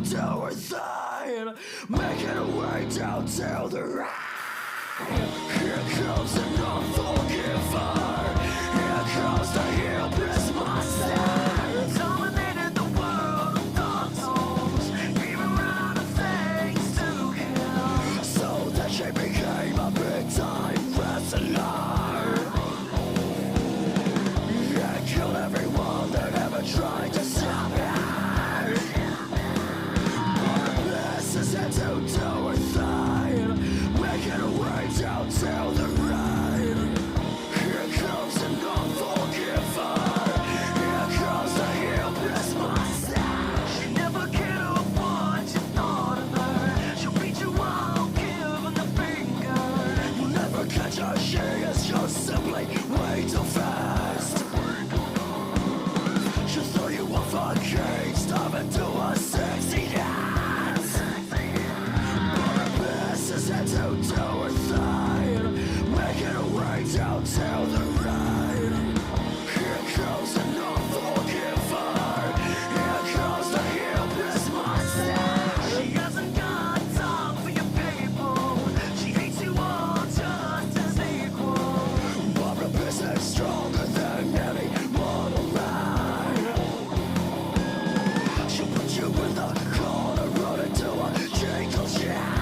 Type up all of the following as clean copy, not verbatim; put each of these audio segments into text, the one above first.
to do her thing, making her way down to the right. Here comes an unforgiver. Here comes the hillbilly monster. Dominated the world of dark souls, even ran out of things to kill. So that she became a big-time wrestler. And killed everyone that ever tried to stop her. This is it to do her thing, making her way down to the rain. Here comes an unforgiver. Here comes the hillbilly monster. She never cared what you thought of her. She'll beat you up, giving the finger. You'll never catch her, she is just simply way too fast. She'll throw you off a cage, stop and do a sexy dance. But her best is it to do her thing, making her way down to the rain. Here comes an unforgiver. Here comes the hillbilly monster. She hasn't got time for your people. She hates you all just as equal. But her best is stronger than any mortal man. She'll put you in the corner, run into a jingle jam.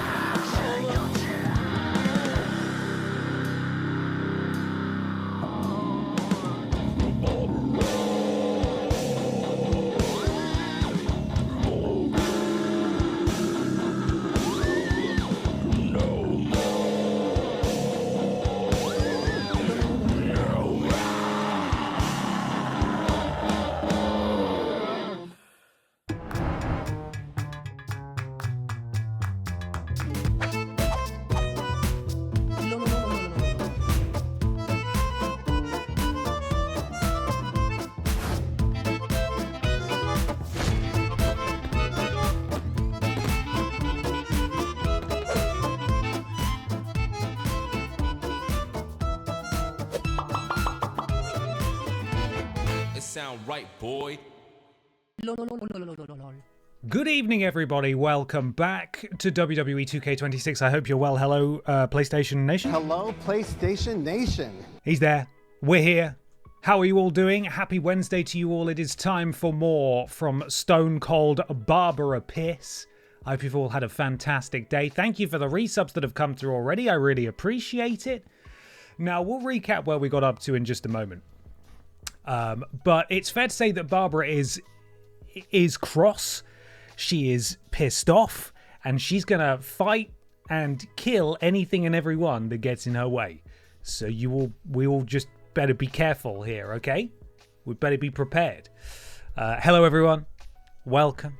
Sound right, boy. Good evening, everybody. Welcome back to WWE 2K26. I hope you're well. Hello, PlayStation Nation. Hello, PlayStation Nation. He's there. We're here. How are you all doing? Happy Wednesday to you all. It is time for more from Stone Cold Barbara PIS. I hope you've all had a fantastic day. Thank you for the resubs that have come through already. I really appreciate it. Now, we'll recap where we got up to in just a moment. But it's fair to say that Barbara is cross. She is pissed off, and she's gonna fight and kill anything and everyone that gets in her way. So we all just better be careful here, okay? We better be prepared. Hello, everyone. Welcome.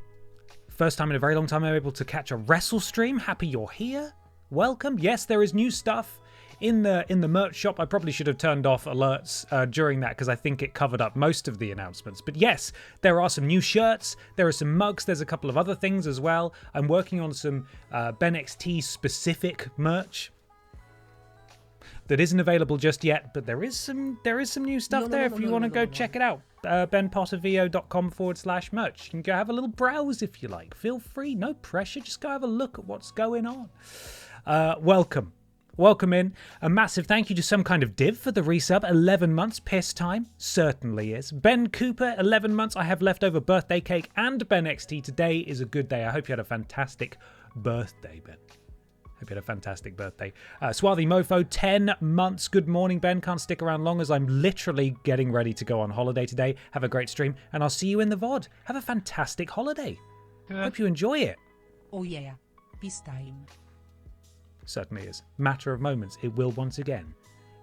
First time in a very long time I'm able to catch a wrestle stream. Happy you're here. Welcome. Yes, there is new stuff in the merch shop. I probably should have turned off alerts during that because I think it covered up most of the announcements. But yes, there are some new shirts, there are some mugs, there's a couple of other things as well. I'm working on some Ben XT specific merch that isn't available just yet, but there is some new stuff there if you want to go check it out. benpottervo.com/merch. You can go have a little browse if you like. Feel free, no pressure, just go have a look at what's going on. Welcome in. A massive thank you to some kind of div for the resub. 11 months, piss time. Certainly is. Ben Cooper, 11 months. I have leftover birthday cake and Ben XT. Today is a good day. I hope you had a fantastic birthday, Ben. Hope you had a fantastic birthday. Swarthy Mofo, 10 months. Good morning, Ben. Can't stick around long as I'm literally getting ready to go on holiday today. Have a great stream, and I'll see you in the VOD. Have a fantastic holiday. Hope you enjoy it. Oh yeah, peace time. Certainly is. Matter of moments. It will once again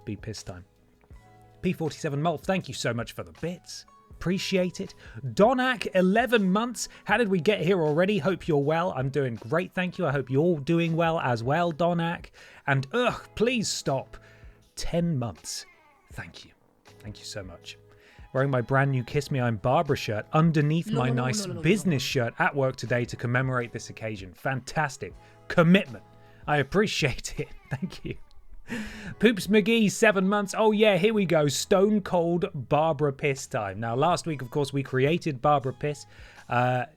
be piss time. P47 Mulf, thank you so much for the bits. Appreciate it. Donak, 11 months. How did we get here already? Hope you're well. I'm doing great, thank you. I hope you're doing well as well, Donak. And please stop. 10 months. Thank you. Thank you so much. Wearing my brand new Kiss Me I'm Barbara shirt underneath my nice business shirt at work today to commemorate this occasion. Fantastic. Commitment. I appreciate it. Thank you. Poops McGee, 7 months. Oh yeah, here we go. Stone Cold Barbara Piss time. Now, last week, of course, we created Barbara Piss.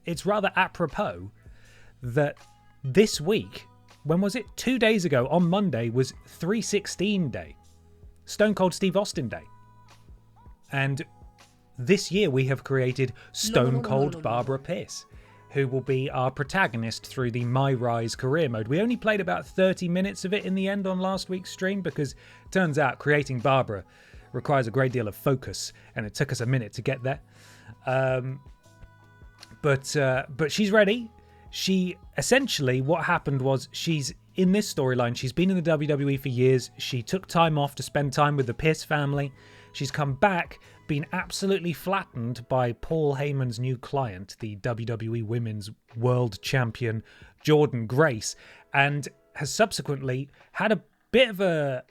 It's rather apropos that this week, when was it? 2 days ago, on Monday, was 316 Day. Stone Cold Steve Austin Day. And this year we have created Stone Cold Barbara Pierce, who will be our protagonist through the MyRISE career mode. We only played about 30 minutes of it in the end on last week's stream because it turns out creating Barbara requires a great deal of focus, and it took us a minute to get there. But she's ready. She essentially, what happened was, she's in this storyline. She's been in the WWE for years. She took time off to spend time with the PIS family. She's come back, been absolutely flattened by Paul Heyman's new client, the WWE Women's World Champion Jordan Grace, and has subsequently had a bit of a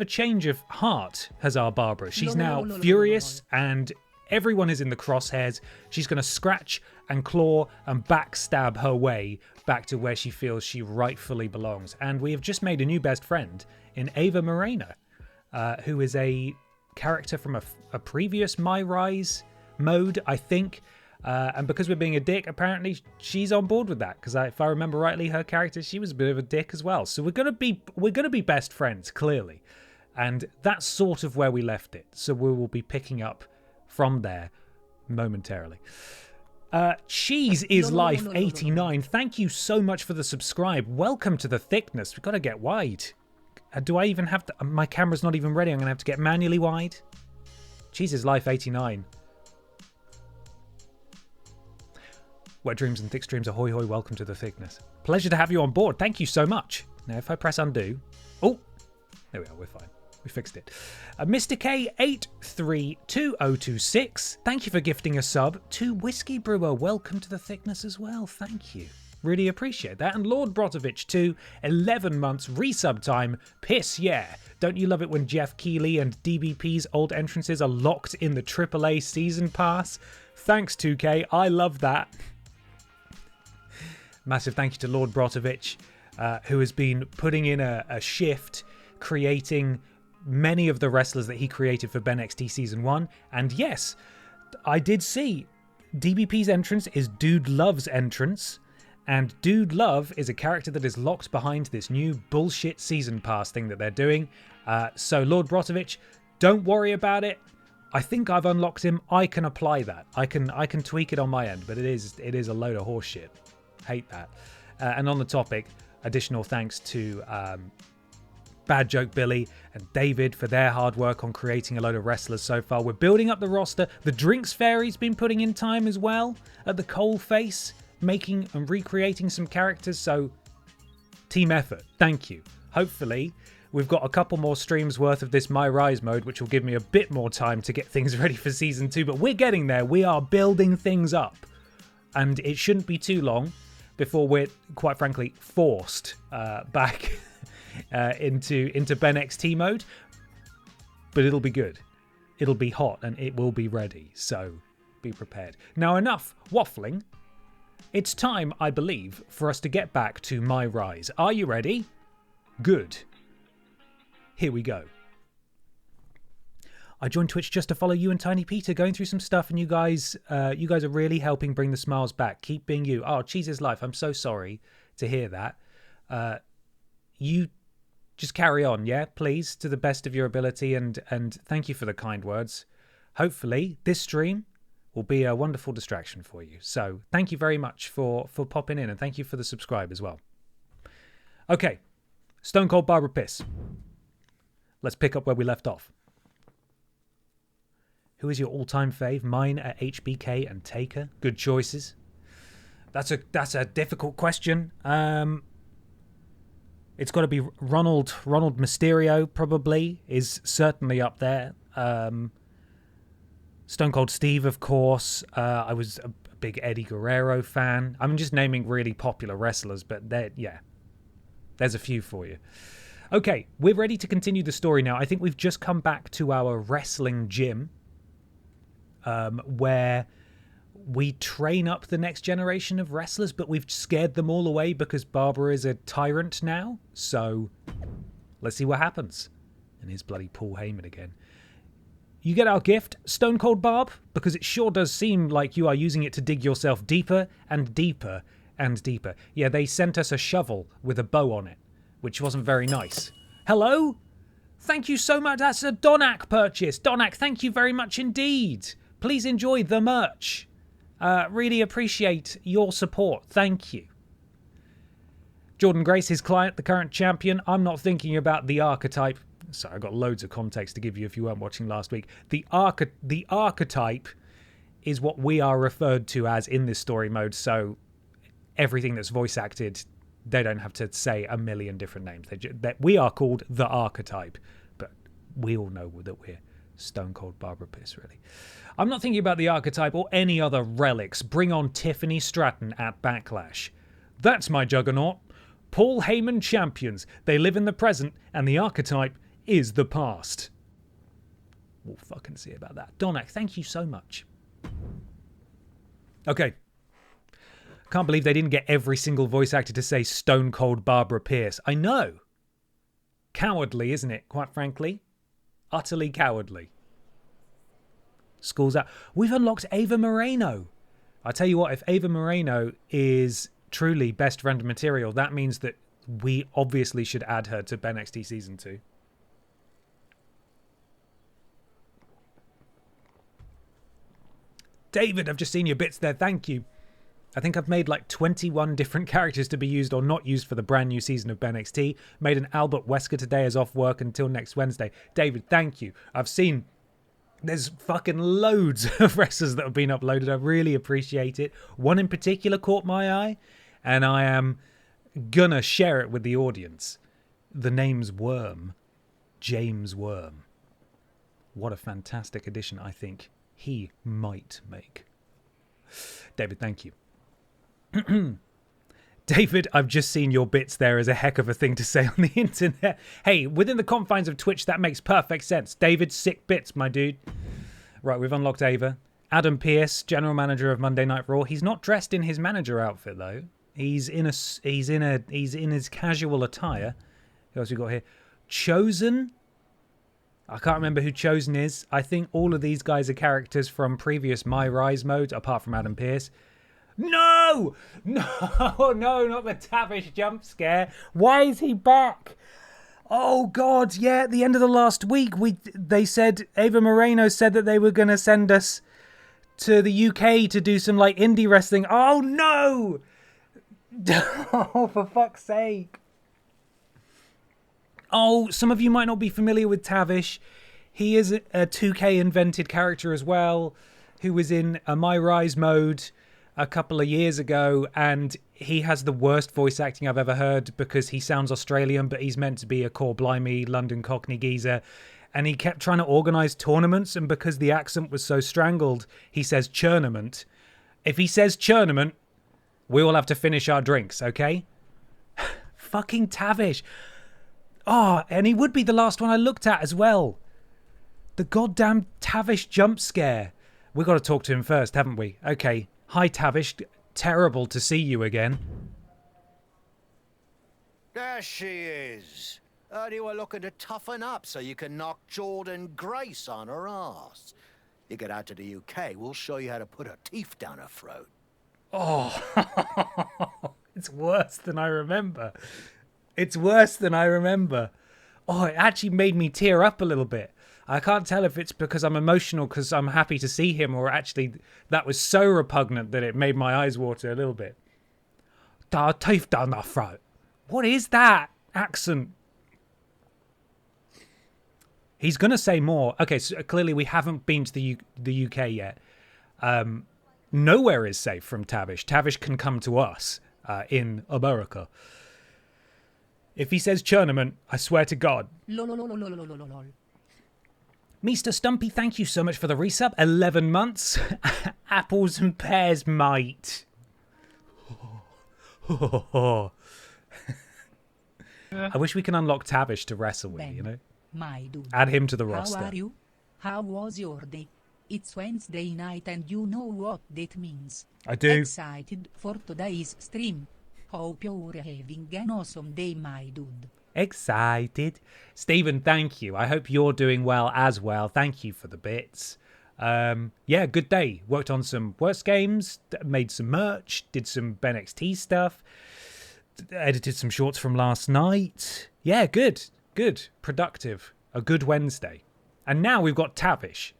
change of heart. Has our Barbara? She's now furious, and everyone is in the crosshairs. She's going to scratch and claw and backstab her way back to where she feels she rightfully belongs. And we have just made a new best friend in Ava Moreno, who is a character from a previous MyRISE mode, I think. And because we're being a dick, apparently she's on board with that. Because if I remember rightly, her character, she was a bit of a dick as well. So we're gonna be best friends, clearly. And that's sort of where we left it. So we will be picking up from there momentarily. Cheese is Life 89. Thank you so much for the subscribe. Welcome to the thickness. We've got to get wide. Do I even have to? My camera's not even ready. I'm going to have to get manually wide. Cheese is Life 89. Wet dreams and thick streams, ahoy hoy, welcome to the thickness. Pleasure to have you on board. Thank you so much. Now, if I press undo... Oh, there we are. We're fine. We fixed it. Mr. K832026, thank you for gifting a sub to Whiskey Brewer. Welcome to the thickness as well. Thank you. Really appreciate that. And Lord Brotovich too, 11 months resub time. Piss, yeah. Don't you love it when Jeff Keighley and DBP's old entrances are locked in the AAA season pass? Thanks, 2K. I love that. Massive thank you to Lord Brotovich, who has been putting in a shift, creating many of the wrestlers that he created for Ben XT Season 1. And yes, I did see DBP's entrance is Dude Love's entrance. And Dude Love is a character that is locked behind this new bullshit season pass thing that they're doing. So Lord Brotovich, don't worry about it. I think I've unlocked him. I can apply that. I can tweak it on my end, but it is a load of horseshit. Hate that. And on the topic, additional thanks to Bad Joke Billy and David for their hard work on creating a load of wrestlers so far. We're building up the roster. The Drinks Fairy's been putting in time as well at the Coalface, making and recreating some characters. So team effort. Thank you. Hopefully we've got a couple more streams worth of this MyRISE mode, which will give me a bit more time to get things ready for Season 2. But we're getting there. We are building things up. And it shouldn't be too long before we're, quite frankly, forced back into Ben XT mode. But it'll be good. It'll be hot and it will be ready. So be prepared. Now, enough waffling. It's time, I believe, for us to get back to MyRISE. Are you ready? Good. Here we go. I joined Twitch just to follow you and Tiny Peter, going through some stuff, and you guys are really helping bring the smiles back. Keep being you. Oh, Cheese is Life. I'm so sorry to hear that. You just carry on, yeah, please, to the best of your ability, and thank you for the kind words. Hopefully, this stream will be a wonderful distraction for you. So thank you very much for popping in, and thank you for the subscribe as well. Okay, Stone Cold Barbara Piss. Let's pick up where we left off. Who is your all-time fave? Mine are HBK and Taker. Good choices. That's a difficult question. It's got to be Ronald Mysterio, probably, is certainly up there. Stone Cold Steve, of course. I was a big Eddie Guerrero fan. I'm just naming really popular wrestlers, but there's a few for you. Okay, we're ready to continue the story now. I think we've just come back to our wrestling gym, where we train up the next generation of wrestlers, but we've scared them all away because Barbara is a tyrant now. So let's see what happens. And here's bloody Paul Heyman again. You get our gift, Stone Cold Barb, because it sure does seem like you are using it to dig yourself deeper and deeper and deeper. Yeah, they sent us a shovel with a bow on it, which wasn't very nice. Hello? Thank you so much. That's a Donak purchase. Donak, thank you very much indeed. Please enjoy the merch. Really appreciate your support. Thank you. Jordan Grace, his client, the current champion. I'm not thinking about the archetype. Sorry, I got loads of context to give you if you weren't watching last week. The archetype is what we are referred to as in this story mode. So everything that's voice acted, they don't have to say a million different names. We are called the archetype, but we all know that we're Stone Cold Barbara Piss, really. I'm not thinking about the archetype or any other relics. Bring on Tiffany Stratton at Backlash. That's my juggernaut. Paul Heyman champions. They live in the present, and the archetype is the past. We'll fucking see about that. Donak, thank you so much. Okay. Can't believe they didn't get every single voice actor to say Stone Cold Barbara Pierce. I know. Cowardly, isn't it? Quite frankly. Utterly cowardly. School's out. We've unlocked Ava Moreno. I tell you what, if Ava Moreno is truly best friend material, that means that we obviously should add her to BenXT Season 2. David, I've just seen your bits there. Thank you. I think I've made like 21 different characters to be used or not used for the brand new season of BenXT. Made an Albert Wesker today as off work until next Wednesday. David, thank you. I've seen there's fucking loads of wrestlers that have been uploaded. I really appreciate it. One in particular caught my eye, and I am gonna share it with the audience. The name's Worm. James Worm. What a fantastic addition I think he might make. David, thank you. David, I've just seen your bits there as a heck of a thing to say on the internet. Hey, within the confines of Twitch, that makes perfect sense. David, sick bits, my dude. Right, we've unlocked Ava. Adam Pearce, general manager of Monday Night Raw. He's not dressed in his manager outfit though. He's in his casual attire. Who else we got here? Chosen. I can't remember who Chosen is. I think all of these guys are characters from previous MyRISE modes, apart from Adam Pearce. No! No, not the Tavish jump scare. Why is he back? Oh, God, yeah, at the end of the last week, they said, Ava Moreno said that they were going to send us to the UK to do some, like, indie wrestling. Oh, no! Oh, for fuck's sake. Oh, some of you might not be familiar with Tavish. He is a 2K invented character as well, who was in a MyRISE mode a couple of years ago, and he has the worst voice acting I've ever heard because he sounds Australian, but he's meant to be a core blimey London Cockney geezer, and he kept trying to organise tournaments, and because the accent was so strangled, he says churnament. If he says churnament, we all have to finish our drinks, okay? Fucking Tavish. Oh, and he would be the last one I looked at as well. The goddamn Tavish jump scare. We've got to talk to him first, haven't we? Okay. Hi, Tavish. Terrible to see you again. There she is. Heard you were looking to toughen up so you can knock Jordan Grace on her ass. You get out to the UK, we'll show you how to put her teeth down her throat. Oh, it's worse than I remember. It's worse than I remember. Oh, it actually made me tear up a little bit. I can't tell if it's because I'm emotional because I'm happy to see him, or actually that was so repugnant that it made my eyes water a little bit. Teeth down the throat. What is that accent? He's going to say more. Okay, so clearly we haven't been to the UK yet. Nowhere is safe from Tavish. Tavish can come to us in America. If he says churnament, I swear to God. Mr. Stumpy, thank you so much for the resub. 11 months. Apples and pears, mate. I wish we can unlock Tavish to wrestle with, you know? My dude. Add him to the roster. How are you? How was your day? It's Wednesday night and you know what that means. I do. Excited for today's stream. Hope you're having an awesome day, my dude. Excited. Stephen, thank you. I hope you're doing well as well. Thank you for the bits. Yeah, good day. Worked on some worse games, made some merch, did some Ben XT stuff, edited some shorts from last night. Yeah, good. Productive. A good Wednesday. And now we've got Tavish.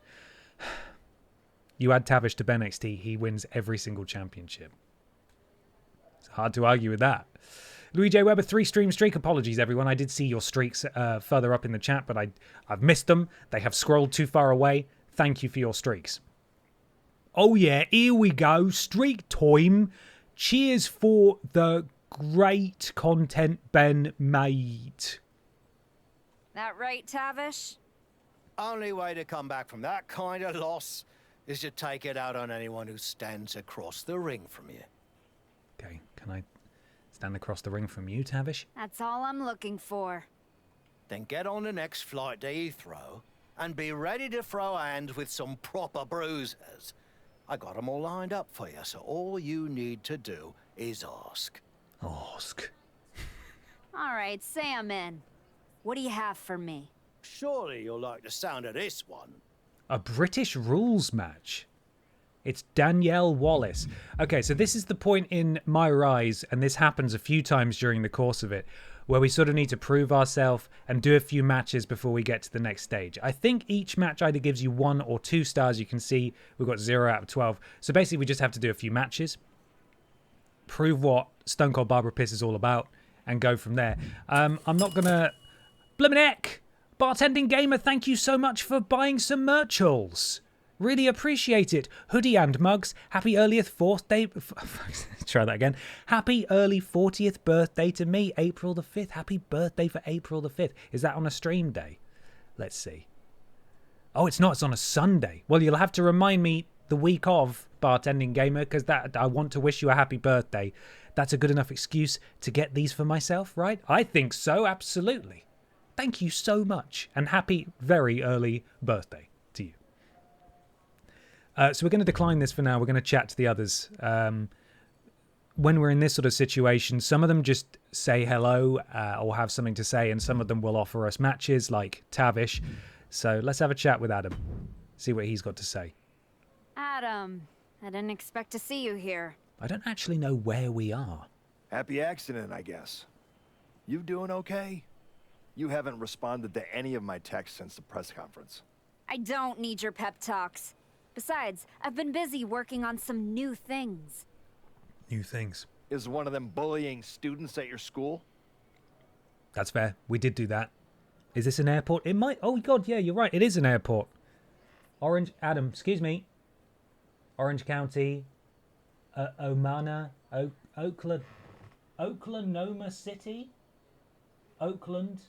You add Tavish to Ben XT, he wins every single championship. It's hard to argue with that. Louis J. Weber, 3-stream streak. Apologies, everyone. I did see your streaks further up in the chat, but I've missed them. They have scrolled too far away. Thank you for your streaks. Oh, yeah. Here we go. Streak time. Cheers for the great content Ben made. That right, Tavish? Only way to come back from that kind of loss is to take it out on anyone who stands across the ring from you. Okay, can I stand across the ring from you, Tavish? That's all I'm looking for. Then get on the next flight to Heathrow and be ready to throw hands with some proper bruisers. I got them all lined up for you, so all you need to do is ask. Ask. All right, say I'm in. What do you have for me? Surely you'll like the sound of this one. A British rules match. It's Danielle Wallace. Okay, so this is the point in MyRISE, and this happens a few times during the course of it, where we sort of need to prove ourselves and do a few matches before we get to the next stage. I think each match either gives you 1 or 2 stars. You can see we've got 0 out of 12. So basically we just have to do a few matches, prove what Stone Cold Barbara Piss is all about, and go from there. I'm not going to... Blimmin' heck! Bartending Gamer, thank you so much for buying some merchals. Really appreciate it. Hoodie and mugs. Happy earliest 4th day... Try that again. Happy early 40th birthday to me, April the 5th. Happy birthday for April the 5th. Is that on a stream day? Let's see. Oh, it's not. It's on a Sunday. Well, you'll have to remind me the week of Bartending Gamer, because that I want to wish you a happy birthday. That's a good enough excuse to get these for myself, right? I think so, absolutely. Thank you so much, and happy very early birthday to you. So we're going to decline this for now. We're going to chat to the others. When we're in this sort of situation, some of them just say hello or have something to say, and some of them will offer us matches, like Tavish. So let's have a chat with Adam, see what he's got to say. Adam, I didn't expect to see you here. I don't actually know where we are. Happy accident, I guess. You doing okay? You haven't responded to any of my texts since the press conference. I don't need your pep talks. Besides, I've been busy working on some new things. New things. Is one of them bullying students at your school? That's fair. We did do that. Is this an airport? It might... Oh, God, yeah, you're right. It is an airport. Orange... Adam, excuse me. Orange County. Omana. Oakland... Oklahoma City? Oakland.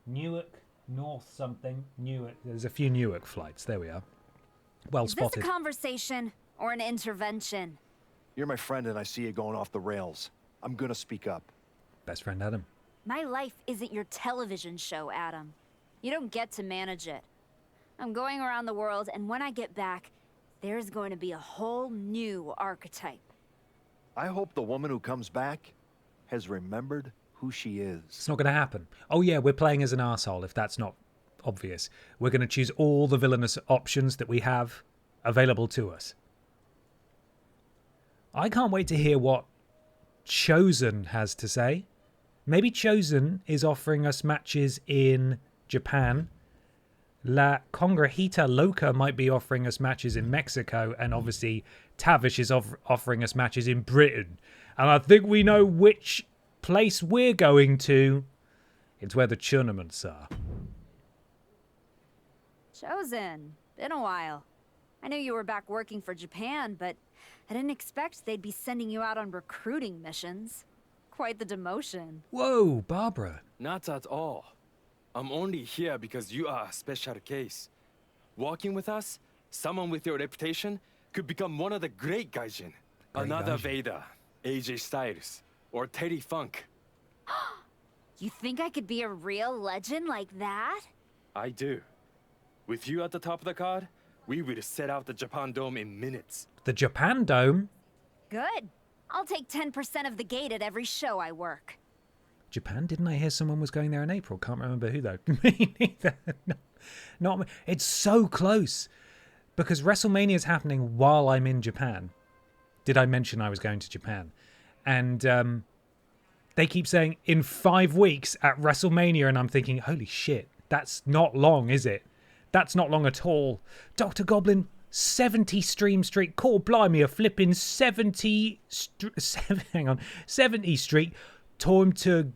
Newark. North something. Newark. There's a few Newark flights. There we are. Well spotted. Is this a conversation or an intervention? You're my friend and I see you going off the rails. I'm gonna speak up. Best friend Adam. My life isn't your television show, Adam. You don't get to manage it. I'm going around the world, and when I get back, there's going to be a whole new archetype. I hope the woman who comes back has remembered who she is. It's not going to happen. Oh yeah, we're playing as an arsehole, if that's not obvious. We're going to choose all the villainous options that we have available to us. I can't wait to hear what Chosen has to say. Maybe Chosen is offering us matches in Japan. La Congrejita Loca might be offering us matches in Mexico. And obviously Tavish is offering us matches in Britain. And I think we know which place we're going to. It's where the tournaments are. Chosen. Been a while. I knew you were back working for Japan, but I didn't expect they'd be sending you out on recruiting missions. Quite the demotion. Whoa, Barbara. Not at all. I'm only here because you are a special case. Working with us, someone with your reputation could become one of the great gaijin. Another Vader, AJ Styles, or Terry Funk. You think I could be a real legend like that? I do. With you at the top of the card, we will set out the Japan Dome in minutes. The Japan Dome? Good. I'll take 10% of the gate at every show I work. Japan? Didn't I hear someone was going there in April? Can't remember who though. Me neither. No, not me. It's so close. because WrestleMania is happening while I'm in Japan. Did I mention I was going to Japan? And they keep saying in 5 weeks at WrestleMania, and I'm thinking, holy shit, that's not long, is it? That's not long at all. Dr. Goblin, 70 stream streak. Call blimey, a flipping 70 streak. Time to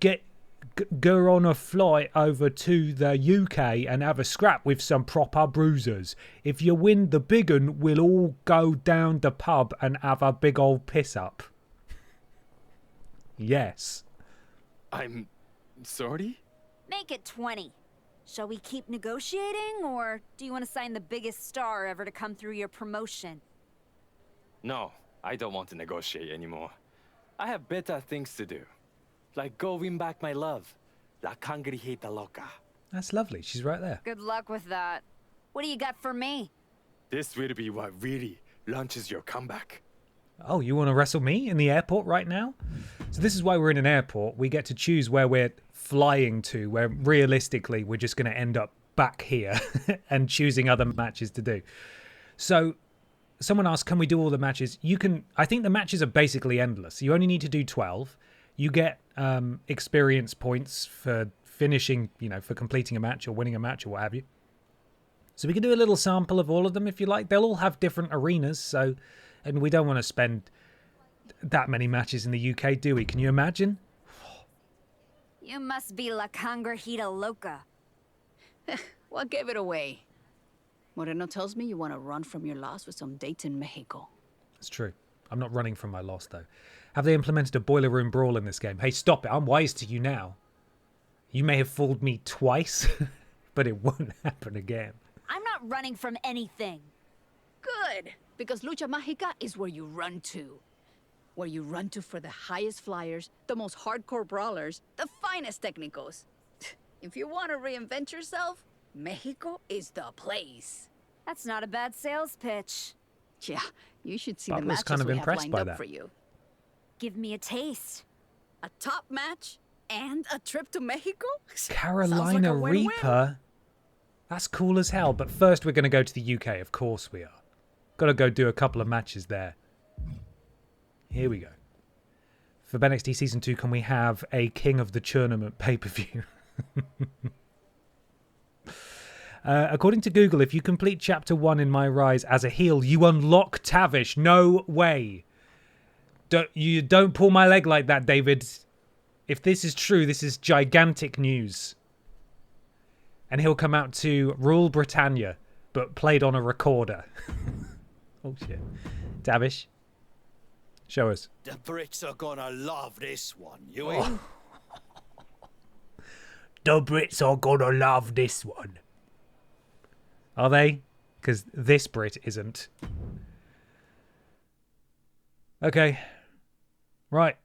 go on a flight over to the UK and have a scrap with some proper bruisers. If you win the big un, we'll all go down the pub and have a big old piss up. Yes. I'm sorry? Make it 20. Shall we keep negotiating, or do you want to sign the biggest star ever to come through your promotion? No, I don't want to negotiate anymore. I have better things to do. Like go win back my love. La cangrijita loca. That's lovely. She's right there. Good luck with that. What do you got for me? This will be what really launches your comeback. Oh, you want to wrestle me in the airport right now? So this is why we're in an airport. We get to choose where we're flying to, where realistically we're just going to end up back here and choosing other matches to do. So someone asked, can we do all the matches? You can. I think the matches are basically endless. You only need to do 12. You get experience points for finishing, for completing a match or winning a match or what have you. So we can do a little sample of all of them if you like. They'll all have different arenas, and we don't want to spend that many matches in the UK, do we? Can you imagine? You must be La Cangrijita Loca. What gave it away? Moreno tells me you want to run from your loss with some dates in Mexico. It's true. I'm not running from my loss, though. Have they implemented a boiler room brawl in this game? Hey, stop it. I'm wise to you now. You may have fooled me twice, but it won't happen again. I'm not running from anything. Good, because Lucha Mágica is where you run to. Where you run to for the highest flyers, the most hardcore brawlers, the finest technicos. If you want to reinvent yourself, Mexico is the place. That's not a bad sales pitch. Yeah, you should see I the was matches kind of we have impressed lined by up that. for you. Give me a taste. A top match and a trip to Mexico? Carolina Reaper? That's cool as hell. But first we're going to go to the UK. Of course we are. Got to go do a couple of matches there. Here we go. For NXT Season 2, can we have a King of the Tournament pay-per-view? According to Google, if you complete Chapter 1 in MyRISE as a heel, you unlock Tavish. No way. Don't pull my leg like that, David. If this is true, this is gigantic news. And he'll come out to Rule Britannia, but played on a recorder. Oh, shit. Tavish, show us. The Brits are gonna love this one, you in? The Brits are gonna love this one. Are they? Because this Brit isn't. Okay. Right.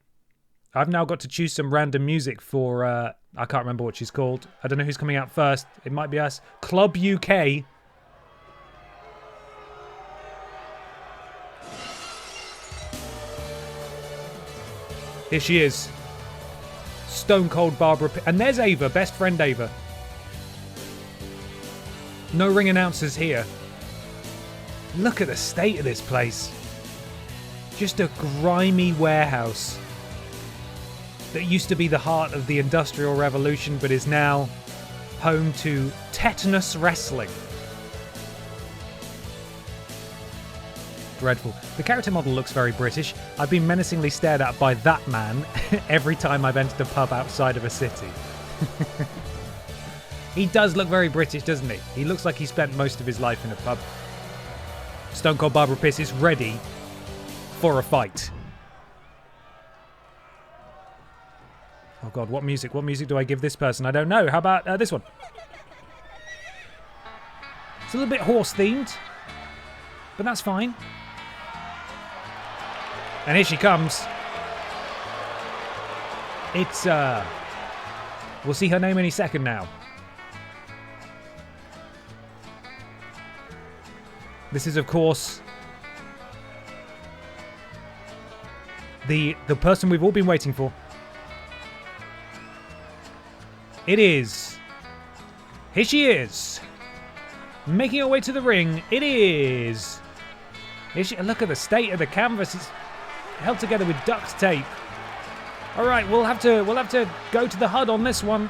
I've now got to choose some random music for, I can't remember what she's called. I don't know who's coming out first. It might be us. Club UK. Here she is. Stone Cold Barbara. And there's Ava, best friend Ava. No ring announcers here. Look at the state of this place. Just a grimy warehouse that used to be the heart of the Industrial Revolution, but is now home to tetanus wrestling. Dreadful. The character model looks very British. I've been menacingly stared at by that man every time I've entered a pub outside of a city. He does look very British, doesn't he? He looks like he spent most of his life in a pub. Stone Cold Barbara Piss is ready for a fight. Oh god, what music? What music do I give this person? I don't know. How about this one? It's a little bit horse themed, but that's fine. And here she comes. It's we'll see her name any second now. This is, of course, the person we've all been waiting for. It is. Here she is. making her way to the ring. It is. Look at the state of the canvas. It's held together with duct tape. All right, we'll have to go to the HUD on this one.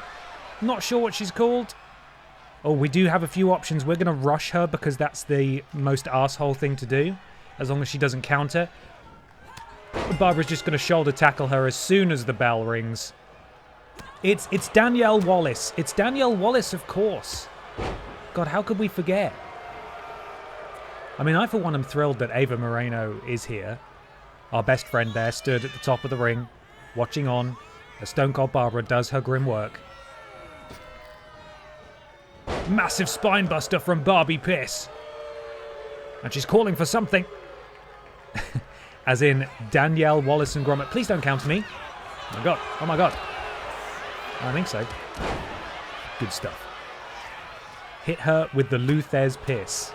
Not sure what she's called. Oh, we do have a few options. We're going to rush her because that's the most arsehole thing to do, as long as she doesn't counter. Barbara's just going to shoulder tackle her as soon as the bell rings. It's Danielle Wallace. It's Danielle Wallace, of course. God, how could we forget? I mean, I for one am thrilled that Ava Moreno is here. Our best friend there stood at the top of the ring, watching on as Stone Cold Barbara does her grim work. Massive spinebuster from Barbie PIS. And she's calling for something. As in Danielle Wallace and Gromit. Please don't counter me. Oh my god. Oh my god. I think so. Good stuff. Hit her with the Luthez PIS.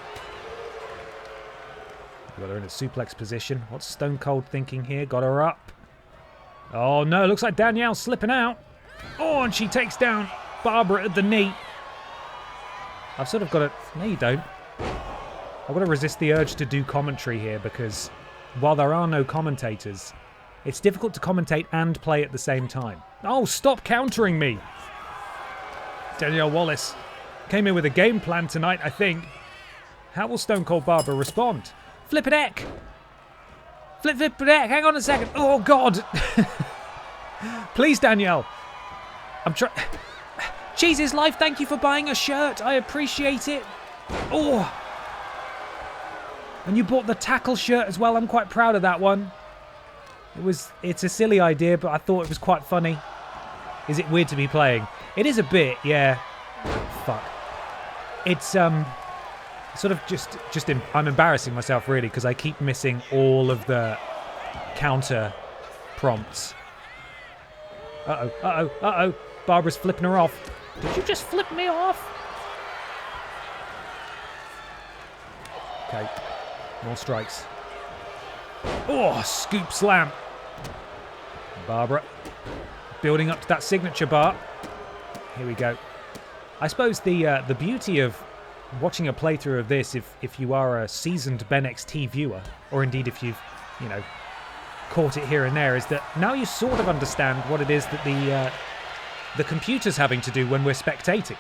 Got her in a suplex position. What's Stone Cold thinking here? Got her up. Oh no, looks like Danielle's slipping out. Oh, and she takes down Barbara at the knee. I've sort of got to... No, you don't. I've got to resist the urge to do commentary here because while there are no commentators, it's difficult to commentate and play at the same time. Oh, stop countering me! Danielle Wallace came in with a game plan tonight, I think. How will Stone Cold Barbara respond? Flip it heck! Flip it heck! Hang on a second! Oh, God! Please, Danielle! I'm trying... Jesus Life, thank you for buying a shirt. I appreciate it. Oh! And you bought the tackle shirt as well. I'm quite proud of that one. It's a silly idea, but I thought it was quite funny. Is it weird to be playing? It is a bit, yeah. Fuck. It's sort of I'm embarrassing myself really because I keep missing all of the counter prompts. Uh-oh. Barbara's flipping her off. Did you just flip me off? Okay. More strikes. Oh, scoop slam. Barbara building up to that signature bar. Here we go. I suppose the beauty of watching a playthrough of this, if you are a seasoned Ben XT viewer, or indeed if you've, caught it here and there, is that now you sort of understand what it is that the computer's having to do when we're spectating.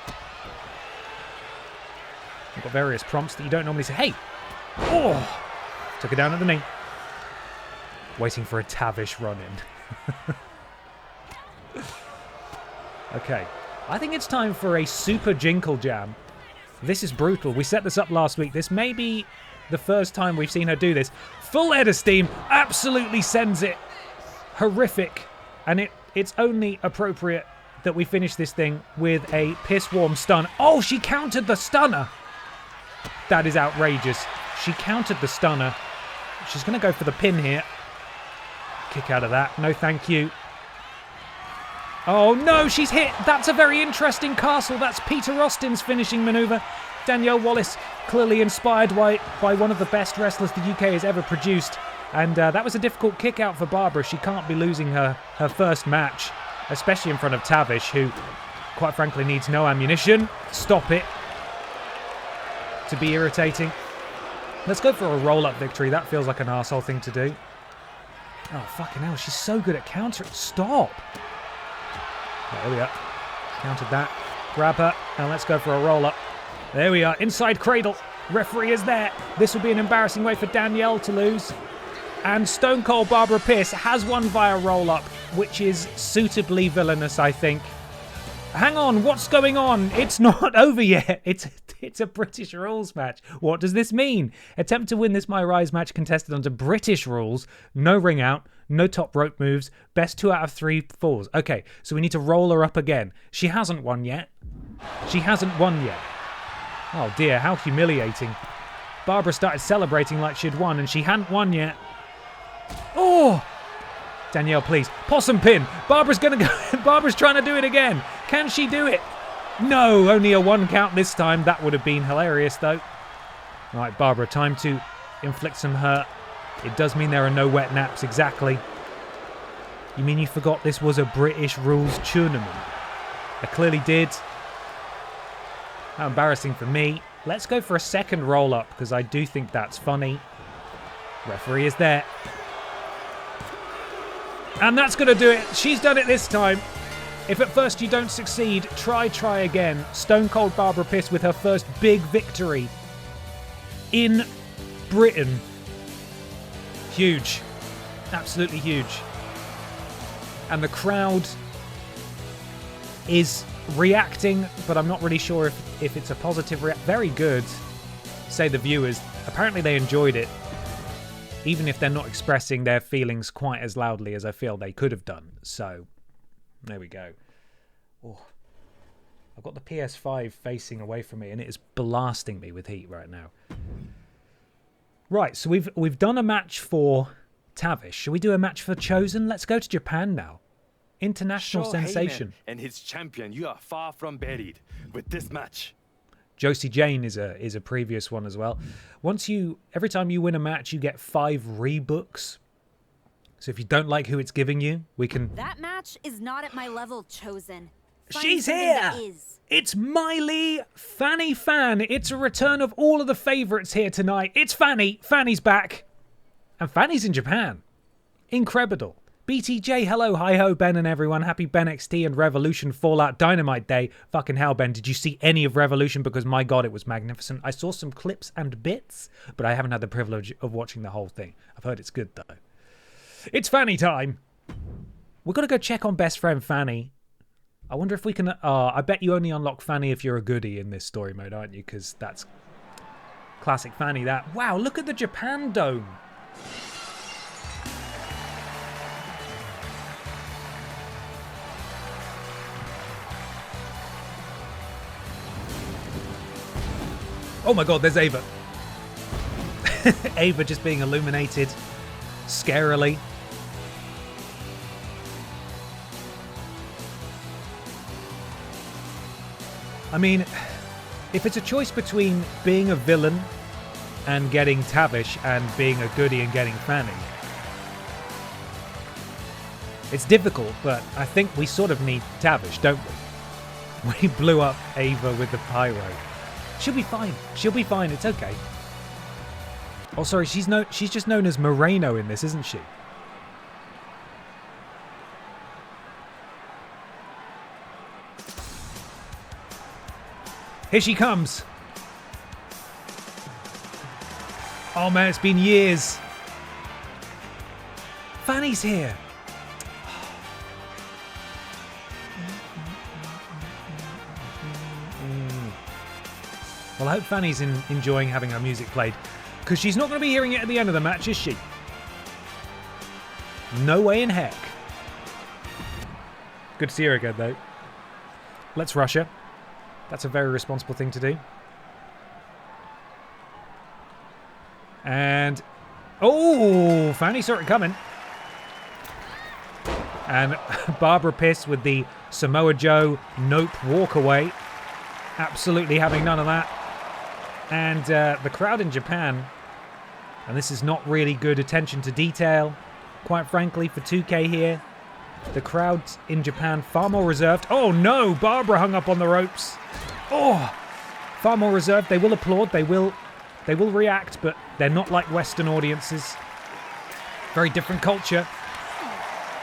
We've got various prompts that you don't normally say. Hey! Oh! Took it down at the knee. Waiting for a Tavish run-in. Okay. I think it's time for a super Jinkle Jam. This is brutal. We set this up last week. This may be the first time we've seen her do this. Full head of steam. Absolutely sends it. Horrific. And it's only appropriate that we finish this thing with a piss-warm stun. Oh, she countered the stunner. That is outrageous. She countered the stunner. She's going to go for the pin here. Kick out of that. No, thank you. Oh, no, she's hit. That's a very interesting castle. That's Peter Austin's finishing maneuver. Danielle Wallace, clearly inspired by one of the best wrestlers the UK has ever produced. And that was a difficult kick out for Barbara. She can't be losing her first match, especially in front of Tavish, who, quite frankly, needs no ammunition. Stop it. To be irritating. Let's go for a roll-up victory. That feels like an arsehole thing to do. Oh, fucking hell. She's so good at countering. Stop. There we are. Countered that. Grab her. And let's go for a roll-up. There we are. Inside cradle. Referee is there. This will be an embarrassing way for Danielle to lose. And Stone Cold Barbara Pierce has won via roll-up, which is suitably villainous, I think. Hang on, what's going on? It's not over yet. It's a British rules match. What does this mean? Attempt to win this MyRISE match contested under British rules. No ring out, no top rope moves, best 2 out of 3 falls. Okay, so we need to roll her up again. She hasn't won yet. She hasn't won yet. Oh dear, how humiliating. Barbara started celebrating like she'd won and she hadn't won yet. Oh! Danielle, please. Possum pin. Barbara's gonna go. Barbara's trying to do it again. Can she do it? No, only a 1 count this time. That would have been hilarious, though. Right, Barbara, time to inflict some hurt. It does mean there are no wet naps, exactly. You mean you forgot this was a British rules tournament? I clearly did. How embarrassing for me. Let's go for a second roll-up, because I do think that's funny. Referee is there. And that's going to do it. She's done it this time. If at first you don't succeed, try again. Stone Cold Barbara Piss with her first big victory in Britain. Huge. Absolutely huge. And the crowd is reacting, but I'm not really sure if it's a positive reaction. Very good, say the viewers. Apparently they enjoyed it, even if they're not expressing their feelings quite as loudly as I feel they could have done. So, there we go. Oh, I've got the PS5 facing away from me, and it is blasting me with heat right now. Right, so we've done a match for Tavish. Shall we do a match for Chosen? Let's go to Japan now. International sensation. Heyman and his champion, you are far from buried with this match. Josie Jane is a previous one as well. Every time you win a match, you get 5 rebooks. So if you don't like who it's giving you, we can... That match is not at my level, Chosen. She's here! It's Miley Fanny Fan. It's a return of all of the favourites here tonight. It's Fanny. Fanny's back. And Fanny's in Japan. Incredible. BTJ, hello, hi-ho, Ben and everyone. Happy Ben XT and Revolution Fallout Dynamite Day. Fucking hell, Ben, did you see any of Revolution? Because, my God, it was magnificent. I saw some clips and bits, but I haven't had the privilege of watching the whole thing. I've heard it's good, though. It's Fanny time. We're going to go check on best friend Fanny. I wonder if we can... I bet you only unlock Fanny if you're a goodie in this story mode, aren't you? Because that's classic Fanny, that. Wow, look at the Japan Dome. Oh my God, there's Ava. Ava just being illuminated scarily. I mean, if it's a choice between being a villain and getting Tavish and being a goodie and getting Fanny, it's difficult, but I think we sort of need Tavish, don't we? We blew up Ava with the pyro. She'll be fine. She'll be fine. It's okay. Oh, sorry. She's just known as Moreno in this, isn't she? Here she comes. Oh, man, it's been years. Fanny's here. Well, I hope Fanny's enjoying having her music played, because she's not going to be hearing it at the end of the match, is she? No way in heck. Good to see her again, though. Let's rush her. That's a very responsible thing to do. And... oh, Fanny saw it coming. And Barbara Piss with the Samoa Joe nope walk away. Absolutely having none of that. And the crowd in Japan, and this is not really good attention to detail, quite frankly, for 2K here. The crowd in Japan far more reserved. Oh no, Barbara hung up on the ropes. Oh, far more reserved. They will applaud, they will react, but they're not like Western audiences. Very different culture.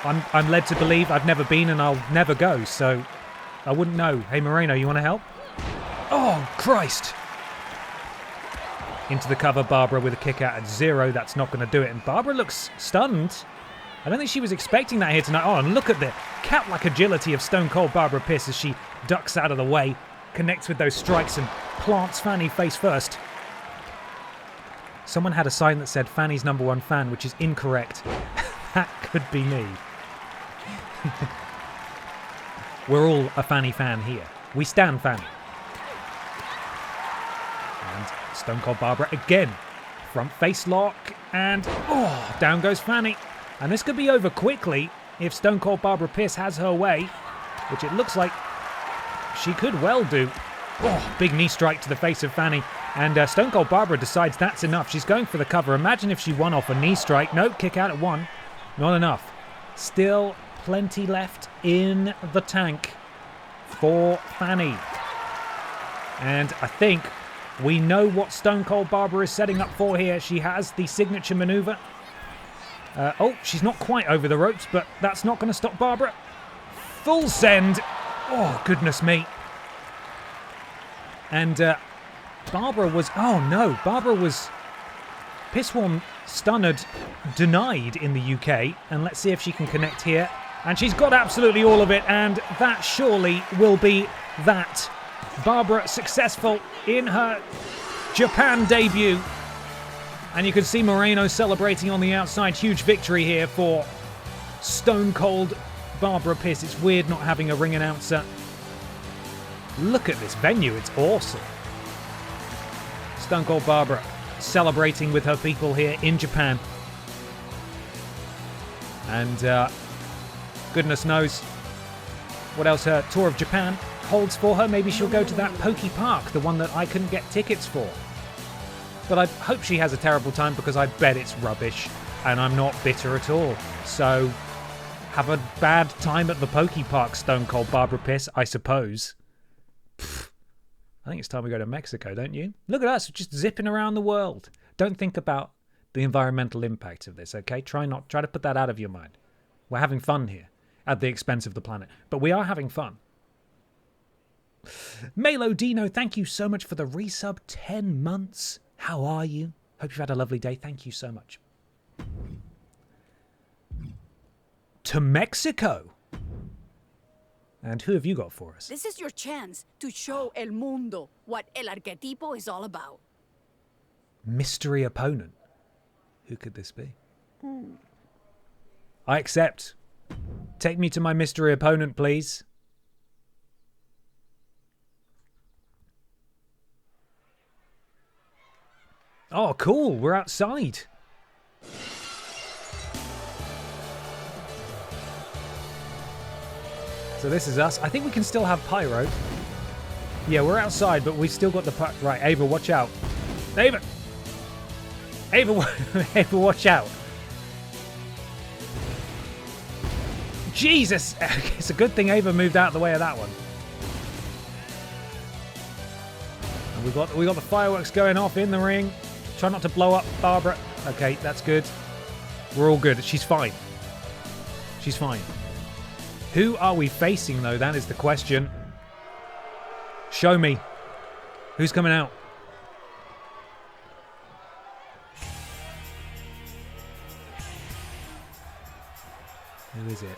I'm led to believe. I've never been and I'll never go, so I wouldn't know. Hey Moreno, you want to help? Oh, Christ. Into the cover, Barbara with a kick out at 0. That's not going to do it. And Barbara looks stunned. I don't think she was expecting that here tonight. Oh, and look at the cat-like agility of Stone Cold Barbara Piss as she ducks out of the way, connects with those strikes and plants Fanny face first. Someone had a sign that said Fanny's #1 fan, which is incorrect. That could be me. We're all a Fanny fan here. We stand Fanny. And Stone Cold Barbara again. Front face lock. And oh, down goes Fanny. And this could be over quickly if Stone Cold Barbara Piss has her way, which it looks like she could well do. Oh, big knee strike to the face of Fanny. And Stone Cold Barbara decides that's enough. She's going for the cover. Imagine if she won off a knee strike. Nope, kick out at 1. Not enough. Still plenty left in the tank for Fanny. And I think We know what Stone Cold Barbara is setting up for here. She has the signature maneuver. Oh, she's not quite over the ropes, but that's not going to stop Barbara. Full send. Oh, goodness me. And Barbara was... Oh, no. Barbara was Pissworm stunned, denied in the UK. And let's see if she can connect here. And she's got absolutely all of it. And that surely will be that. Barbara successful in her Japan debut. And you can see Moreno celebrating on the outside. Huge victory here for Stone Cold Barbara Piss. It's weird not having a ring announcer. Look at this venue. It's awesome. Stone Cold Barbara celebrating with her people here in Japan. And goodness knows what else her tour of Japan holds for her. Maybe she'll go to that Poke Park, the one that I couldn't get tickets for. But I hope she has a terrible time because I bet it's rubbish and I'm not bitter at all. So have a bad time at the Poke Park, Stone Cold Barbara Piss, I suppose. Pfft. I think it's time we go to Mexico, don't you? Look at us, just zipping around the world. Don't think about the environmental impact of this, okay? Try to put that out of your mind. We're having fun here at the expense of the planet. But we are having fun. Melo Dino, thank you so much for the resub. 10 months. How are you? Hope you've had a lovely day. Thank you so much. To Mexico. And who have you got for us? This is your chance to show El Mundo what El Arquetipo is all about. Mystery opponent. Who could this be? I accept. Take me to my mystery opponent, please. Oh, cool. We're outside. So this is us. I think we can still have pyro. Yeah, we're outside, but we've still got the... Right, Ava, watch out. Ava! Ava, Ava, watch out. Jesus! It's a good thing Ava moved out of the way of that one. And we got the fireworks going off in the ring. Try not to blow up Barbara. Okay, that's good. We're all good. She's fine. She's fine. Who are we facing, though? That is the question. Show me. Who's coming out? Who is it?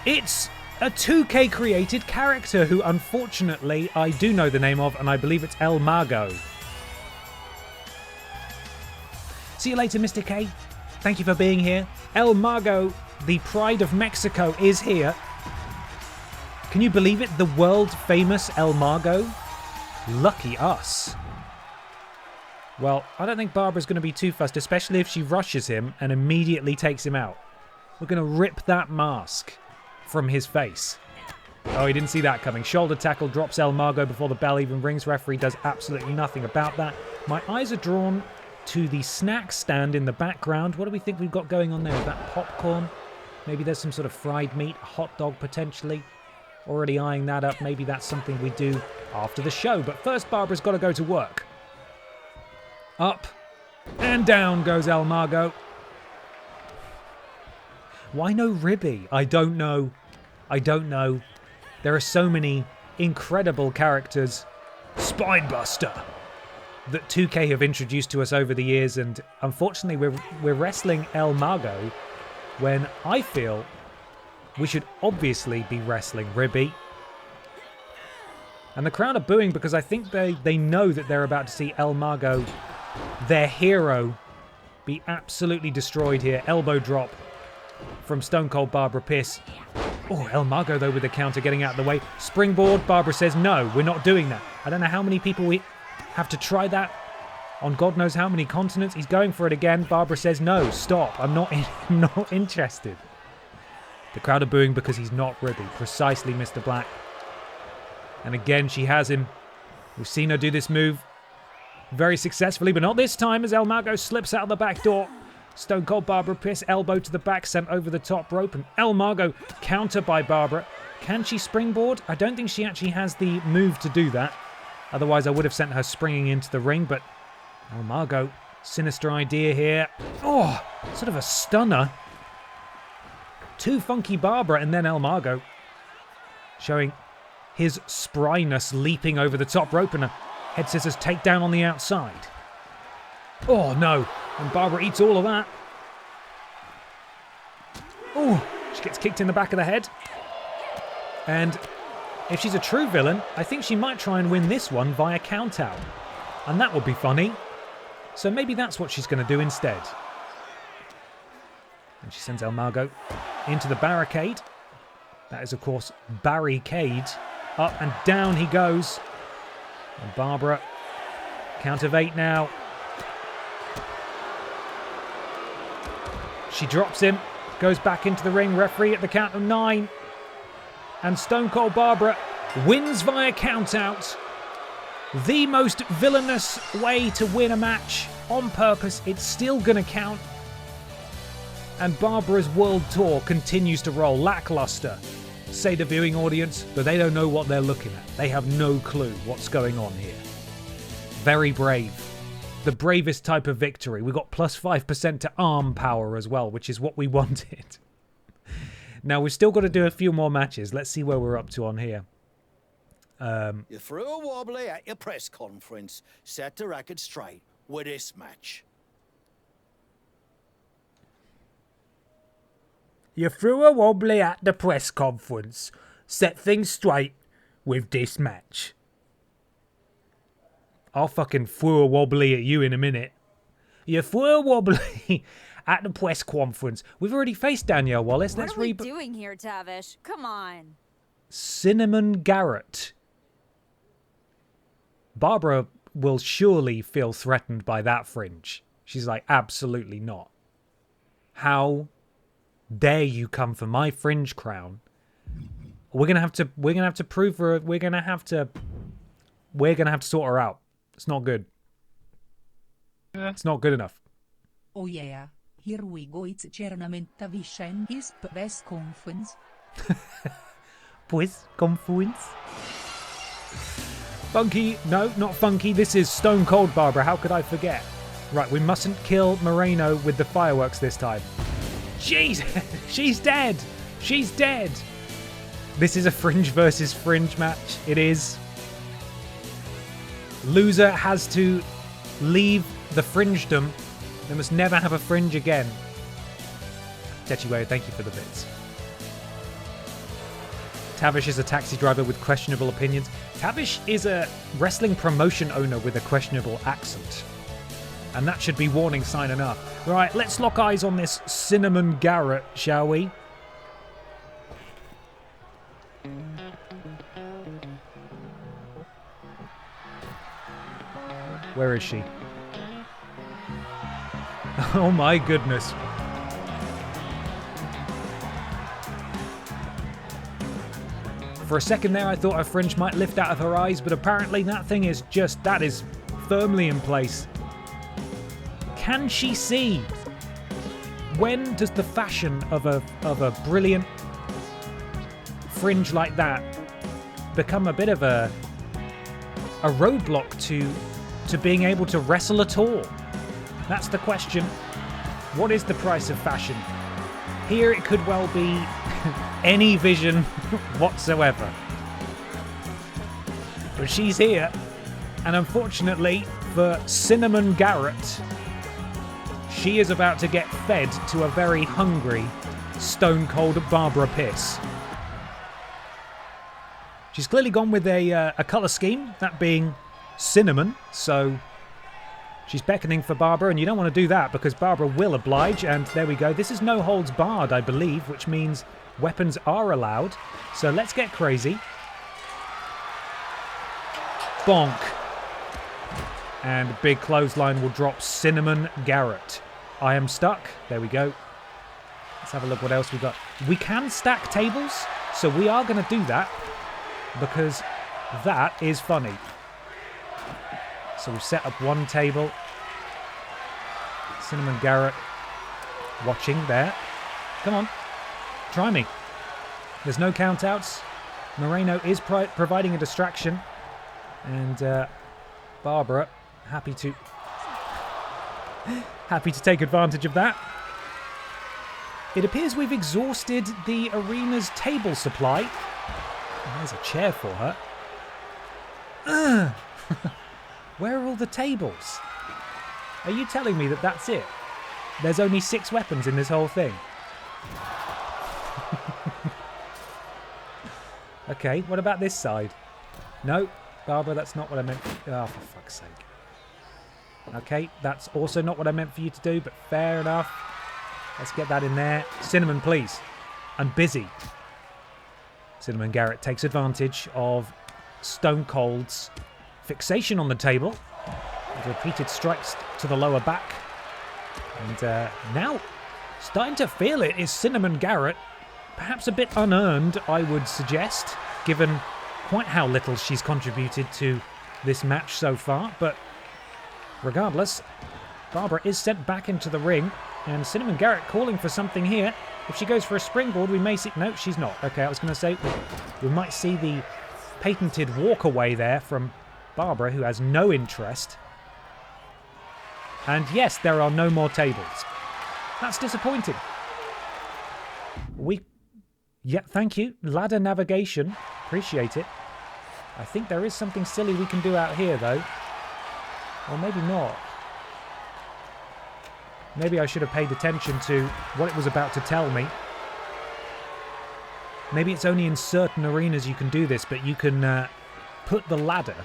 It's a 2K created character who, unfortunately, I do know the name of, and I believe it's El Mago. See you later, Mr. K. Thank you for being here. El Mago, the pride of Mexico, is here. Can you believe it? The world-famous El Mago? Lucky us. Well, I don't think Barbara's going to be too fussed, especially if she rushes him and immediately takes him out. We're going to rip that mask from his face. Oh, he didn't see that coming. Shoulder tackle drops El Mago before the bell even rings. Referee does absolutely nothing about that. My eyes are drawn to the snack stand in the background. What do we think we've got going on there? Is that popcorn? Maybe there's some sort of fried meat, a hot dog potentially. Already eyeing that up. Maybe that's something we do after the show. But first, Barbara's got to go to work. Up and down goes El Mago. Why no Ribby? I don't know. I don't know. There are so many incredible characters. Spinebuster. That 2K have introduced to us over the years, and unfortunately we're wrestling El Mago when I feel we should obviously be wrestling Ribby. And the crowd are booing because I think they know that they're about to see El Mago, their hero, be absolutely destroyed here. Elbow drop from Stone Cold Barbara Piss. Oh, El Mago, though, with the counter getting out of the way. Springboard. Barbara says, no, we're not doing that. I don't know how many people we have to try that on God knows how many continents. He's going for it again. Barbara says, no, stop. I'm not interested. The crowd are booing because he's not Ribby. Precisely, Mr. Black. And again, she has him. We've seen her do this move very successfully, but not this time as El Mago slips out of the back door. Stone Cold Barbara Piss, elbow to the back, sent over the top rope, and El Mago counter by Barbara. Can she springboard? I don't think she actually has the move to do that. Otherwise, I would have sent her springing into the ring, but... Oh, Margot. Sinister idea here. Oh, sort of a stunner. Too funky Barbara and then El Margo. Showing his spryness leaping over the top rope and a head scissors takedown on the outside. Oh, no. And Barbara eats all of that. Oh, she gets kicked in the back of the head. And if she's a true villain, I think she might try and win this one via count-out. And that would be funny. So maybe that's what she's going to do instead. And she sends El Margo into the barricade. That is, of course, barricade. Up and down he goes. And Barbara, count of 8 now. She drops him, goes back into the ring. Referee at the count of 9. And Stone Cold Barbara wins via count-out. The most villainous way to win a match on purpose. It's still going to count. And Barbara's world tour continues to roll. Lackluster, say the viewing audience, but they don't know what they're looking at. They have no clue what's going on here. Very brave. The bravest type of victory. We got plus 5% to arm power as well, which is what we wanted. Now, we've still got to do a few more matches. Let's see where we're up to on here. You threw a wobbly at your press conference. Set the record straight with this match. You threw a wobbly at the press conference. Set things straight with this match. I'll fucking throw a wobbly at you in a minute. You threw a wobbly at the press conference. We've already faced Danielle Wallace. What are we doing here, Tavish? Come on. Cinnamon Garrett. Barbara will surely feel threatened by that fringe. She's like, absolutely not. How dare you come for my fringe crown? We're gonna have to prove her. We're gonna have to sort her out. It's not good. It's not good enough. Oh yeah, here we go. It's Chairman Tavish and his press conference. Press conference. Funky, no, not funky. This is Stone Cold Barbara. How could I forget? Right, we mustn't kill Moreno with the fireworks this time. Jeez, she's dead. She's dead. This is a fringe versus fringe match. It is. Loser has to leave the fringedom. They must never have a fringe again. Techiway, thank you for the bits. Tavish is a taxi driver with questionable opinions. Tavish is a wrestling promotion owner with a questionable accent. And that should be warning sign enough. Right, let's lock eyes on this Cinnamon Garrett, shall we? Where is she? Oh my goodness. For a second there, I thought her fringe might lift out of her eyes, but apparently that thing is just, that is firmly in place. Can she see? When does the fashion of a brilliant fringe like that become a bit of a roadblock to being able to wrestle at all? That's the question. What is the price of fashion? Here it could well be any vision whatsoever. But she's here, and unfortunately for Cinnamon Garrett, she is about to get fed to a very hungry Stone Cold Barbara Piss. She's clearly gone with a colour scheme, that being cinnamon, so she's beckoning for Barbara, and you don't want to do that because Barbara will oblige, and there we go. This is no holds barred, I believe, which means weapons are allowed. So let's get crazy. Bonk. And a big clothesline will drop Cinnamon Garrett. I am stuck. There we go. Let's have a look what else we got. We can stack tables, so we are going to do that because that is funny. So we've set up one table. Cinnamon Garrett watching there. Come on. Try me. There's no countouts. Moreno is providing a distraction. And Barbara, happy to take advantage of that. It appears we've exhausted the arena's table supply. Oh, there's a chair for her. Where are all the tables? Are you telling me that that's it? There's only 6 weapons in this whole thing. Okay, what about this side? No, Barbara, that's not what I meant. Oh, for fuck's sake. Okay, that's also not what I meant for you to do, but fair enough. Let's get that in there. Cinnamon, please. I'm busy. Cinnamon Garrett takes advantage of Stone Cold's fixation on the table. With repeated strikes to the lower back. And now, starting to feel it is Cinnamon Garrett. Perhaps a bit unearned, I would suggest, given quite how little she's contributed to this match so far. But regardless, Barbara is sent back into the ring. And Cinnamon Garrett calling for something here. If she goes for a springboard, we may see... No, she's not. Okay, I was going to say we might see the patented walk away there from Barbara, who has no interest. And yes, there are no more tables. That's disappointing. Yeah, thank you. Ladder navigation. Appreciate it. I think there is something silly we can do out here, though. Or maybe not. Maybe I should have paid attention to what it was about to tell me. Maybe it's only in certain arenas you can do this, but you can put the ladder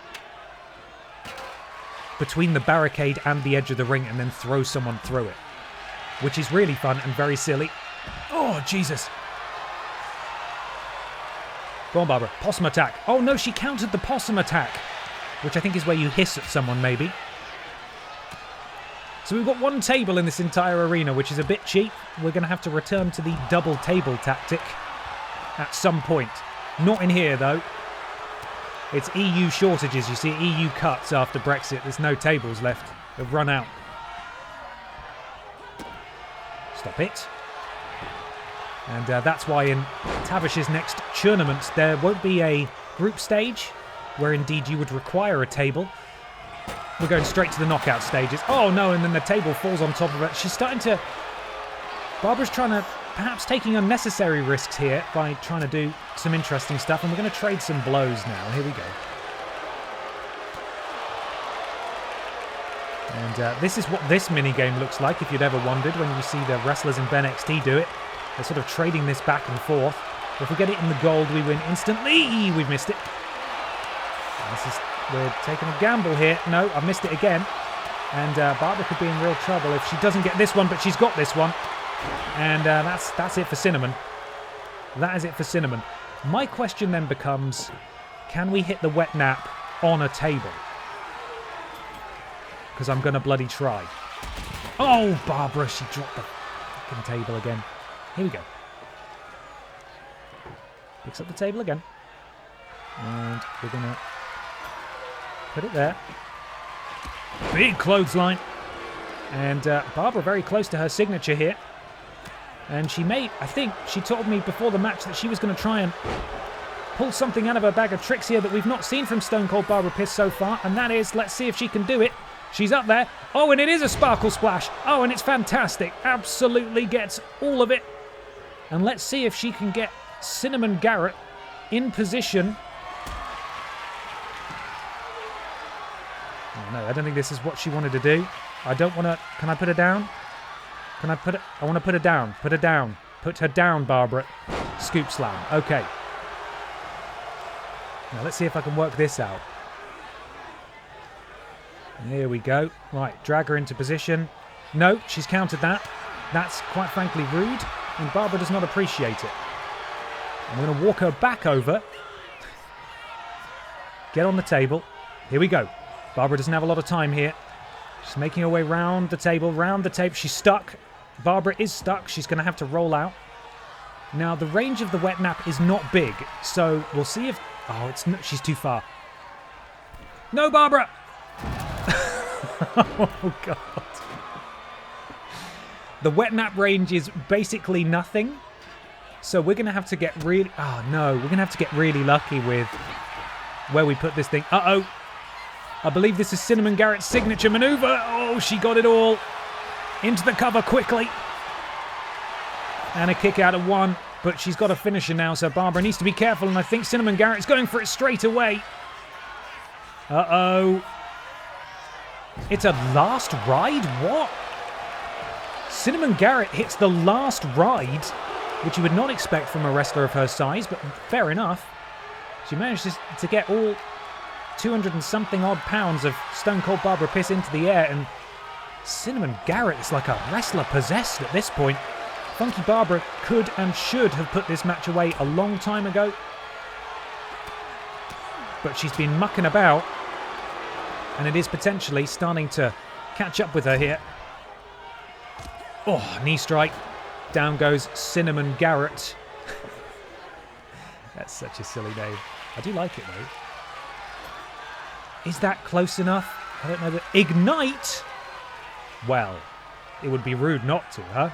between the barricade and the edge of the ring and then throw someone through it. Which is really fun and very silly. Oh, Jesus. Go on, Barbara. Possum attack. Oh, no, she countered the possum attack. Which I think is where you hiss at someone, maybe. So we've got 1 table in this entire arena, which is a bit cheap. We're going to have to return to the double table tactic at some point. Not in here, though. It's EU shortages, you see. EU cuts after Brexit. There's no tables left. They've run out. Stop it. And that's why in Tavish's next tournament, there won't be a group stage where indeed you would require a table. We're going straight to the knockout stages. Oh, no, and then the table falls on top of it. She's starting to... Barbara's trying to... Perhaps taking unnecessary risks here by trying to do some interesting stuff. And we're going to trade some blows now. Here we go. And this is what this minigame looks like, if you'd ever wondered, when you see the wrestlers in Ben XT do it. They're sort of trading this back and forth. If we get it in the gold, we win instantly. We've missed it. We're taking a gamble here. No, I've missed it again. And Barbara could be in real trouble if she doesn't get this one, but she's got this one. And that's it for Cinnamon. That is it for Cinnamon. My question then becomes, can we hit the wet nap on a table? Because I'm going to bloody try. Oh, Barbara, she dropped the fucking table again. Here we go. Picks up the table again. And we're going to put it there. Big clothesline. And Barbara very close to her signature here. And she may, I think, she told me before the match that she was going to try and pull something out of her bag of tricks here that we've not seen from Stone Cold Barbara Piss so far. And that is, let's see if she can do it. She's up there. Oh, and it is a sparkle splash. Oh, and it's fantastic. Absolutely gets all of it. And let's see if she can get Cinnamon Garrett in position. Oh, no, I don't think this is what she wanted to do. I don't want to... Can I put her down? Can I put it... I want to put her down. Put her down. Put her down, Barbara. Scoop slam. Okay. Now, let's see if I can work this out. Here we go. Right, drag her into position. No, she's countered that. That's quite frankly rude, and Barbara does not appreciate it. I'm going to walk her back over. Get on the table. Here we go. Barbara doesn't have a lot of time here. She's making her way round the table, round the table. She's stuck. Barbara is stuck. She's going to have to roll out. Now, the range of the wet nap is not big, so we'll see if... Oh, it's no, she's too far. No, Barbara! Oh, God. The wet nap range is basically nothing. So we're going to have to get really... Oh, no. We're going to have to get really lucky with where we put this thing. Uh-oh. I believe this is Cinnamon Garrett's signature maneuver. Oh, she got it all into the cover quickly. And a kick out of one. But she's got a finisher now, so Barbara needs to be careful. And I think Cinnamon Garrett's going for it straight away. Uh-oh. It's a last ride? What? Cinnamon Garrett hits the last ride, which you would not expect from a wrestler of her size, but fair enough. She managed to get all 200 and something odd pounds of Stone Cold Barbara Piss into the air, and Cinnamon Garrett is like a wrestler possessed at this point. Funky Barbara could and should have put this match away a long time ago, but she's been mucking about, and it is potentially starting to catch up with her here. Oh, knee strike. Down goes Cinnamon Garrett. That's such a silly name. I do like it, though. Is that close enough? I don't know. That Ignite? Well, it would be rude not to, huh?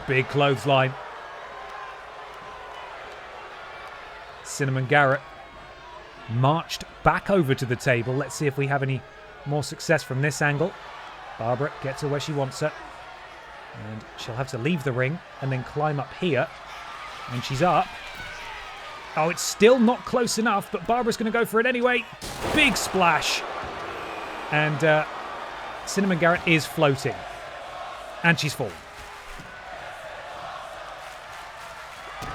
Big clothesline. Cinnamon Garrett marched back over to the table. Let's see if we have any more success from this angle. Barbara gets her where she wants her. And she'll have to leave the ring and then climb up here. And she's up. Oh, it's still not close enough, but Barbara's going to go for it anyway. Big splash. And Cinnamon Garrett is floating. And she's fallen.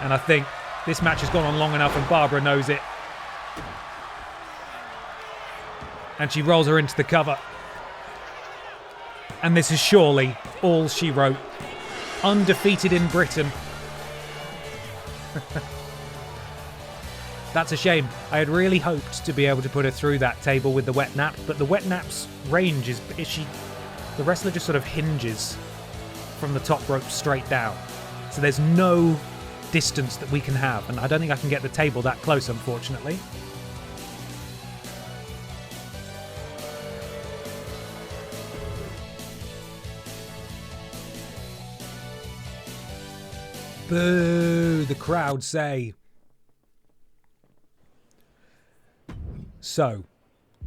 And I think this match has gone on long enough and Barbara knows it. And she rolls her into the cover. And this is surely all she wrote. Undefeated in Britain. That's a shame. I had really hoped to be able to put her through that table with the wet nap, but the wet nap's range is the wrestler just sort of hinges from the top rope straight down. So there's no distance that we can have, and I don't think I can get the table that close, unfortunately. Boo, the crowd say. So,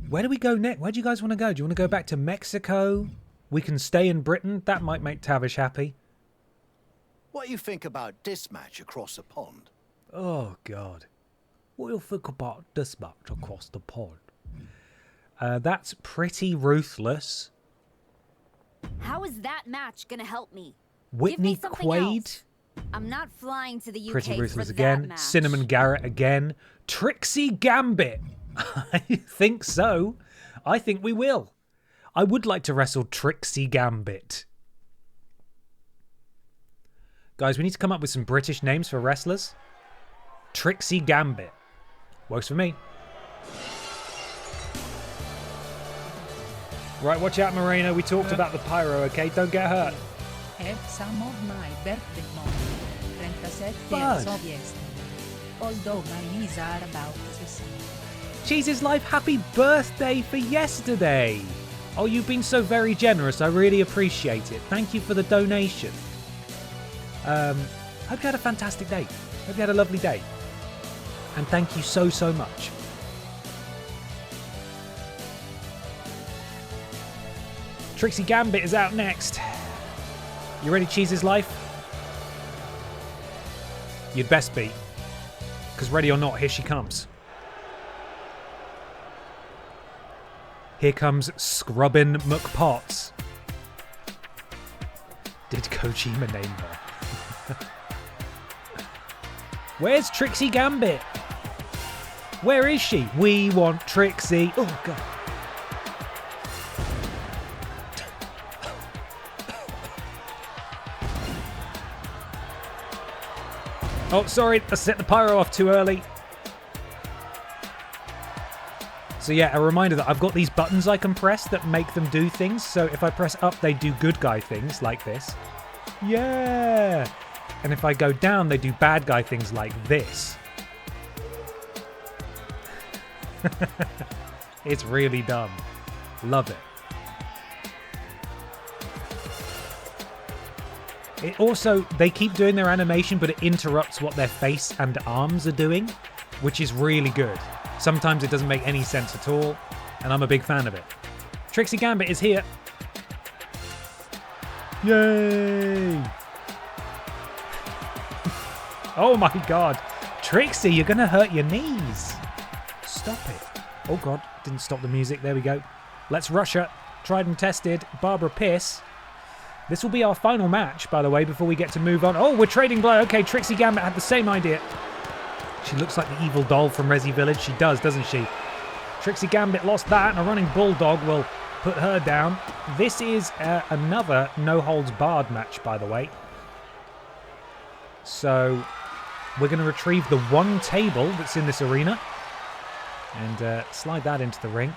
where do we go next? Where do you guys want to go? Do you want to go back to Mexico? We can stay in Britain. That might make Tavish happy. What do you think about this match across the pond? Oh, God. What do you think about this match across the pond? That's pretty ruthless. How is that match gonna help me? Whitney Give me something Quaid. else. I'm not flying to the UK Pretty ruthless for again. that match. Cinnamon Garrett again. Trixie Gambit. I think so. I think we will. I would like to wrestle Trixie Gambit. Guys, we need to come up with some British names for wrestlers. Trixie Gambit. Works for me. Right, watch out, Moreno. We talked about the pyro, okay? Don't get hurt. Have some of my birthday money. 27 Buzz. years of yesterday. Although my knees are about to see. Jesus Life, happy birthday for yesterday. Oh, you've been so very generous. I really appreciate it. Thank you for the donation. Hope you had a fantastic day. Hope you had a lovely day. And thank you so, so much. Trixie Gambit is out next. You ready, Cheese's Life? You'd best be. Because ready or not, here she comes. Here comes Scrubbin' McPotts. Did Kojima name her? Where's Trixie Gambit? Where is she? We want Trixie. Oh, God. Oh, sorry, I set the pyro off too early. So yeah, a reminder that I've got these buttons I can press that make them do things. So if I press up, they do good guy things like this. Yeah! And if I go down, they do bad guy things like this. It's really dumb. Love it. It also, they keep doing their animation, but it interrupts what their face and arms are doing, which is really good. Sometimes it doesn't make any sense at all, and I'm a big fan of it. Trixie Gambit is here. Yay! Oh my god. Trixie, you're going to hurt your knees. Stop it. Oh god, didn't stop the music. There we go. Let's rush her. Tried and tested. Barbara PIS. This will be our final match, by the way, before we get to move on. Oh, we're trading blow. Okay, Trixie Gambit had the same idea. She looks like the evil doll from Resi Village. She does, doesn't she? Trixie Gambit lost that, and a running bulldog will put her down. This is another no-holds-barred match, by the way. So we're going to retrieve the one table that's in this arena and slide that into the ring.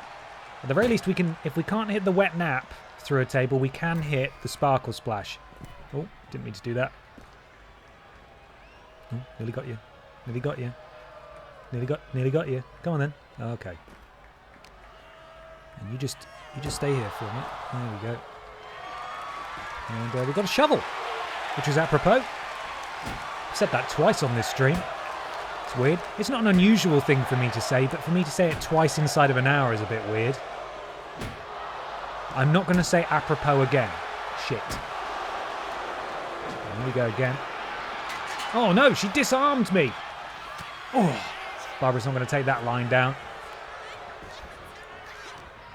At the very least, we can, if we can't hit the wet nap through a table, we can hit the sparkle splash. Oh, didn't mean to do that. Oh, nearly got you. Nearly got you. Nearly got you. Come on then. Okay. And you just stay here for a minute. There we go. And we've got a shovel, which is apropos. I've said that twice on this stream. It's weird. It's not an unusual thing for me to say, but for me to say it twice inside of an hour is a bit weird. I'm not going to say apropos again. Shit. Here we go again. Oh no, she disarmed me. Oh, Barbara's not going to take that line down.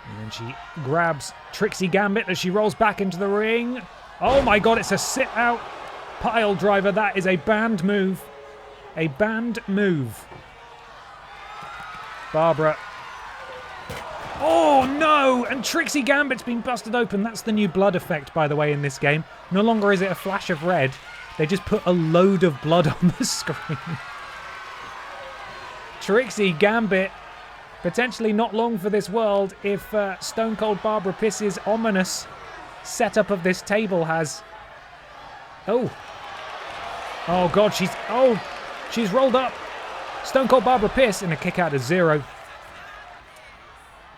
And then she grabs Trixie Gambit as she rolls back into the ring. Oh my god, it's a sit-out pile driver. That is a banned move. A banned move. Barbara. Oh no! And Trixie Gambit's been busted open. That's the new blood effect, by the way, in this game. No longer is it a flash of red. They just put a load of blood on the screen. Trixie Gambit, potentially not long for this world if Stone Cold Barbara PIS's ominous setup of this table has... Oh. Oh god, she's rolled up. Stone Cold Barbara PIS in a kick out of 0.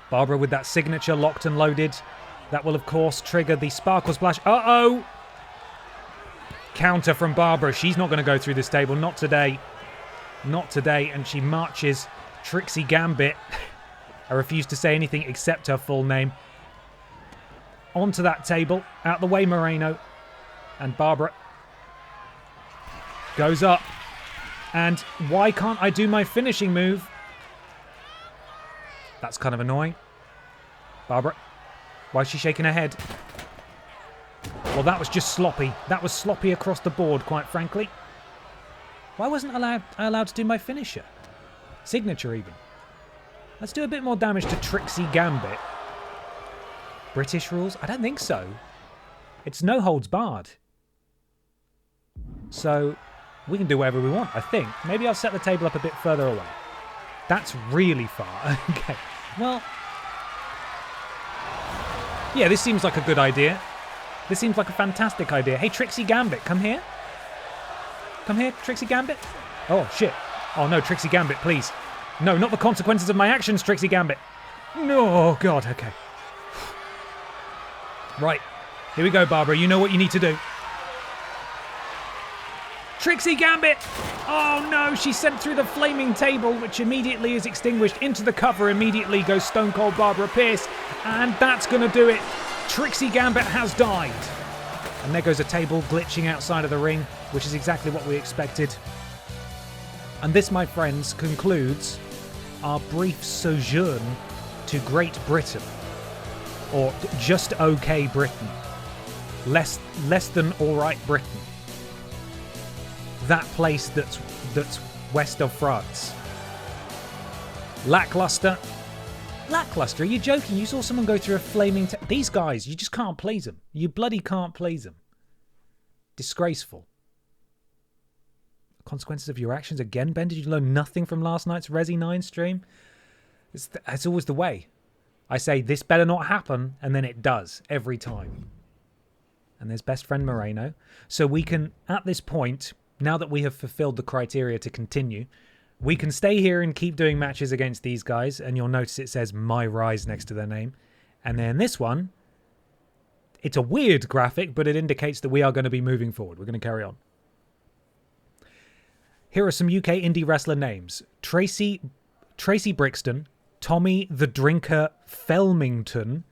Barbara with that signature locked and loaded. That will, of course, trigger the Sparkle Splash. Uh-oh! Counter from Barbara. She's not going to go through this table. Not today. Not today. And she marches Trixie Gambit. I refuse to say anything except her full name. Onto that table. Out the way, Moreno. And Barbara goes up. And why can't I do my finishing move? That's kind of annoying. Barbara, why is she shaking her head? Well, that was just sloppy. That was sloppy across the board, quite frankly. Why wasn't I allowed to do my finisher? Signature, even. Let's do a bit more damage to Trixie Gambit. British rules? I don't think so. It's no holds barred. So, we can do whatever we want, I think. Maybe I'll set the table up a bit further away. That's really far. Okay. Well, yeah, this seems like a good idea. This seems like a fantastic idea. Hey, Trixie Gambit, come here. Come here, Trixie Gambit. Oh, shit. Oh, no, Trixie Gambit, please. No, not the consequences of my actions, Trixie Gambit. No, oh, God, okay. Right. Here we go, Barbara. You know what you need to do. Trixie Gambit! Oh no, she's sent through the flaming table, which immediately is extinguished. Into the cover immediately goes Stone Cold Barbara PIS, and that's going to do it. Trixie Gambit has died. And there goes a table glitching outside of the ring, which is exactly what we expected. And this, my friends, concludes our brief sojourn to Great Britain. Or just okay Britain. Less than alright Britain. That place that's west of France. Lackluster. Lackluster? Are you joking? You saw someone go through a flaming... These guys, you just can't please them. You bloody can't please them. Disgraceful. Consequences of your actions again, Ben? Did you learn nothing from last night's Resi 9 stream? It's always the way. I say, this better not happen, and then it does, every time. And there's best friend Moreno. So we can, at this point... Now that we have fulfilled the criteria to continue, we can stay here and keep doing matches against these guys. And you'll notice it says MyRISE next to their name. And then this one, It's a weird graphic, but it indicates that we are going to be moving forward. We're going to carry on. Here are some UK indie wrestler names. Tracy Brixton, Tommy the Drinker Felmington,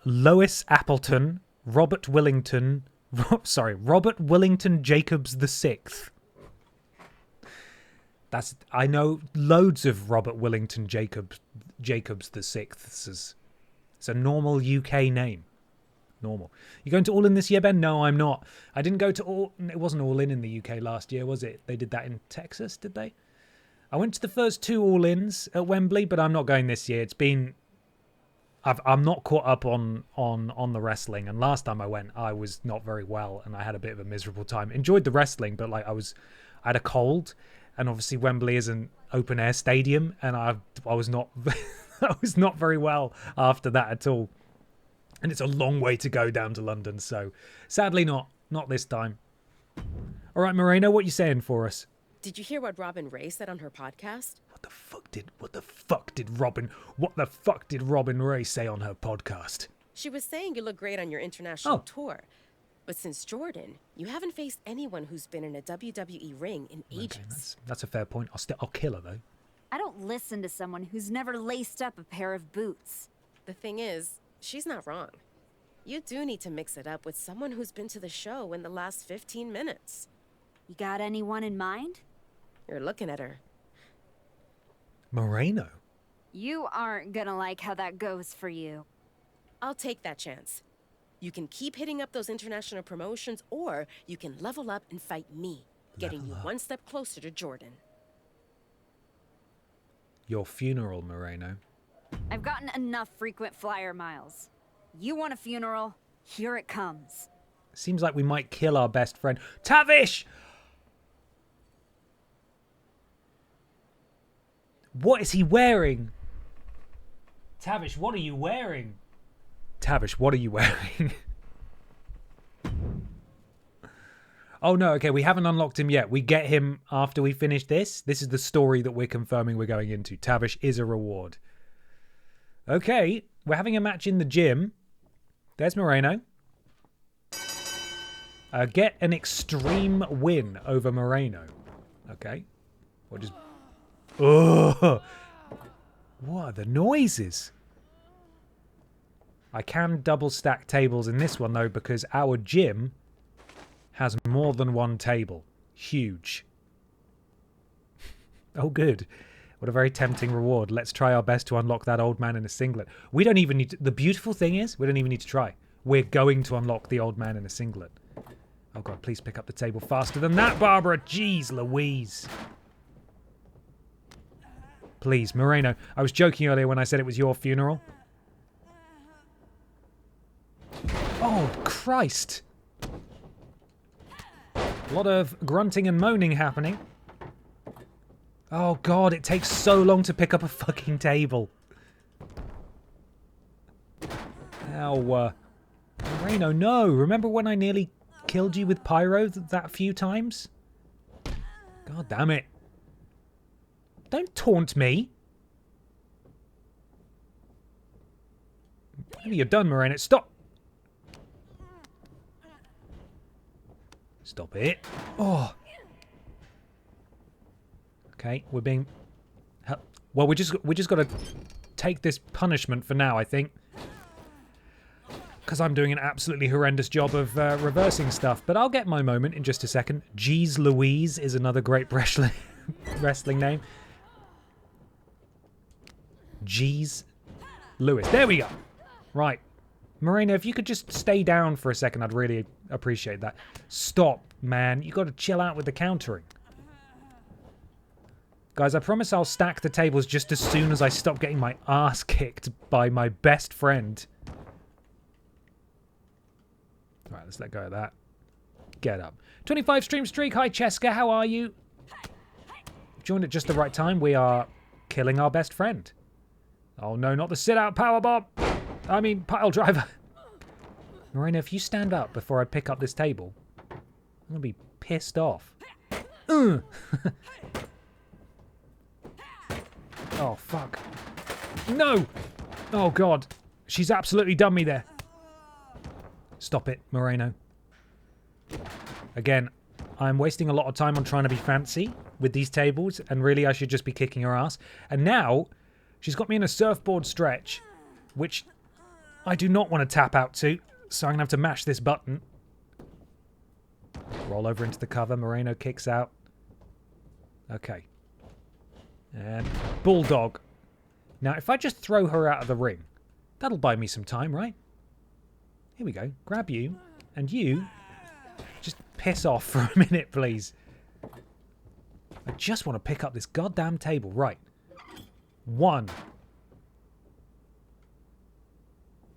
Lois Appleton, Robert Willington Jacobs the Sixth. I know loads of Robert Willington Jacobs the Sixths. It's a normal UK name. Normal. You going to All In this year, Ben? No, I'm not. I didn't go to All... It wasn't All In the UK last year, was it? They did that in Texas, did they? I went to the first 2 All-Ins at Wembley, but I'm not going this year. It's been... I'm not caught up on the wrestling, and last time I went, I was not very well, and I had a bit of a miserable time. Enjoyed the wrestling, but like I had a cold, and obviously Wembley is an open-air stadium, and I was not... I was not very well after that at all. And it's a long way to go down to London, so sadly not this time. All right, Moreno, what you saying for us? Did you hear what Robin Ray said on her podcast? What the fuck did Robin Ray say on her podcast? She was saying you look great on your international tour. But since Jordan, you haven't faced anyone who's been in a WWE ring in ages. Okay, that's a fair point. I'll kill her, though. I don't listen to someone who's never laced up a pair of boots. The thing is, she's not wrong. You do need to mix it up with someone who's been to the show in the last 15 minutes. You got anyone in mind? You're looking at her. Moreno? You aren't gonna like how that goes for you. I'll take that chance. You can keep hitting up those international promotions, or you can level up and fight me, getting you one step closer to Jordan. Your funeral, Moreno. I've gotten enough frequent flyer miles. You want a funeral? Here it comes. Seems like we might kill our best friend. Tavish! What is he wearing? Tavish, what are you wearing? Tavish, what are you wearing? Oh no, okay, we haven't unlocked him yet. We get him after we finish this. This is the story that we're confirming we're going into. Tavish is a reward. Okay, we're having a match in the gym. There's Moreno. Get an extreme win over Moreno. Okay. Or just... Ugh. What are the noises? I can double stack tables in this one though, because our gym has more than one table. Huge. Oh, good. What a very tempting reward. Let's try our best to unlock that old man in a singlet. We don't even need to... The beautiful thing is, we don't even need to try. We're going to unlock the old man in a singlet. Oh, God, please pick up the table faster than that, Barbara. Jeez Louise. Please, Moreno. I was joking earlier when I said it was your funeral. Oh, Christ. A lot of grunting and moaning happening. Oh, God, it takes so long to pick up a fucking table. Ow. Moreno, no. Remember when I nearly killed you with pyro that few times? God damn it. Don't taunt me. Whatever you've done, Moreno. Stop. Stop it. Oh. Okay, we're being... Well, we just got to take this punishment for now, I think. Because I'm doing an absolutely horrendous job of reversing stuff. But I'll get my moment in just a second. Jeez Louise is another great wrestling name. Jeez Lewis. There we go. Right. Moreno, if you could just stay down for a second, I'd really appreciate that. Stop, man. You got to chill out with the countering. Guys, I promise I'll stack the tables just as soon as I stop getting my ass kicked by my best friend. Alright, let's let go of that. Get up. 25 stream streak. Hi, Cheska. How are you? Joined at just the right time. We are killing our best friend. Oh, no, not the sit-out powerbomb. I mean, pile driver. Moreno, if you stand up before I pick up this table, I'm going to be pissed off. Oh, fuck. No! Oh, God. She's absolutely done me there. Stop it, Moreno. Again, I'm wasting a lot of time on trying to be fancy with these tables, and really I should just be kicking her ass. And now, she's got me in a surfboard stretch, which I do not want to tap out to, so I'm going to have to mash this button. Roll over into the cover. Moreno kicks out. Okay. And Bulldog. Now, if I just throw her out of the ring, that'll buy me some time, right? Here we go. Grab you, and you just piss off for a minute, please. I just want to pick up this goddamn table. Right. 1.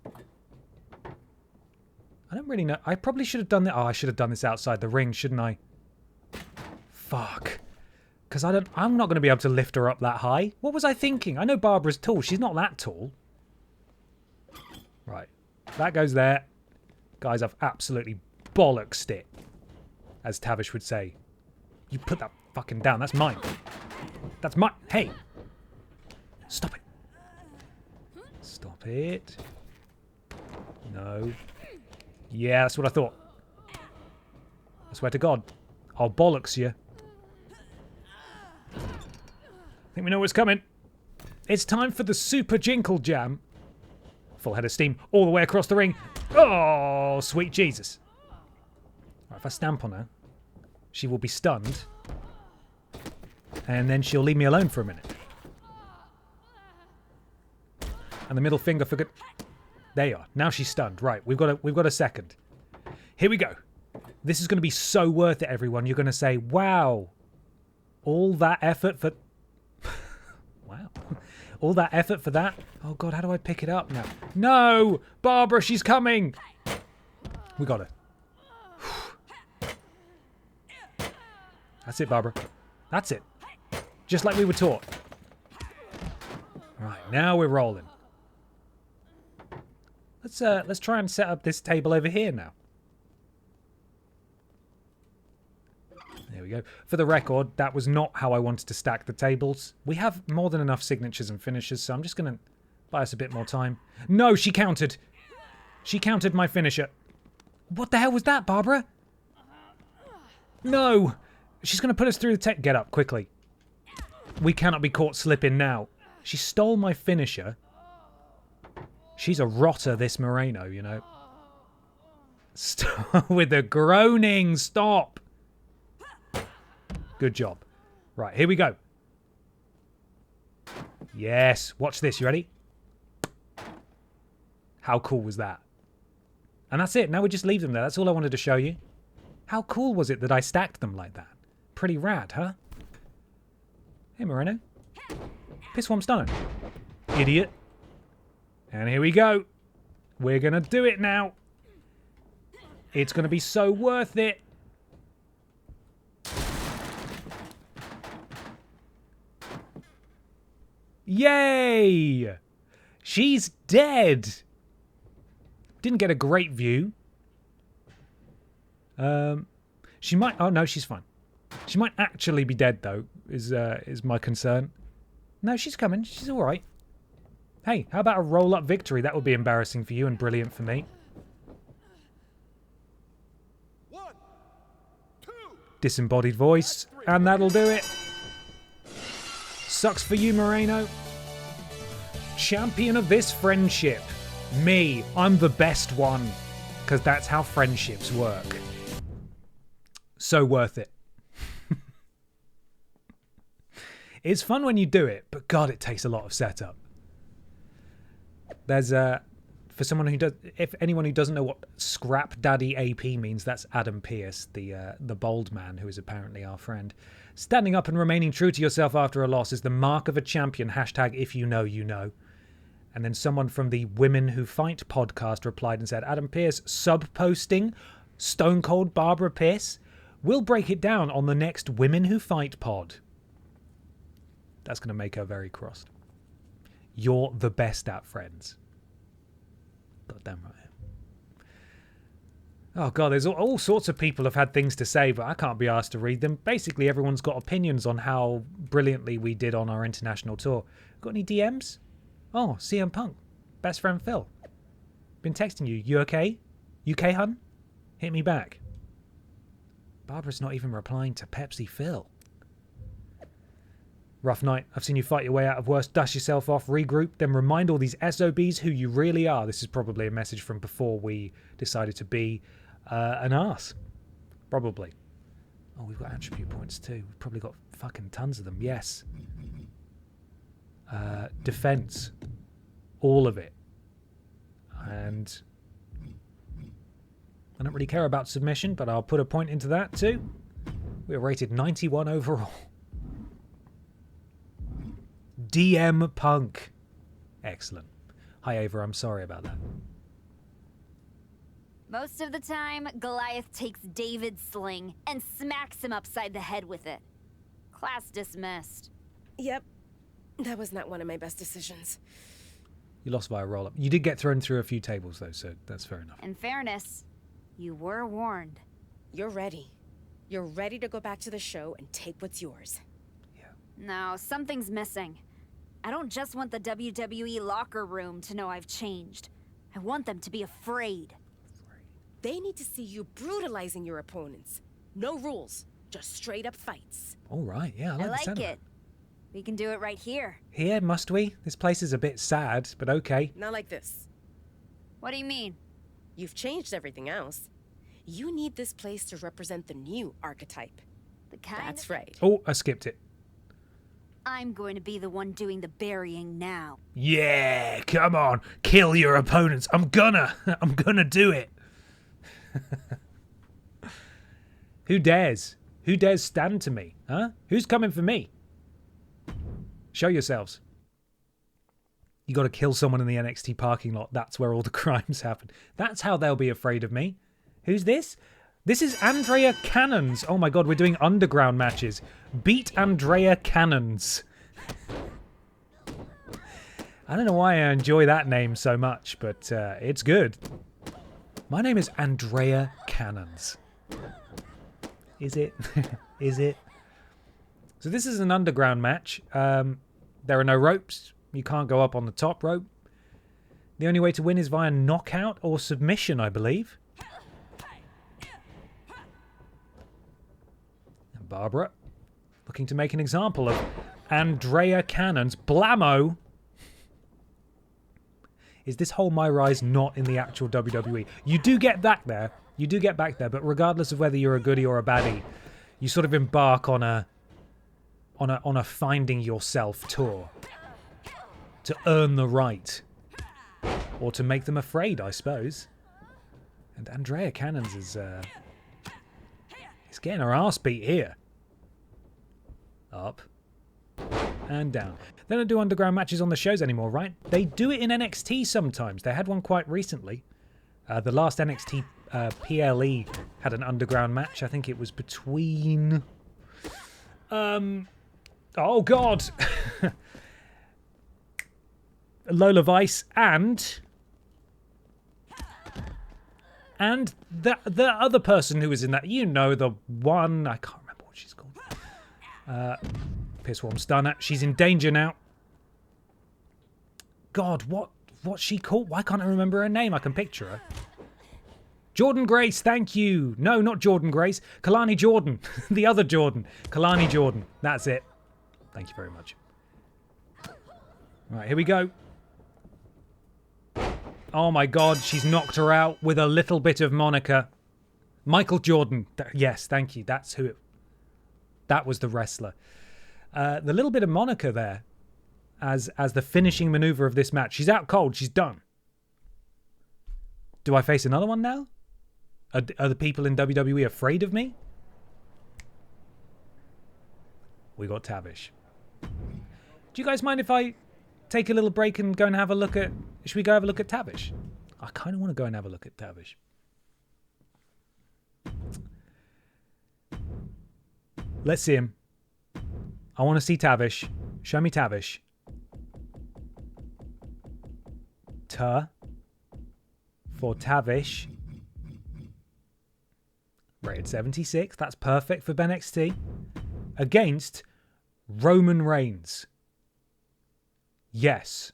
I don't really know. I probably should have done that. Oh, I should have done this outside the ring, shouldn't I? Fuck. Because I'm not going to be able to lift her up that high. What was I thinking? I know Barbara's tall. She's not that tall. Right. That goes there. Guys, I've absolutely bollocksed it. As Tavish would say. You put that fucking down. That's mine. That's mine. Hey. Stop it. Stop it. No. Yeah, that's what I thought. I swear to God. I'll bollocks you. I think we know what's coming. It's time for the Super Jinkle Jam. Full head of steam all the way across the ring. Oh, sweet Jesus. Right, if I stamp on her, she will be stunned. And then she'll leave me alone for a minute. And the middle finger for good. There you are. Now she's stunned. Right, we've got a second. Here we go. This is going to be so worth it, everyone. You're going to say, wow, all that effort for... wow. All that effort for that? Oh, God, how do I pick it up now? No! Barbara, she's coming! We got her. That's it, Barbara. That's it. Just like we were taught. Right, now we're rolling. Let's try and set up this table over here now. There we go. For the record, that was not how I wanted to stack the tables. We have more than enough signatures and finishes, so I'm just going to buy us a bit more time. No, she countered. She countered my finisher. What the hell was that, Barbara? No. She's going to put us through the tech. Get up, quickly. We cannot be caught slipping now. She stole my finisher. She's a rotter, this Moreno, you know. Stop with the groaning. Stop. Good job. Right, here we go. Yes. Watch this. You ready? How cool was that? And that's it. Now we just leave them there. That's all I wanted to show you. How cool was it that I stacked them like that? Pretty rad, huh? Hey, Moreno. Pisswomp stunner. Idiot. And here we go. We're going to do it now. It's going to be so worth it. Yay! She's dead. Didn't get a great view. She might... Oh, no, she's fine. She might actually be dead, though, is my concern. No, she's coming. She's all right. Hey, how about a roll-up victory? That would be embarrassing for you and brilliant for me. 1, 2. Disembodied voice. And that'll do it. Sucks for you, Moreno. Champion of this friendship. Me. I'm the best one. Because that's how friendships work. So worth it. It's fun when you do it, but God, it takes a lot of setup. There's for someone who does, if anyone who doesn't know what Scrap Daddy AP means, that's Adam Pearce, the bald man who is apparently our friend. Standing up and remaining true to yourself after a loss is the mark of a champion. Hashtag if you know, you know. And then someone from the Women Who Fight podcast replied and said, Adam Pearce sub-posting Stone Cold Barbara Pearce. We'll break it down on the next Women Who Fight pod. That's going to make her very crossed. You're the best at friends. Goddamn right. Oh, God, there's all sorts of people have had things to say, but I can't be asked to read them. Basically, everyone's got opinions on how brilliantly we did on our international tour. Got any DMs? Oh, CM Punk. Best friend Phil. Been texting you. You okay? UK hun? Hit me back. Barbara's not even replying to Pepsi Phil. Rough night. I've seen you fight your way out of worse. Dust yourself off, regroup, then remind all these SOBs who you really are. This is probably a message from before we decided to be an arse. Probably. Oh, we've got attribute points too. We've probably got fucking tons of them. Yes. Defense. All of it. And I don't really care about submission, but I'll put a point into that too. We are rated 91 overall. DM Punk. Excellent. Hi, Ava. I'm sorry about that. Most of the time, Goliath takes David's sling and smacks him upside the head with it. Class dismissed. Yep. That was not one of my best decisions. You lost via roll-up. You did get thrown through a few tables, though, so that's fair enough. In fairness, you were warned. You're ready. You're ready to go back to the show and take what's yours. No, something's missing. I don't just want the WWE locker room to know I've changed. I want them to be afraid. They need to see you brutalizing your opponents. No rules, just straight up fights. All right, yeah, I like it. We can do it right here. Here, must we? This place is a bit sad, but okay. Not like this. What do you mean? You've changed everything else. You need this place to represent the new archetype. The kind That's right. Oh, I skipped it. I'm going to be the one doing the burying now. Yeah, come on. Kill your opponents. I'm gonna do it. Who dares? Who dares stand to me? Huh? Who's coming for me? Show yourselves. You got to kill someone in the NXT parking lot. That's where all the crimes happen. That's how they'll be afraid of me. Who's this? This is Andrea Cannons. Oh my god, we're doing underground matches. Beat Andrea Cannons. I don't know why I enjoy that name so much, but it's good. My name is Andrea Cannons. Is it? Is it? So this is an underground match. There are no ropes. You can't go up on the top rope. The only way to win is via knockout or submission, I believe. And Barbara, looking to make an example of Andrea Cannons. Blammo! Is this whole MyRISE not in the actual WWE? You do get back there. You do get back there, but regardless of whether you're a goodie or a baddie, you sort of embark on a finding yourself tour to earn the right, or to make them afraid, I suppose. And Andrea Cannons is getting her ass beat here. Up and down. They don't do underground matches on the shows anymore, right? They do it in NXT sometimes. They had one quite recently. The last NXT PLE had an underground match. I think it was between oh god. Lola Vice and the other person who was in that, you know, the one, I can't remember what she's called. Pissworm Stunner. She's in danger now. God, what's she called? Why can't I remember her name? I can picture her. Jordan Grace, thank you. No, not Jordan Grace. Kalani Jordan. The other Jordan. Kalani Jordan. That's it. Thank you very much. Right, here we go. Oh my god, she's knocked her out with a little bit of Monica. Michael Jordan. Yes, thank you. That's who that was the wrestler. The little bit of Monica there as the finishing maneuver of this match. She's out cold. She's done. Do I face another one now? Are the people in WWE afraid of me? We got Tavish. Do you guys mind if I take a little break and go and have a look at... Should we go have a look at Tavish? I kind of want to go and have a look at Tavish. Let's see him. I want to see Tavish. Show me Tavish. For Tavish. Rated 76. That's perfect for NXT. Against Roman Reigns. Yes.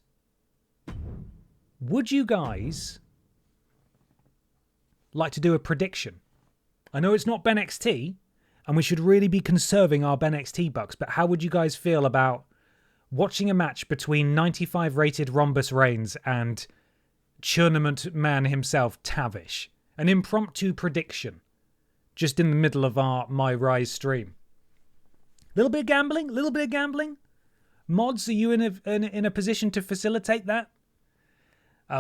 Would you guys like to do a prediction? I know it's not Ben XT, and we should really be conserving our Ben XT bucks, but how would you guys feel about watching a match between 95 rated Rhombus Reigns and Tournament Man himself, Tavish? An impromptu prediction, just in the middle of our MyRISE stream. Little bit of gambling, little bit of gambling. Mods, are you in a position to facilitate that?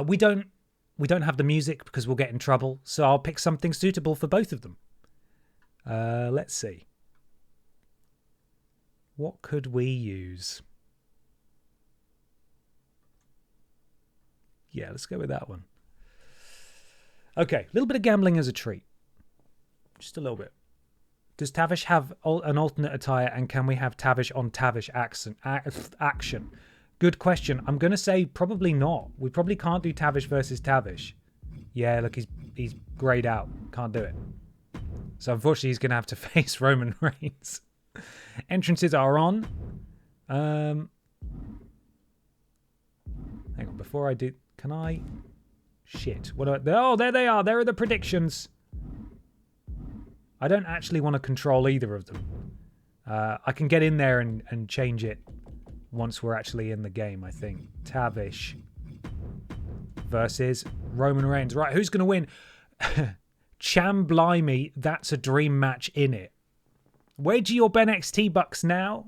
We don't have the music because we'll get in trouble, so I'll pick something suitable for both of them. Let's see. What could we use? Yeah, let's go with that one. Okay, a little bit of gambling as a treat. Just a little bit. Does Tavish have an alternate attire, and can we have Tavish on Tavish action? Good question. I'm going to say probably not. We probably can't do Tavish versus Tavish. Yeah, look, he's grayed out. Can't do it. So unfortunately, he's going to have to face Roman Reigns. Entrances are on. Hang on, before I do... Can I... Shit. What do I... Oh, there they are. There are the predictions. I don't actually want to control either of them. I can get in there and change it once we're actually in the game, I think. Tavish versus Roman Reigns. Right, who's going to win? Cham blimey, that's a dream match in it. Wager your Ben XT bucks now.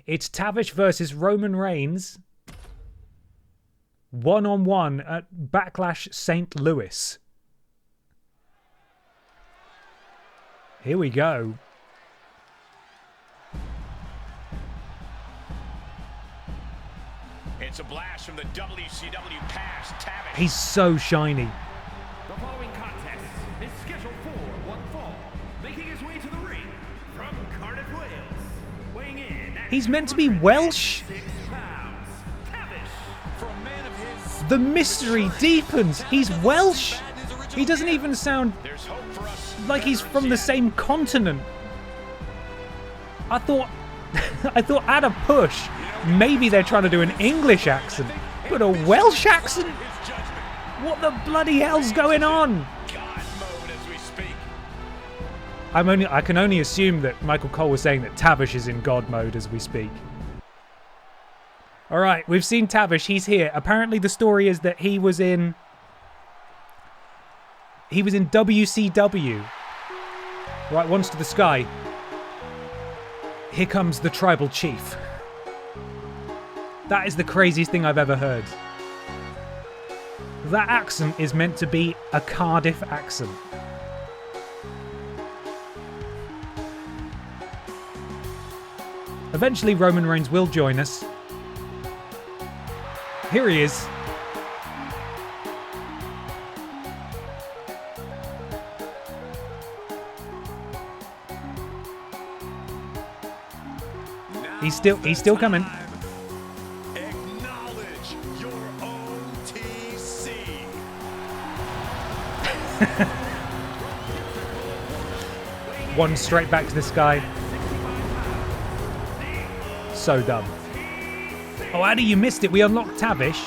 It's Tavish versus Roman Reigns. 1-on-1 at Backlash St. Louis. Here we go. It's a blast from the WCW past. Tavish. He's so shiny. The following contest is scheduled for one fall. Making his way to the ring from Cardiff, Wales. Weighing in. He's meant to be Welsh. 6 pounds. Tavish. For a man of his... The mystery deepens. He's Welsh. He doesn't even sound like he's from the same continent. I thought at a push, maybe they're trying to do an English accent, but a Welsh accent? What the bloody hell's going on? I can only assume that Michael Cole was saying that Tavish is in God mode as we speak. All right, we've seen Tavish. He's here. Apparently, the story is that he was in WCW. Right, once to the sky. Here comes the tribal chief. That is the craziest thing I've ever heard. That accent is meant to be a Cardiff accent. Eventually Roman Reigns will join us. Here he is. He's still coming. Acknowledge your OTC. One straight back to the sky. So dumb. Oh, Addy, you missed it. We unlocked Tavish.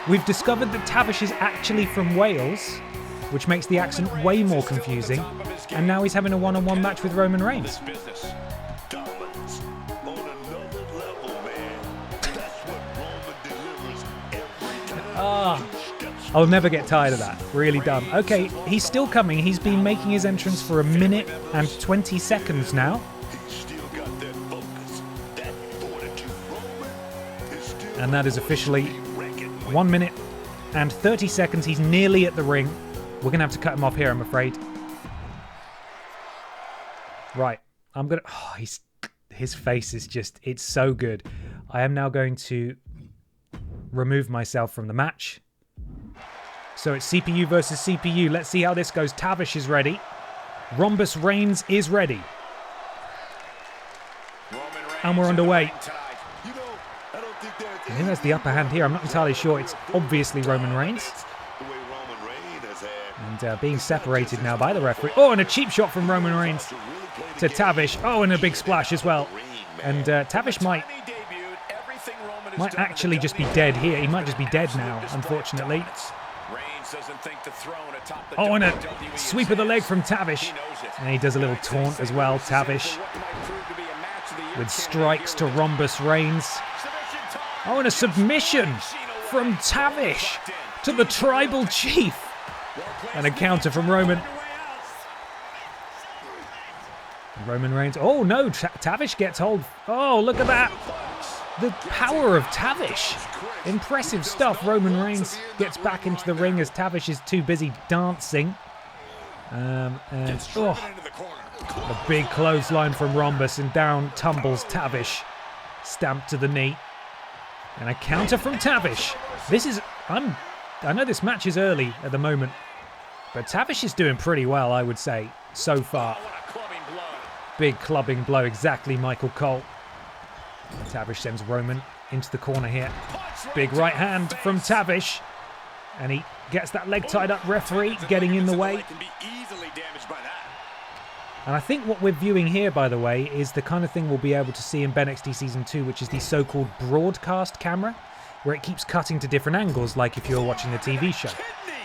We've discovered that Tavish is actually from Wales, which makes the accent way more confusing. And now he's having a one-on-one match with Roman Reigns. I'll never get tired of that. Really dumb. Okay, he's still coming. He's been making his entrance for 1 minute and 20 seconds now. And that is officially 1 minute and 30 seconds. He's nearly at the ring. We're going to have to cut him off here, I'm afraid. Right. I'm going to... Oh, his face is just... It's so good. I am now going to remove myself from the match. So it's CPU versus CPU. Let's see how this goes. Tavish is ready. Rhombus Reigns is ready. And we're underway. Who has the upper hand here? I'm not entirely sure. It's obviously Roman Reigns. And being separated now by the referee. Oh, and a cheap shot from Roman Reigns to Tavish. Oh, and a big splash as well. And Tavish might actually just be dead here. He might just be dead now, unfortunately. Oh, and a sweep of the leg from Tavish. And he does a little taunt as well, Tavish. With strikes to Rhombus Reigns. Oh, and a submission from Tavish to the Tribal Chief. And a counter from Roman. Roman Reigns. Oh, no, Tavish gets hold. Oh, look at that. The power of Tavish. Impressive stuff. Roman Reigns gets back into the ring as Tavish is too busy dancing. A big clothesline from Rhombus, and down tumbles Tavish. Stamped to the knee. And a counter from Tavish. I know this match is early at the moment, but Tavish is doing pretty well, I would say, so far. Big clubbing blow, exactly, Michael Cole. Tavish sends Roman into the corner here. Big right hand from Tavish. And he gets that leg tied up, referee getting in the way. And I think what we're viewing here, by the way, is the kind of thing we'll be able to see in BenXT Season 2, which is the so-called broadcast camera, where it keeps cutting to different angles, like if you're watching a TV show.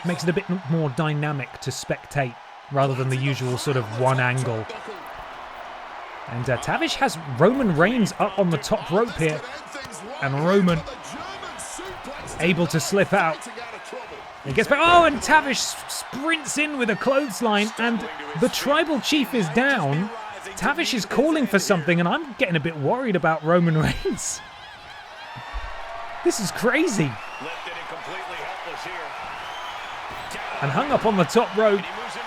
Makes it a bit more dynamic to spectate, rather than the usual sort of one angle. And Tavish has Roman Reigns up on the top rope here. And Roman able to slip out. He gets back. Oh, and Tavish sprints in with a clothesline. And the Tribal Chief is down. Tavish is calling for something, and I'm getting a bit worried about Roman Reigns. This is crazy. And hung up on the top rope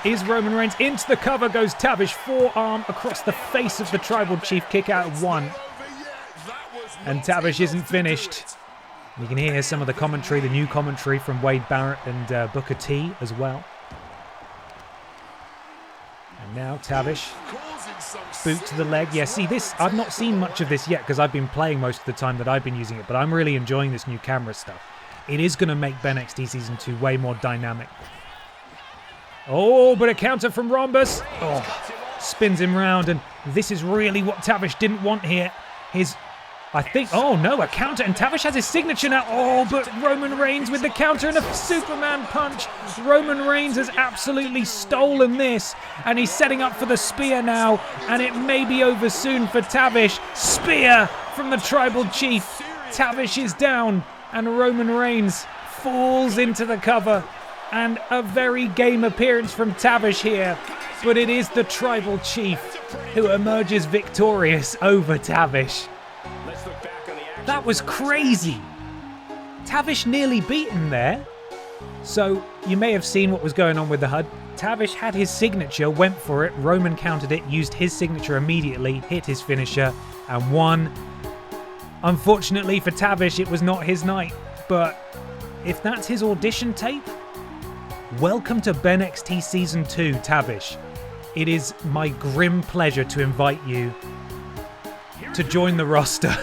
is Roman Reigns. Into the cover goes Tavish. Forearm across the face of the Tribal Chief. Kick out at 1. And Tavish isn't finished. You can hear some of the commentary, the new commentary from Wade Barrett and Booker T as well. And now Tavish. Boot to the leg. Yeah, see this, I've not seen much of this yet because I've been playing most of the time that I've been using it, but I'm really enjoying this new camera stuff. It is going to make BenXT Season 2 way more dynamic. Oh, but a counter from Rhombus. Oh, spins him round, and this is really what Tavish didn't want here. Oh no, a counter, and Tavish has his signature now. Oh, but Roman Reigns with the counter and a Superman punch. Roman Reigns has absolutely stolen this, and he's setting up for the spear now, and it may be over soon for Tavish. Spear from the Tribal Chief. Tavish is down, and Roman Reigns falls into the cover. And a very game appearance from Tavish here, but it is the Tribal Chief who emerges victorious over Tavish. That was crazy. Tavish nearly beaten there. So you may have seen what was going on with the HUD. Tavish had his signature, went for it, Roman countered it, used his signature immediately, hit his finisher, and won. Unfortunately for Tavish, it was not his night, but if that's his audition tape, welcome to BenXT Season 2, Tavish. It is my grim pleasure to invite you to join the roster.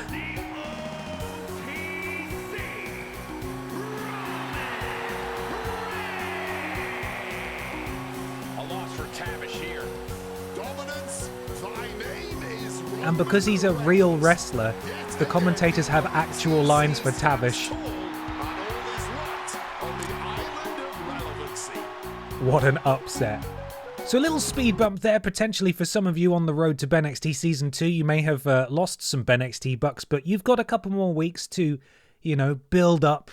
And because he's a real wrestler, the commentators have actual lines for Tavish. What an upset. So a little speed bump there, potentially for some of you on the road to BenXT Season 2. You may have lost some BenXT bucks, but you've got a couple more weeks to, build up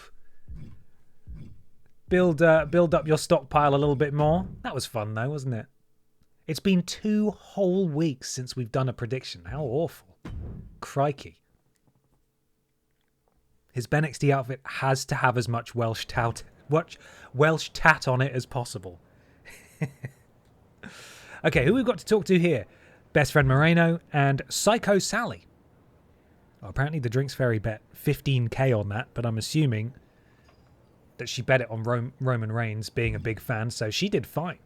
your stockpile a little bit more. That was fun though, wasn't it? It's been 2 whole weeks since we've done a prediction. How awful. Crikey. His BenXT outfit has to have as much Welsh tat on it as possible. Okay, who we've got to talk to here? Best Friend Moreno and Psycho Sally. Well, apparently the Drinks Fairy bet 15k on that, but I'm assuming that she bet it on Roman Reigns being a big fan, so she did fine.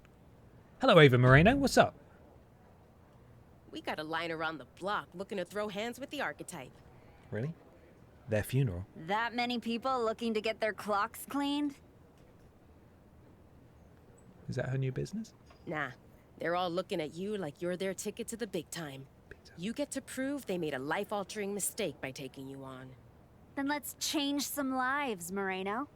Hello, Ava Moreno. What's up? We got a line around the block looking to throw hands with the archetype. Really? Their funeral? That many people looking to get their clocks cleaned? Is that her new business? Nah. They're all looking at you like you're their ticket to the big time. You get to prove they made a life-altering mistake by taking you on. Then let's change some lives, Moreno.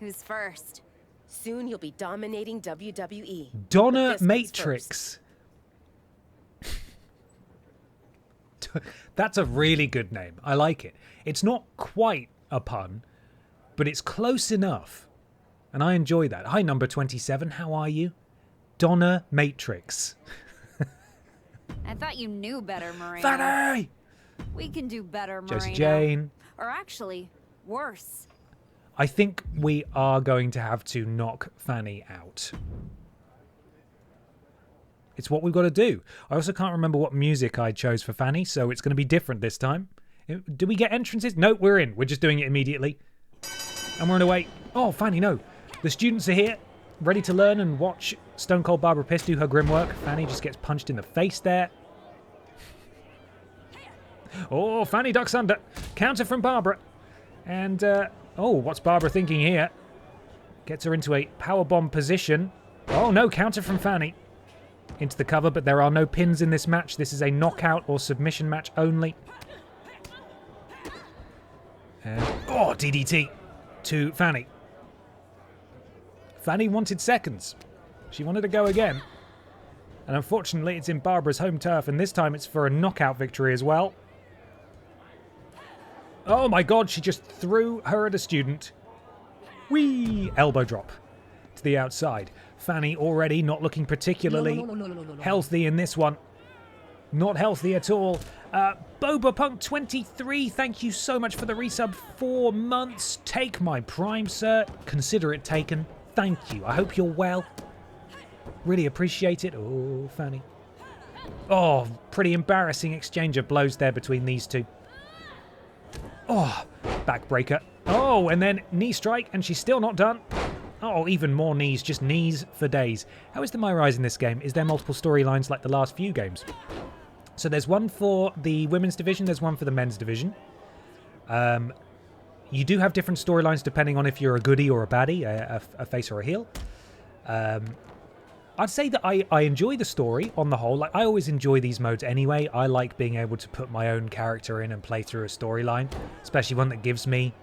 Who's first? Soon you'll be dominating WWE. Donna But this comes Matrix. That's a really good name. I like it. It's not quite a pun, but it's close enough. And I enjoy that. Hi, number 27. How are you? Donna Matrix. I thought you knew better, Moreno. Fanny! We can do better, Moreno. Just Jane. Or actually, worse. I think we are going to have to knock Fanny out. It's what we've got to do. I also can't remember what music I chose for Fanny, so it's going to be different this time. Do we get entrances? No, we're in. We're just doing it immediately. And we're on our way. Oh, Fanny, no. The students are here, ready to learn and watch Stone Cold Barbara Piss do her grim work. Fanny just gets punched in the face there. Oh, Fanny ducks under. Counter from Barbara. And, oh, what's Barbara thinking here? Gets her into a powerbomb position. Oh, no, counter from Fanny. Into the cover, but there are no pins in this match. This is a knockout or submission match only. And, oh, DDT to Fanny. Fanny wanted seconds. She wanted to go again. And unfortunately, it's in Barbara's home turf, and this time it's for a knockout victory as well. Oh my god, she just threw her at a student. Whee! Elbow drop to the outside. Fanny already not looking particularly healthy in this one. Not healthy at all. BobaPunk23, thank you so much for the resub. 4 months. Take my prime, sir. Consider it taken. Thank you. I hope you're well. Really appreciate it. Oh, Fanny. Oh, pretty embarrassing exchange of blows there between these two. Oh, backbreaker. Oh, and then knee strike, and she's still not done. Oh, even more knees, just knees for days. How is the MyRISE in this game? Is there multiple storylines like the last few games? So there's one for the women's division, there's one for the men's division. You do have different storylines depending on if you're a goodie or a baddie, a face or a heel. I'd say that I enjoy the story on the whole. Like, I always enjoy these modes anyway. I like being able to put my own character in and play through a storyline, especially one that gives me...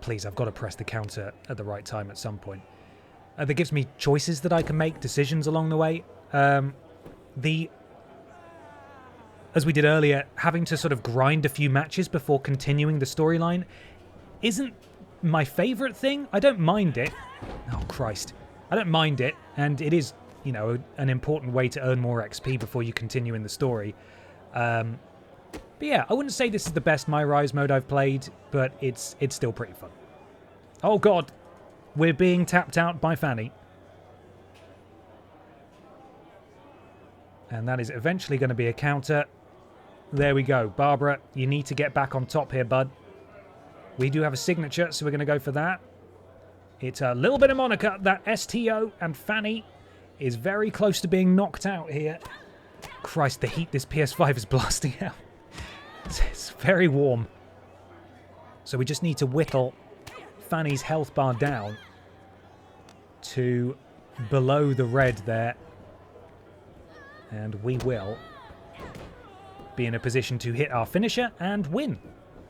Please, I've got to press the counter at the right time at some point. That gives me choices that I can make, decisions along the way. As we did earlier, having to sort of grind a few matches before continuing the storyline isn't my favourite thing. I don't mind it. Oh, Christ. I don't mind it, and it is, you know, an important way to earn more XP before you continue in the story. But yeah, I wouldn't say this is the best MyRISE mode I've played, but it's still pretty fun. Oh god, we're being tapped out by Fanny. And that is eventually going to be a counter. There we go. Barbara, you need to get back on top here, bud. We do have a signature, so we're going to go for that. It's a little bit of Monica, that STO, and Fanny is very close to being knocked out here. Christ, the heat this PS5 is blasting out. It's very warm. So we just need to whittle Fanny's health bar down to below the red there. And we will be in a position to hit our finisher and win.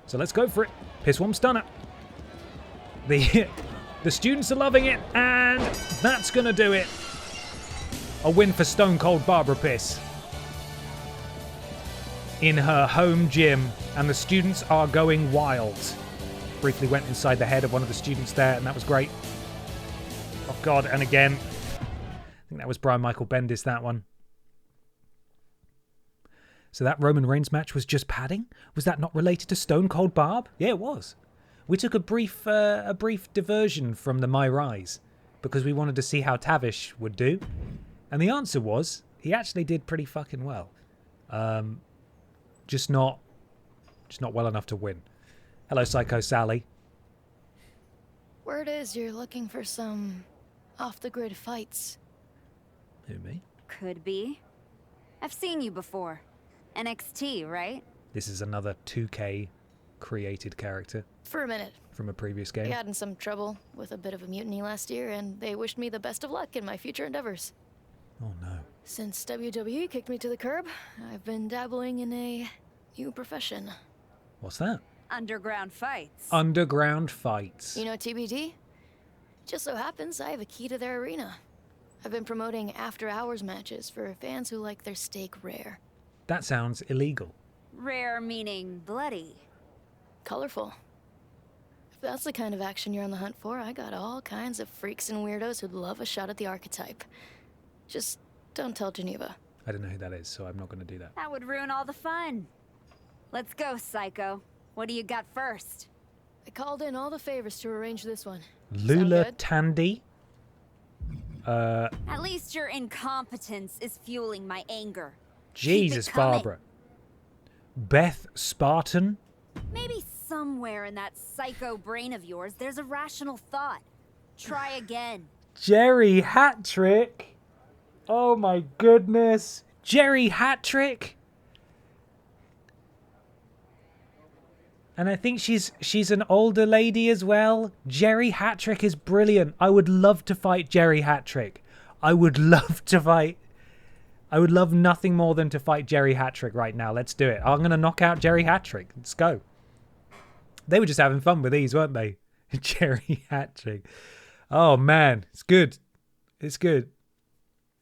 So let's go for it. Pissworm Stunner. The students are loving it, and that's going to do it. A win for Stone Cold Barbara Piss in her home gym, and the students are going wild. Briefly went inside the head of one of the students there, and that was great. Oh god, and again. I think that was Brian Michael Bendis, that one. So that Roman Reigns match was just padding? Was that not related to Stone Cold Barb? Yeah, it was. We took a brief diversion from the MyRISE because we wanted to see how Tavish would do. And the answer was, he actually did pretty fucking well. Just not well enough to win. Hello, Psycho Sally. Word is you're looking for some off-the-grid fights. Who, me? Could be. I've seen you before. NXT, right? This is another 2K created character. For a minute. From a previous game. I got in some trouble with a bit of a mutiny last year, and they wished me the best of luck in my future endeavors. Oh no. Since WWE kicked me to the curb, I've been dabbling in a new profession. What's that? Underground fights. Underground fights. You know TBT? Just so happens I have a key to their arena. I've been promoting after-hours matches for fans who like their steak rare. That sounds illegal. Rare meaning bloody. Colorful. If that's the kind of action you're on the hunt for, I got all kinds of freaks and weirdos who'd love a shot at the archetype. Just don't tell Geneva. I don't know who that is, so I'm not going to do that. That would ruin all the fun. Let's go, Psycho. What do you got first? I called in all the favors to arrange this one. Lula Tandy. At least your incompetence is fueling my anger. Jesus, Keep it coming. Barbara. Beth Spartan. Maybe somewhere in that psycho brain of yours, there's a rational thought. Try again. Jerry Hattrick. Oh my goodness. Jerry Hattrick. And I think she's an older lady as well. Jerry Hattrick is brilliant. I would love to fight Jerry Hattrick. I would love to fight. I would love nothing more than to fight Jerry Hattrick right now. Let's do it. I'm going to knock out Jerry Hattrick. Let's go. They were just having fun with these, weren't they? Jerry Hattrick. Oh, man. It's good. It's good.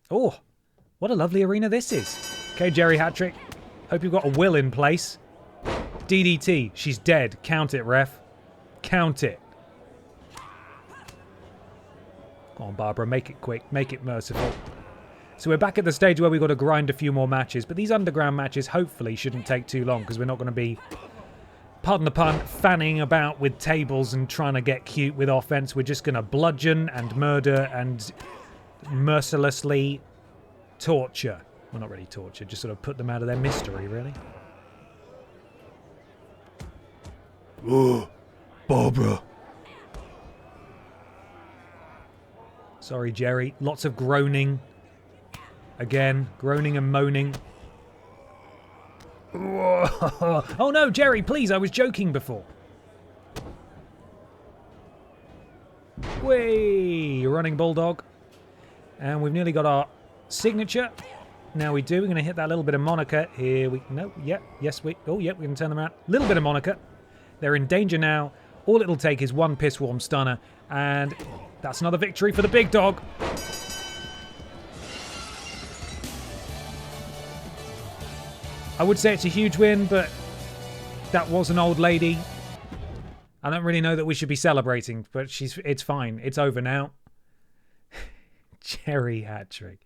Oh, what a lovely arena this is. Okay, Jerry Hattrick. Hope you've got a will in place. DDT. She's dead. Count it, ref. Count it. Come on, Barbara. Make it quick. Make it merciful. So we're back at the stage where we've got to grind a few more matches. But these underground matches hopefully shouldn't take too long because we're not going to be, pardon the pun, fanning about with tables and trying to get cute with offense. We're just going to bludgeon and murder and mercilessly torture. Well, not really torture. Just sort of put them out of their mystery, really. Oh, Barbara. Sorry, Jerry. Lots of groaning. Again, groaning and moaning. Whoa. Oh no, Jerry, please, I was joking before. Whee! Running Bulldog. And we've nearly got our signature. Now we do. We're going to hit that little bit of Monica. Here we... No, yep, yes, we... Oh, yep, we can turn them around. Little bit of Monica. They're in danger now. All it'll take is one Piss Warm Stunner. And that's another victory for the big dog. I would say it's a huge win, but that was an old lady. I don't really know that we should be celebrating, but it's fine. It's over now. Jerry Hattrick.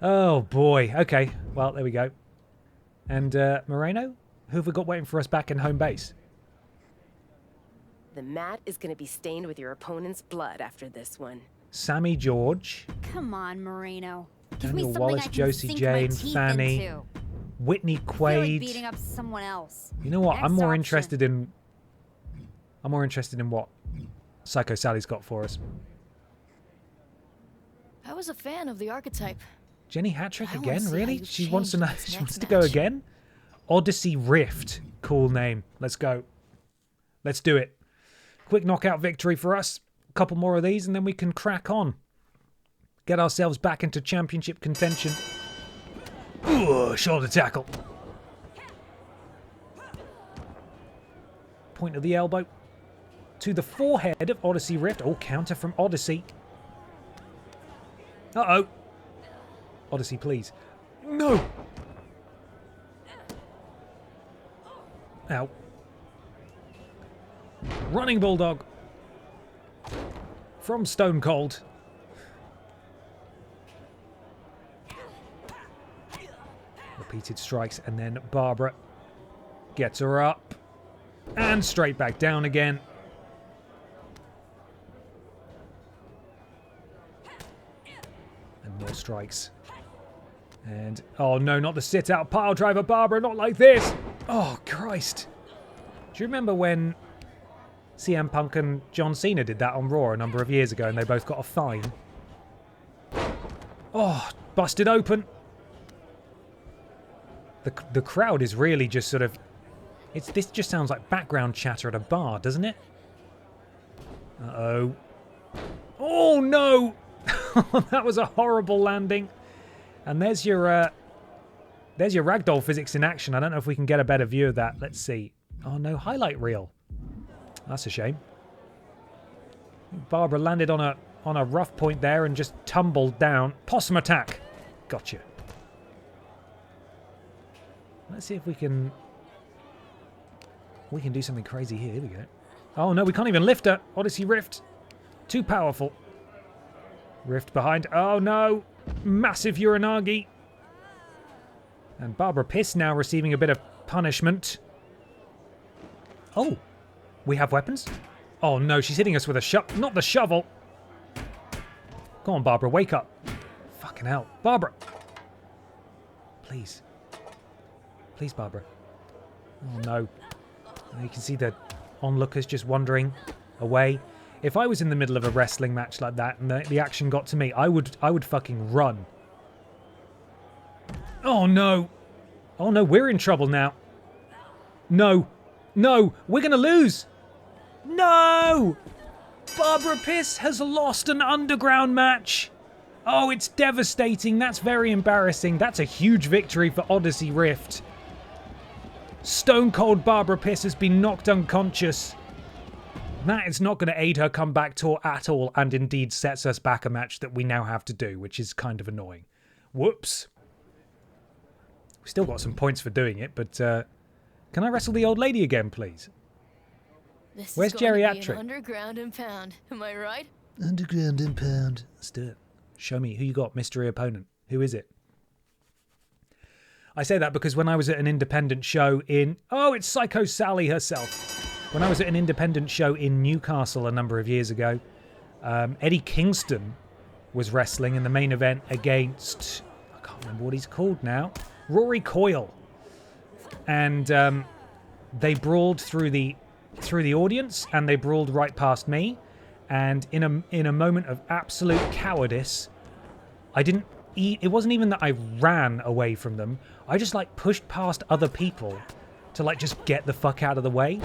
Oh, boy. Okay, well, there we go. And Moreno? Who have we got waiting for us back in home base? The mat is going to be stained with your opponent's blood after this one. Sammy George. Come on, Moreno. Give Daniel me something Wallace, I can Josie sink Jane, my teeth Fanny. into. Whitney I feel like Quaid. beating up someone else. You know what? Next I'm more option. interested in what Psycho Sally's got for us. I was a fan of the archetype. Jenny Hattrick I wanna again? see how Really? you've She wants to know. changed this She wants next to go match. again. Odyssey Rift. Cool name. Let's go. Let's do it. Quick knockout victory for us. A couple more of these and then we can crack on. Get ourselves back into championship contention. Ooh, shoulder tackle. Point of the elbow. To the forehead of Odyssey Rift. Oh, counter from Odyssey. Uh-oh. Odyssey, please. No! Ow. Running Bulldog. From Stone Cold. Repeated strikes, and then Barbara gets her up. And straight back down again. And more strikes. And, oh no, not the sit-out pile driver, Barbara, not like this! Oh, Christ. Do you remember when CM Punk and John Cena did that on Raw a number of years ago and they both got a fine? Oh, busted open. The crowd is really just sort of... This just sounds like background chatter at a bar, doesn't it? Uh-oh. Oh, no! That was a horrible landing. And there's your ragdoll physics in action. I don't know if we can get a better view of that. Let's see. Oh, no highlight reel. That's a shame. Barbara landed on a rough point there and just tumbled down. Possum attack. Gotcha. Let's see if we can do something crazy here. Here we go. Oh no, we can't even lift her. Odyssey Rift. Too powerful. Rift behind. Oh no. Massive Uranagi. And Barbara PIS now receiving a bit of punishment. Oh. We have weapons? Oh no, she's hitting us with a shovel. Not the shovel. Go on, Barbara, wake up. Fucking hell. Barbara. Please. Please, Barbara. Oh no. You can see the onlookers just wandering away. If I was in the middle of a wrestling match like that and the action got to me, I would fucking run. Oh no. Oh no, we're in trouble now. No. No, we're gonna lose. No! Barbara PIS has lost an underground match. Oh, it's devastating. That's very embarrassing. That's a huge victory for Odyssey Rift. Stone Cold Barbara PIS has been knocked unconscious. That is not going to aid her comeback tour at all, and indeed sets us back a match that we now have to do, which is kind of annoying. Whoops. We still got some points for doing it, but can I wrestle the old lady again, please? Where's Geriatric? Underground and pound, am I right? Underground and pound. Let's do it. Show me who you got, mystery opponent. Who is it? I say that because when I was at an independent show in... Oh, it's Psycho Sally herself. When I was at an independent show in Newcastle a number of years ago, Eddie Kingston was wrestling in the main event against... I can't remember what he's called now. Rory Coyle. And they brawled through the audience, and they brawled right past me. And in a moment of absolute cowardice, it wasn't even that I ran away from them. I just like pushed past other people to like just get the fuck out of the way.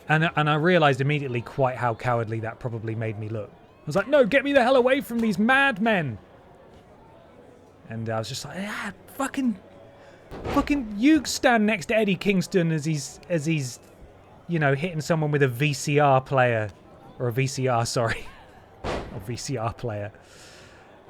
And I realized immediately quite how cowardly that probably made me look. I was like, no, get me the hell away from these madmen. And I was just like, fucking you stand next to Eddie Kingston as he's you know, hitting someone with a VCR player. Or a VCR, sorry. A VCR player.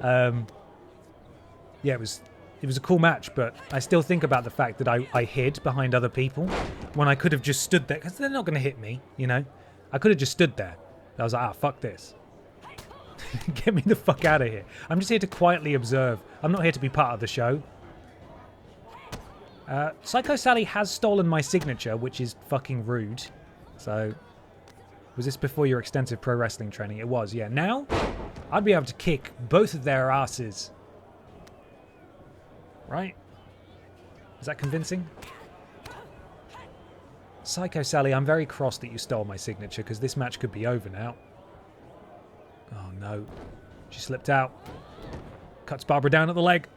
Yeah, it was a cool match, but I still think about the fact that I hid behind other people when I could have just stood there, because they're not going to hit me, you know? I could have just stood there. I was like, fuck this. Get me the fuck out of here. I'm just here to quietly observe. I'm not here to be part of the show. Psycho Sally has stolen my signature, which is fucking rude. So, was this before your extensive pro wrestling training? It was, yeah. Now, I'd be able to kick both of their asses. Right? Is that convincing? Psycho Sally, I'm very cross that you stole my signature, because this match could be over now. Oh no. She slipped out. Cuts Barbara down at the leg.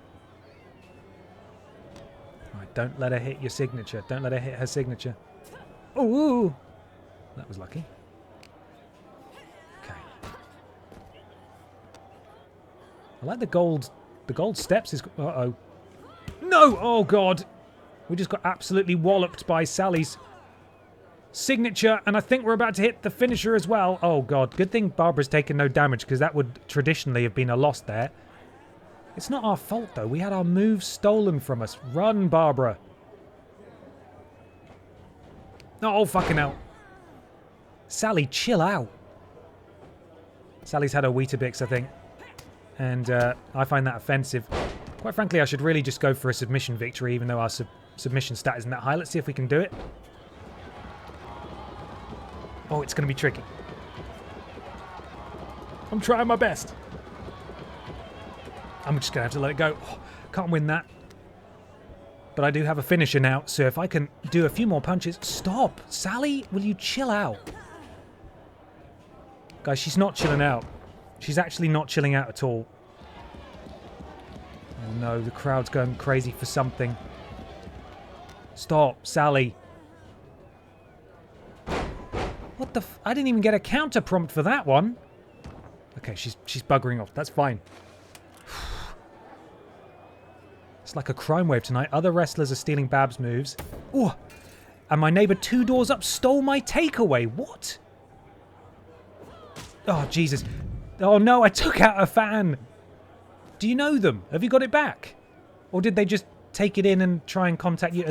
Alright, don't let her hit your signature. Don't let her hit her signature. Ooh! That was lucky. Okay. I like the gold steps is... Uh-oh. No! Oh, God. We just got absolutely walloped by Sally's signature, and I think we're about to hit the finisher as well. Oh, God. Good thing Barbara's taken no damage, because that would traditionally have been a loss there. It's not our fault, though. We had our moves stolen from us. Run, Barbara. Oh, fucking hell. Sally, chill out. Sally's had her Weetabix, I think. And I find that offensive. Quite frankly, I should really just go for a submission victory, even though our submission stat isn't that high. Let's see if we can do it. Oh, it's going to be tricky. I'm trying my best. I'm just going to have to let it go. Oh, can't win that. But I do have a finisher now, so if I can do a few more punches... Stop! Sally, will you chill out? Guys, she's not chilling out. She's actually not chilling out at all. Oh no, the crowd's going crazy for something. Stop, Sally. What the I didn't even get a counter prompt for that one. Okay, she's buggering off. That's fine. It's like a crime wave tonight. Other wrestlers are stealing Bab's moves. Oh, and my neighbor 2 doors up stole my takeaway. What? Oh, Jesus. Oh, no, I took out a fan. Do you know them? Have you got it back? Or did they just take it in and try and contact you?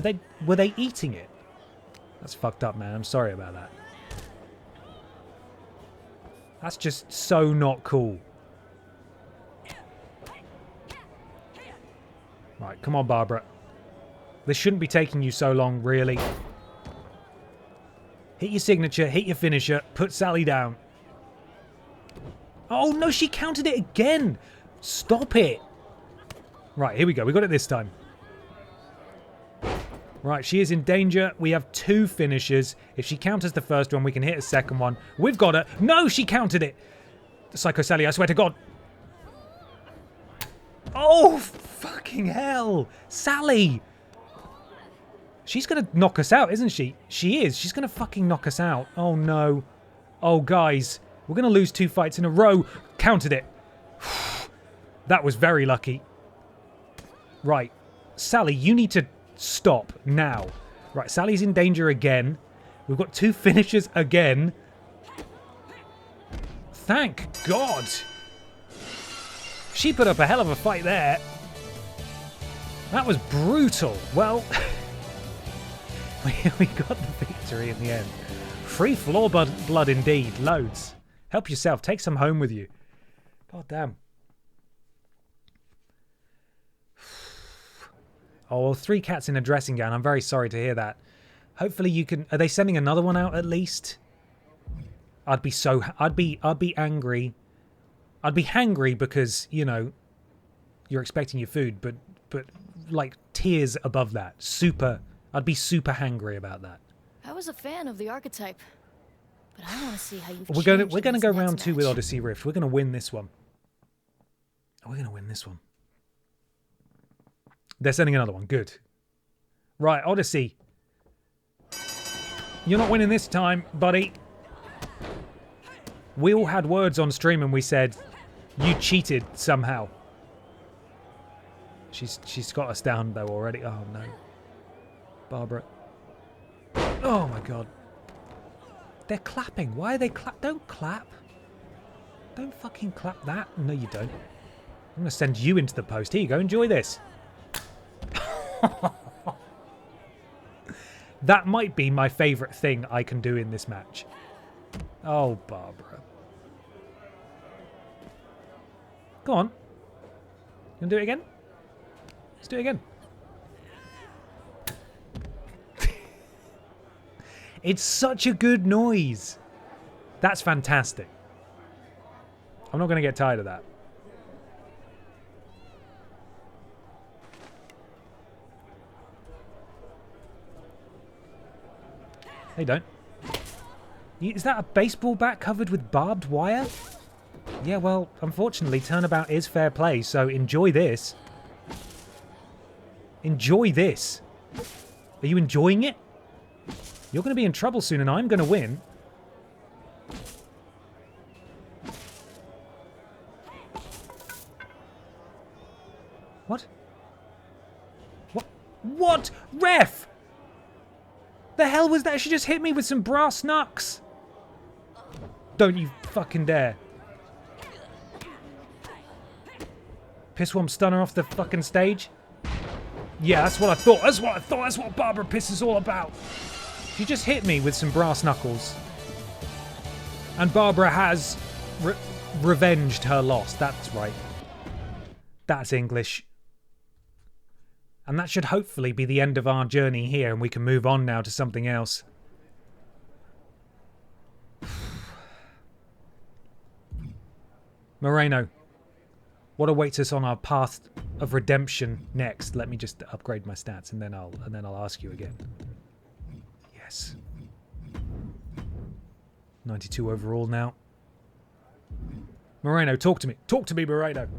Were they eating it? That's fucked up, man. I'm sorry about that. That's just so not cool. Right, come on, Barbara. This shouldn't be taking you so long, really. Hit your signature, hit your finisher, put Sally down. Oh, no, she counted it again. Stop it. Right, here we go. We got it this time. Right, she is in danger. We have 2 finishers. If she counters the first one, we can hit a second one. We've got her. No, she counted it. Psycho Sally, I swear to God. Oh, fucking hell. Sally. She's going to knock us out, isn't she? She is. She's going to fucking knock us out. Oh, no. Oh, guys. We're going to lose 2 fights in a row. Counted it. That was very lucky. Right. Sally, you need to stop now. Right, Sally's in danger again. We've got 2 finishers again. Thank God. She put up a hell of a fight there. That was brutal. Well, we got the victory in the end. Free floor blood indeed. Loads. Help yourself. Take some home with you. God damn. Oh, well, 3 cats in a dressing gown. I'm very sorry to hear that. Hopefully you can... Are they sending another one out at least? I'd be angry. I'd be hangry because, you know, you're expecting your food, but like tears above that. I'd be super hangry about that. I was a fan of the archetype, but I want to see how you've We're going to go round 2 with Odyssey Rift. We're going to win this one. We're going to win this one. They're sending another one. Good. Right, Odyssey. You're not winning this time, buddy. We all had words on stream and we said, you cheated somehow. She's got us down, though, already. Oh, no. Barbara. Oh, my God. They're clapping. Why are they Don't clap. Don't fucking clap that. No, you don't. I'm going to send you into the post. Here you go. Enjoy this. That might be my favourite thing I can do in this match. Oh, Barbara. Go on. You want to do it again? Let's do it again. It's such a good noise. That's fantastic. I'm not going to get tired of that. They don't. Is that a baseball bat covered with barbed wire? Yeah, well, unfortunately, turnabout is fair play, so enjoy this. Enjoy this. Are you enjoying it? You're going to be in trouble soon, and I'm going to win. What? What? What? Ref! The hell was that? She just hit me with some brass knucks. Don't you fucking dare. Pisswomp stunner off the fucking stage. Yeah, that's what I thought. That's what I thought. That's what Barbara Piss is all about. She just hit me with some brass knuckles. And Barbara has revenged her loss. That's right. That's English. And that should hopefully be the end of our journey here, and we can move on now to something else. Moreno, what awaits us on our path of redemption next? Let me just upgrade my stats, and then I'll ask you again. Yes. 92 overall now. Moreno, talk to me. Talk to me, Moreno.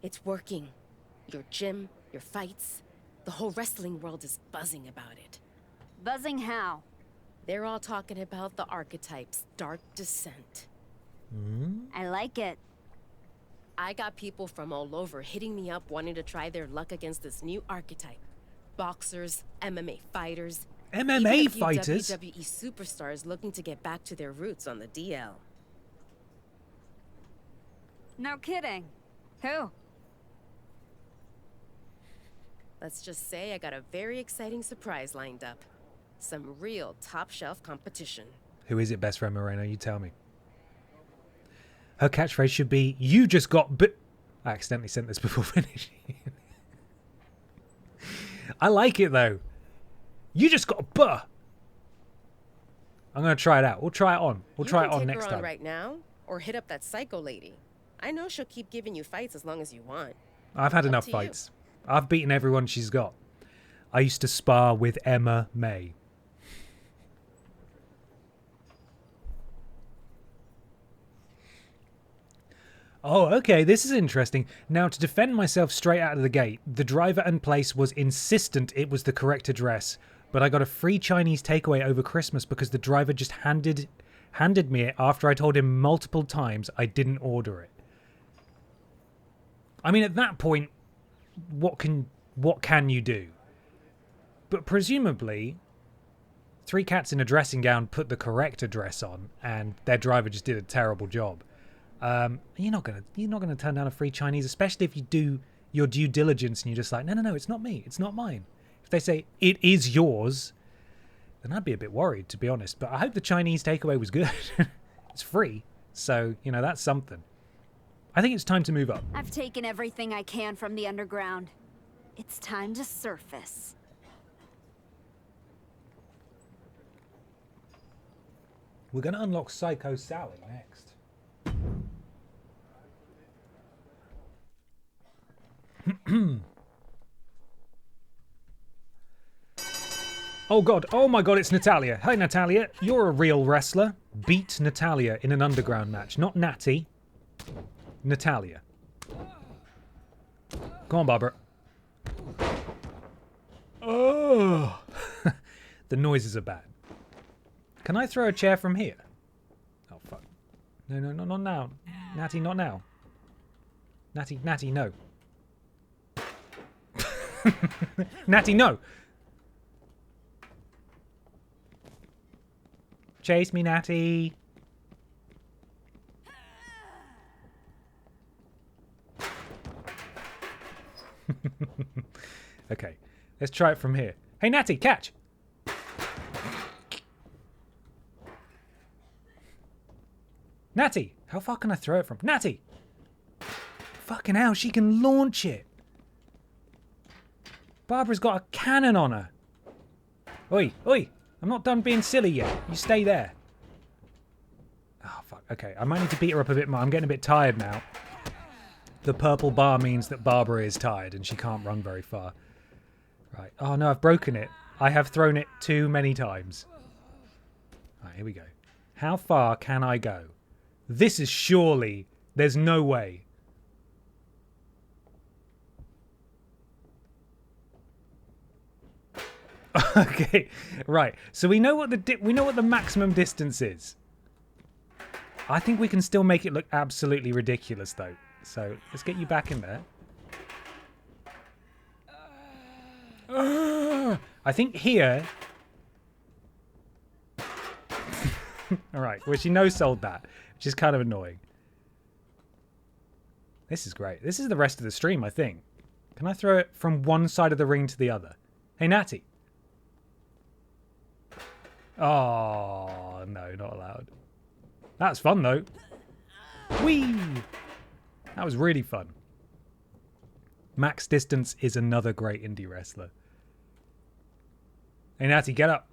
It's working. Your gym, your fights, the whole wrestling world is buzzing about it. Buzzing how? They're all talking about the archetype's dark descent. I like it. I got people from all over hitting me up wanting to try their luck against this new archetype. Boxers, MMA fighters, Even MMA a few fighters? WWE superstars looking to get back to their roots on the DL. No kidding. Who? Let's just say I got a very exciting surprise lined up. Some real top-shelf competition. Who is it, Best Friend Moreno? You tell me. Her catchphrase should be, "You just got bit." I accidentally sent this before finishing. I like it, though. You just got buh. I'm going to try it out. We'll try it on. We'll try it on next time. Right now, or hit up that psycho lady. I know she'll keep giving you fights as long as you want. I've had enough fights. I've beaten everyone she's got. I used to spar with Emma May. Oh, okay, this is interesting. Now, to defend myself straight out of the gate, the driver and place was insistent it was the correct address, but I got a free Chinese takeaway over Christmas because the driver just handed me it after I told him multiple times I didn't order it. I mean, at that point, what can you do? But presumably, three cats in a dressing gown put the correct address on, and their driver just did a terrible job. You're not gonna turn down a free Chinese, especially if you do your due diligence and you're just like, no, it's not me, it's not mine. If they say it is yours, then I'd be a bit worried, to be honest. But I hope the Chinese takeaway was good. It's free, so that's something. I think it's time to move up. I've taken everything I can from the underground. It's time to surface. We're going to unlock Psycho Sally next. Oh god, oh my god, it's Natalia. Hi Natalia, you're a real wrestler. Beat Natalia in an underground match. Not Natty. Natalia. Come on, Barbara. Oh! The noises are bad. Can I throw a chair from here? Oh, fuck. No, not now. Natty, not now. Natty, no. Natty, no! Chase me, Natty. Okay, let's try it from here. Hey, Natty, catch! Natty! How far can I throw it from? Natty! Fucking hell, she can launch it! Barbara's got a cannon on her. Oi, oi! I'm not done being silly yet. You stay there. Oh, fuck. Okay, I might need to beat her up a bit more. I'm getting a bit tired now. The purple bar means that Barbara is tired and she can't run very far. Right. Oh, no, I've broken it. I have thrown it too many times. Right, here we go. How far can I go? This is surely... There's no way. Okay, right. So we know what the maximum distance is. I think we can still make it look absolutely ridiculous, though. So let's get you back in there. I think here. All right. Well, she no-sold that, which is kind of annoying. This is great. This is the rest of the stream, I think. Can I throw it from one side of the ring to the other? Hey, Natty. Oh, no, not allowed. That's fun, though. Whee! That was really fun. Max Distance is another great indie wrestler. Hey, Natty, get up.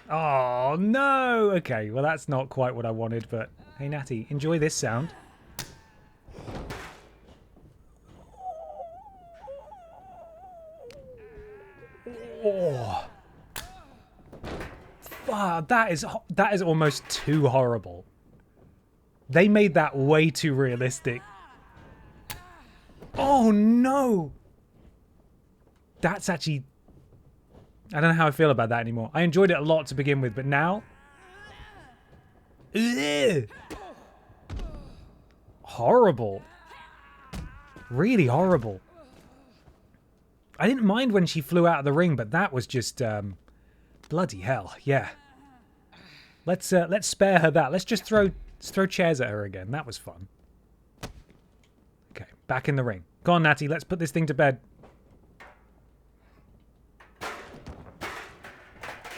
Oh, no! Okay, well, that's not quite what I wanted, but... Hey, Natty, enjoy this sound. Oh. Wow, that is almost too horrible. They made that way too realistic. Oh no! That's actually... I don't know how I feel about that anymore. I enjoyed it a lot to begin with, but now... Ugh. Horrible. Really horrible. I didn't mind when she flew out of the ring, but that was just bloody hell. Yeah. Let's spare her that. Let's just throw chairs at her again. That was fun. Okay, back in the ring. Go on, Natty. Let's put this thing to bed.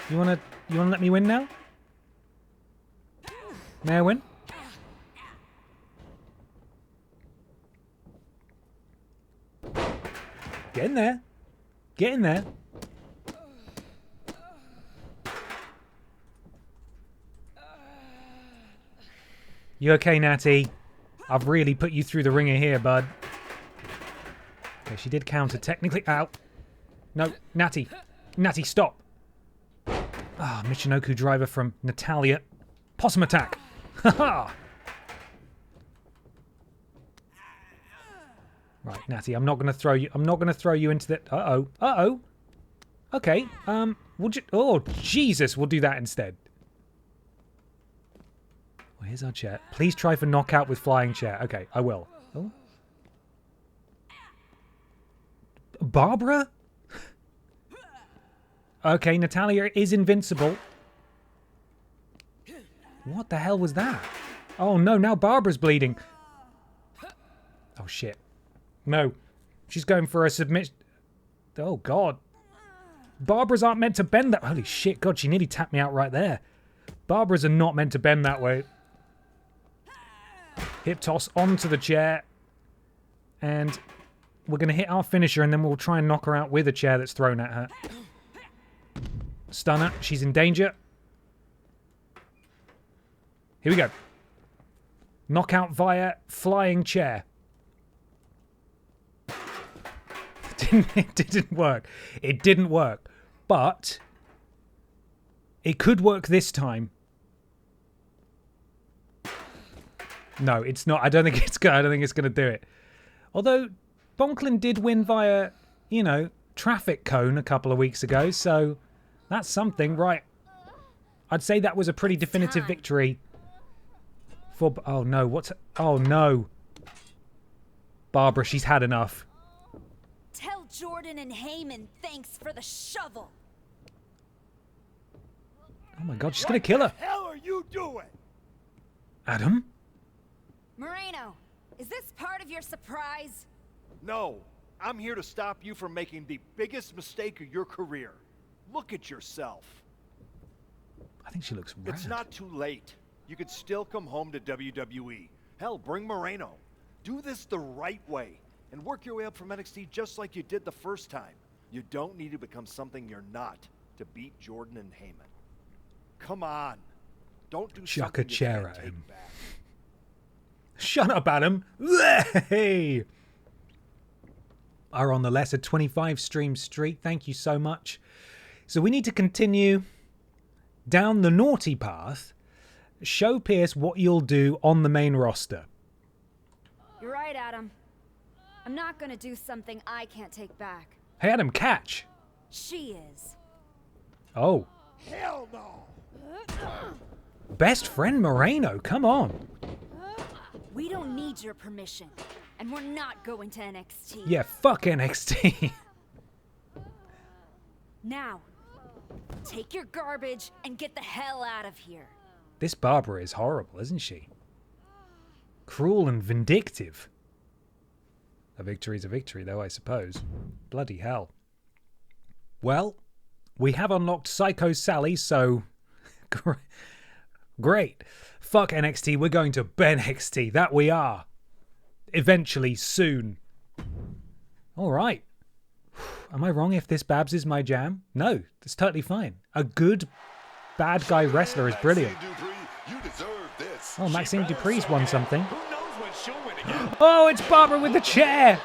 You wanna let me win now? May I win? Get in there. Get in there. You okay, Natty? I've really put you through the ringer here, bud. Okay, she did counter technically. Ow. No, Natty. Natty, stop. Ah, Michinoku driver from Natalia. Possum attack. Haha. Right, Natty, I'm not going to throw you. I'm not going to throw you into the... Uh-oh. Uh-oh. Okay. We'll just... Oh, Jesus. We'll do that instead. Well, here's our chair. Please try for knockout with flying chair. Okay, I will. Oh. Barbara? Okay, Natalia is invincible. What the hell was that? Oh, no. Now Barbara's bleeding. Oh, shit. No. She's going for a submission. Oh, God. Barbara's aren't meant to bend that. Holy shit. God, she nearly tapped me out right there. Barbara's are not meant to bend that way. Hip toss onto the chair. And we're going to hit our finisher and then we'll try and knock her out with a chair that's thrown at her. Stunner. She's in danger. Here we go. Knockout via flying chair. It didn't work. It didn't work. But it could work this time. No, it's not. I don't think it's good. I don't think it's going to do it. Although Bonklin did win via, you know, traffic cone a couple of weeks ago, so that's something, right? I'd say that was a pretty definitive victory for... Oh no, what's... Oh no. Barbara, she's had enough. Tell Jordan and Heyman thanks for the shovel. Oh my God, she's gonna kill her. What the hell are you doing? Adam? Moreno, is this part of your surprise? No, I'm here to stop you from making the biggest mistake of your career. Look at yourself. I think she looks rad. It's not too late. You could still come home to WWE. Hell, bring Moreno. Do this the right way and work your way up from NXT just like you did the first time. You don't need to become something you're not to beat Jordan and Heyman. Come on. Don't do Chuck something a chair you at can't him. take back. Shut up, Adam. Hey. Are on the lesser 25 stream streak. Thank you so much. So we need to continue down the naughty path. Show Pierce what you'll do on the main roster. You're right, Adam. I'm not gonna do something I can't take back. Hey, Adam, catch. She is. Oh. Hell no. Best friend Moreno, come on. We don't need your permission, and we're not going to NXT. Yeah, fuck NXT. Now, take your garbage and get the hell out of here. This Barbara is horrible, isn't she? Cruel and vindictive. A victory's a victory, though, I suppose. Bloody hell. Well, we have unlocked Psycho Sally, so... Great. Fuck NXT, we're going to BenXT. That we are. Eventually, soon. Alright. Am I wrong if this Babs is my jam? No, it's totally fine. A good bad guy wrestler is brilliant. Oh, Maxine Dupree's won something. Oh, it's Barbara with the chair!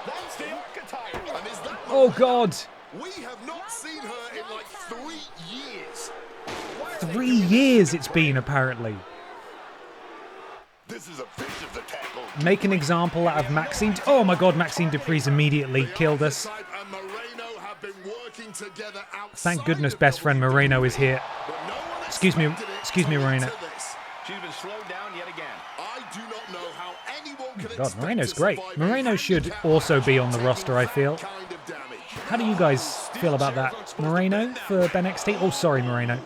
Oh, God. We have not seen her in like 3 years. 3 years it's been, apparently. This is a fish of the tackle. Make an example out of Maxine. Oh my God, Maxine Dupree's immediately killed us. Thank goodness best friend Moreno is here. Excuse me, Moreno. She's been slowed down yet again. I do not know how anyone can God, Moreno's great. Moreno should also be on the roster, I feel. How do you guys feel about that? Moreno for NXT? Oh, sorry, Moreno.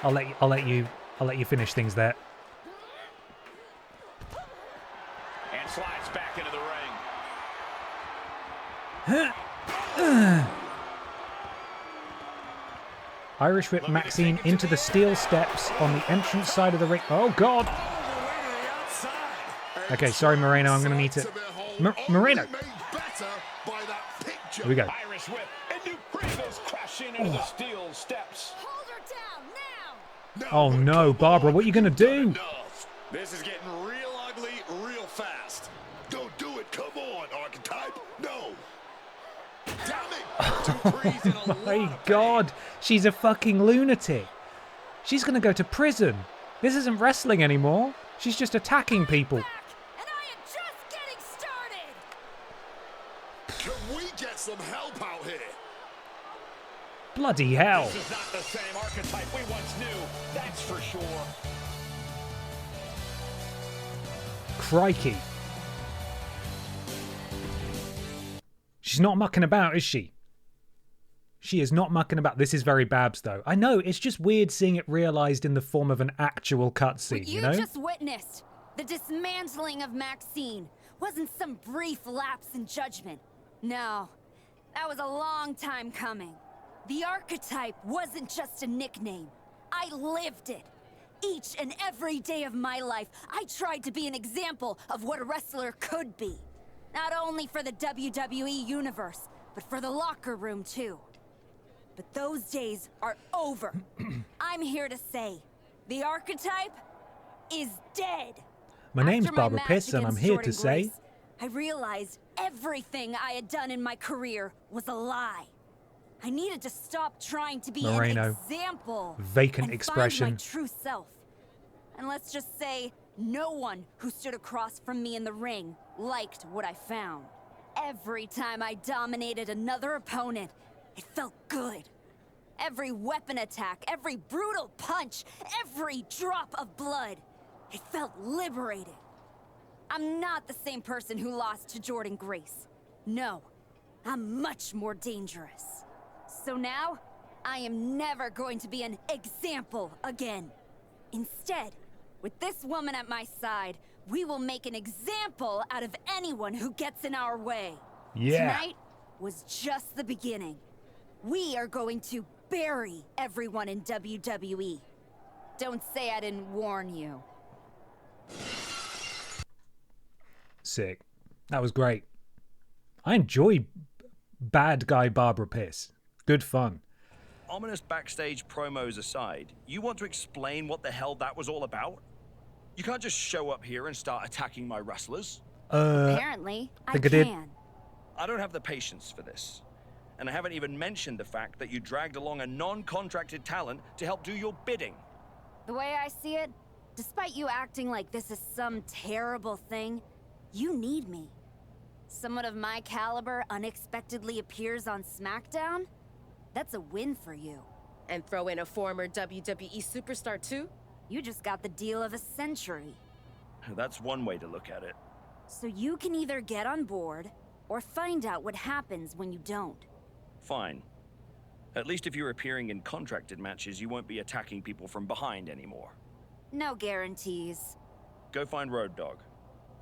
I'll let you finish things there. And slides back into the ring. Irish whip Maxine into the steel steps on the entrance side of the ring. Oh, God. Okay, sorry, Moreno. I'm going to need to... Moreno. Here we go. Irish whip into Pringles crashing into the steel steps. Hold her down now. Oh, no. Barbara, what are you going to do? This is getting real ugly real fast. Don't do it. Come on, Archetype. No. Oh my God. She's a fucking lunatic. She's going to go to prison. This isn't wrestling anymore. She's just attacking people. And I am just getting started. Can we get some help out here? Bloody hell. This is not the same Archetype we once knew, that's for sure. Crikey. She's not mucking about, is she? She is not mucking about. This is very Babs, though. I know, it's just weird seeing it realized in the form of an actual cutscene, you know? What you just witnessed, the dismantling of Maxine, wasn't some brief lapse in judgment. No, that was a long time coming. The Archetype wasn't just a nickname. I lived it. Each and every day of my life, I tried to be an example of what a wrestler could be. Not only for the WWE Universe, but for the locker room, too. But those days are over. I'm here to say, the Archetype is dead. My name's After my Barbara match Piss, and I'm against here Jordan to say... Grace, I realized everything I had done in my career was a lie. I needed to stop trying to be Moreno. an example. Vacant and expression. Find my true self. And let's just say, no one who stood across from me in the ring liked what I found. Every time I dominated another opponent, it felt good. Every weapon attack, every brutal punch, every drop of blood, it felt liberated. I'm not the same person who lost to Jordan Grace. No, I'm much more dangerous. So now, I am never going to be an example again. Instead, with this woman at my side, we will make an example out of anyone who gets in our way. Yeah. Tonight was just the beginning. We are going to bury everyone in WWE. Don't say I didn't warn you. Sick. That was great. I enjoy bad guy Barbara Piss. Good fun. Ominous backstage promos aside, you want to explain what the hell that was all about? You can't just show up here and start attacking my wrestlers. Apparently, I think I did. can. I don't have the patience for this. And I haven't even mentioned the fact that you dragged along a non-contracted talent to help do your bidding. The way I see it, despite you acting like this is some terrible thing, you need me. Someone of my caliber unexpectedly appears on Smackdown? That's a win for you. And throw in a former WWE superstar too? You just got the deal of a century. That's one way to look at it. So you can either get on board, or find out what happens when you don't. Fine. At least if you're appearing in contracted matches, you won't be attacking people from behind anymore. No guarantees. Go find Road Dogg.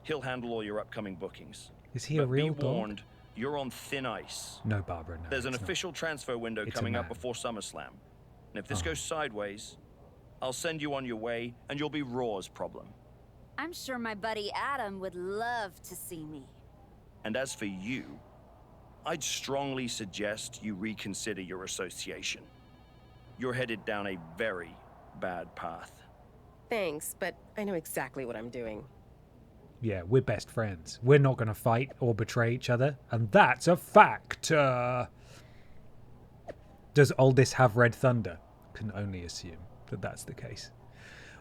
He'll handle all your upcoming bookings. Is he a real be dog? warned, you're on thin ice. No, Barbara, no. There's an it's not. official transfer window It's a coming up man. before SummerSlam. And if this Oh. goes sideways, I'll send you on your way, and you'll be Raw's problem. I'm sure my buddy Adam would love to see me. And as for you, I'd strongly suggest you reconsider your association. You're headed down a very bad path. Thanks, but I know exactly what I'm doing. Yeah, we're best friends. We're not going to fight or betray each other, and that's a fact. Does Aldis have Red Thunder? Can only assume that that's the case.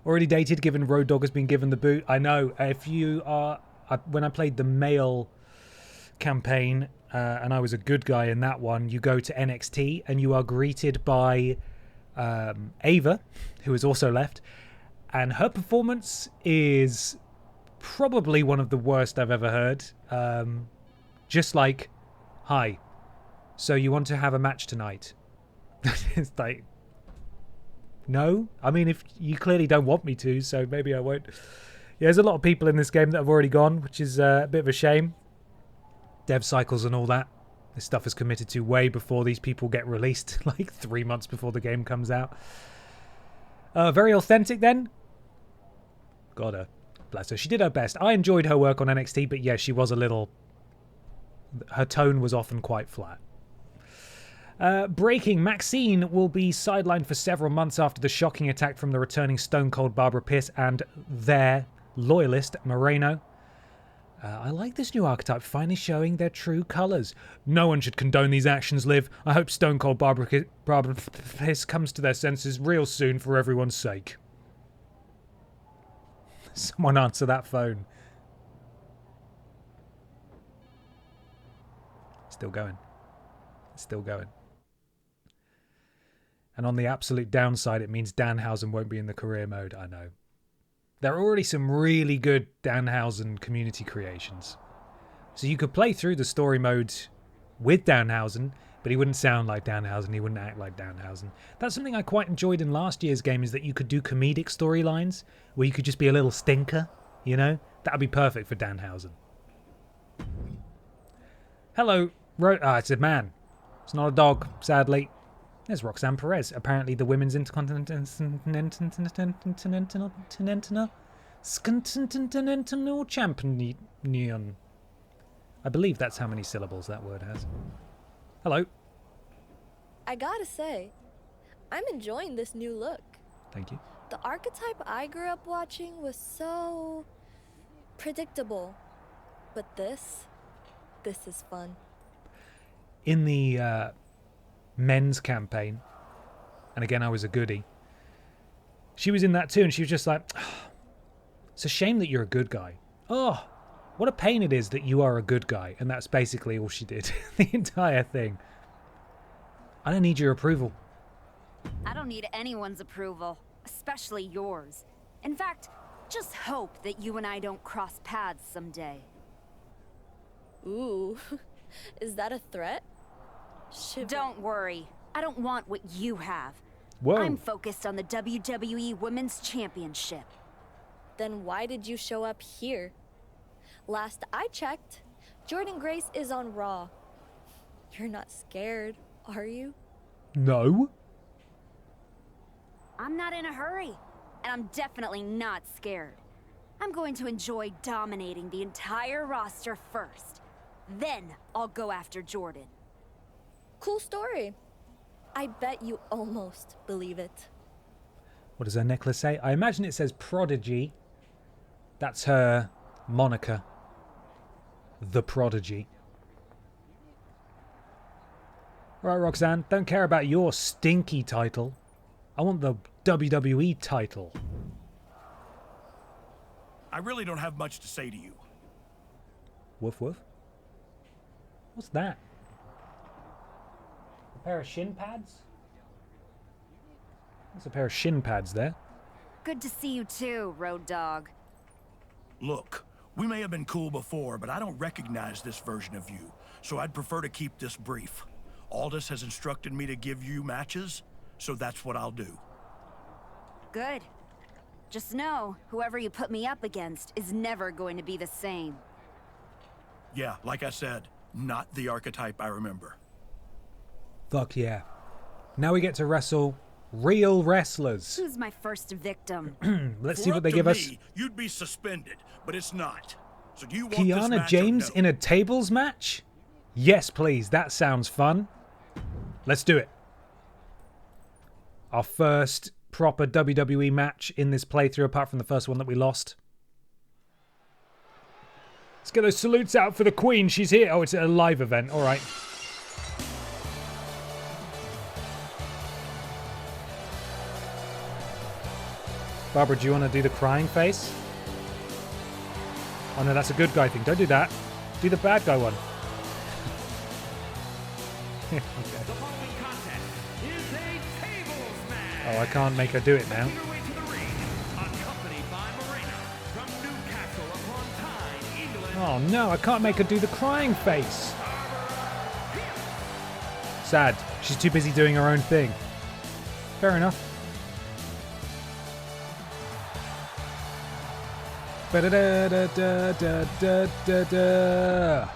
Already dated, given Road Dogg has been given the boot. I know. If you are... when I played the male campaign, and I was a good guy in that one, you go to NXT, and you are greeted by Ava, who is also left, and her performance is probably one of the worst I've ever heard. Just like Hi. So you want to have a match tonight? It's like, no? I mean, if you clearly don't want me to, so maybe I won't. Yeah, there's a lot of people in this game that have already gone, which is a bit of a shame. Dev cycles and all that. This stuff is committed to way before these people get released, like 3 months before the game comes out. Very authentic then. God, bless her. She did her best. I enjoyed her work on NXT, but yeah, she was a little... Her tone was often quite flat. Breaking, Maxine will be sidelined for several months after the shocking attack from the returning Stone Cold Barbara Pierce and their loyalist, Moreno. I like this new archetype, finally showing their true colours. No one should condone these actions, Liv. I hope Stone Cold Barbara Pierce comes to their senses real soon for everyone's sake. Someone answer that phone. Still going. Still going. And on the absolute downside, it means Danhausen won't be in the career mode. I know. There are already some really good Danhausen community creations. So you could play through the story mode with Danhausen, but he wouldn't sound like Danhausen, he wouldn't act like Danhausen. That's something I quite enjoyed in last year's game, is that you could do comedic storylines, where you could just be a little stinker, you know? That would be perfect for Danhausen. Hello, it's a man. It's not a dog, sadly. There's Roxanne Perez, apparently the women's intercontinental champion. I believe that's how many syllables that word has. Hello. I gotta say, I'm enjoying this new look. Thank you. The archetype I grew up watching was so predictable. But this is fun. In the men's campaign, and again I was a goodie, she was in that too, and she was just like, oh, it's a shame that you're a good guy. Oh, what a pain it is that you are a good guy. And that's basically all she did. The entire thing. I don't need your approval. I don't need anyone's approval, especially yours. In fact, just hope that you and I don't cross paths someday. Ooh, is that a threat? Don't worry. I don't want what you have. Whoa. I'm focused on the WWE Women's Championship. Then why did you show up here? Last I checked, Jordan Grace is on Raw. You're not scared, are you? No. I'm not in a hurry, and I'm definitely not scared. I'm going to enjoy dominating the entire roster first. Then I'll go after Jordan. Cool story. I bet you almost believe it. What does her necklace say? I imagine it says Prodigy. That's her moniker. The Prodigy. Right, Roxanne, don't care about your stinky title. I want the WWE title. I really don't have much to say to you. Woof woof. What's that? A pair of shin pads? There's a pair of shin pads there. Good to see you too, Road Dogg. Look, we may have been cool before, but I don't recognize this version of you, so I'd prefer to keep this brief. Aldous has instructed me to give you matches, so that's what I'll do. Good. Just know, whoever you put me up against is never going to be the same. Yeah, like I said, not the archetype I remember. Fuck yeah. Now we get to wrestle real wrestlers. Who's my first victim? Let's see what they give us. You'd be suspended, but it's not. So do you want Kiana James in a tables match? Yes, please. That sounds fun. Let's do it. Our first proper WWE match in this playthrough, apart from the first one that we lost. Let's get those salutes out for the Queen. She's here. Oh, it's a live event. All right. Barbara, do you want to do the crying face? Oh no, that's a good guy thing. Don't do that. Do the bad guy one. Okay. Oh, I can't make her do it now. Oh no, I can't make her do the crying face. Sad. She's too busy doing her own thing. Fair enough. Ba-da-da-da-da-da-da-da.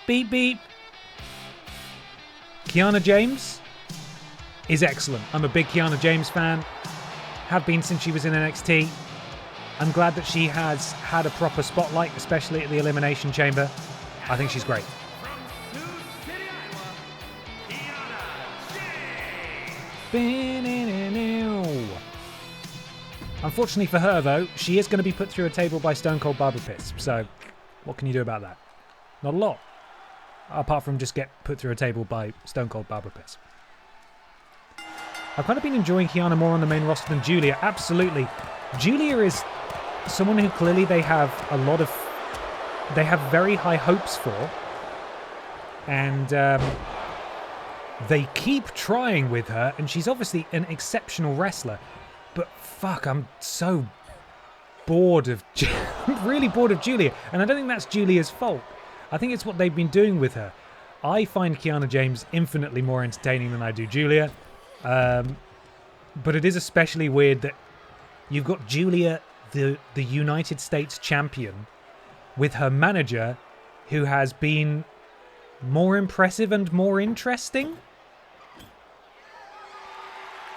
Beep beep. Kiana James is excellent. I'm a big Kiana James fan. Have been since she was in NXT. I'm glad that she has had a proper spotlight, especially at the Elimination Chamber. I think she's great. Unfortunately for her, though, she is going to be put through a table by Stone Cold Barbara Piss. So, what can you do about that? Not a lot. Apart from just get put through a table by Stone Cold Barbara Piss. I've kind of been enjoying Kiana more on the main roster than Julia. Absolutely. Julia is someone who clearly they have very high hopes for. And they keep trying with her. And she's obviously an exceptional wrestler. But fuck, I'm so bored of... I'm really bored of Julia. And I don't think that's Julia's fault. I think it's what they've been doing with her. I find Kiana James infinitely more entertaining than I do Julia. But it is especially weird that you've got Julia, the United States champion, with her manager, who has been more impressive and more interesting.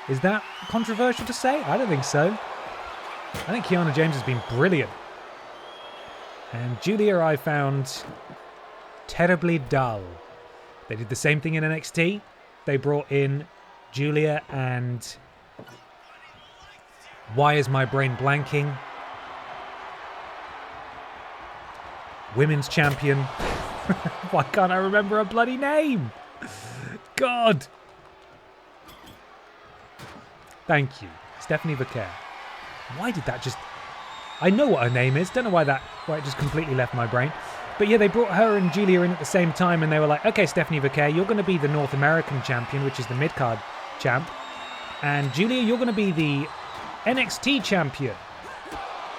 Is that controversial to say? I don't think so. I think Kiana James has been brilliant. And Julia I found terribly dull. They did the same thing in NXT. They brought in Julia and... Why is my brain blanking? Women's champion. Why can't I remember her bloody name? God. Thank you. Stephanie Vega. Why did that just... I know what her name is. Don't know why it just completely left my brain. But yeah, they brought her and Julia in at the same time and they were like, okay, Stephanie Vega, you're going to be the North American champion, which is the mid-card champ. And Julia, you're going to be the NXT champion,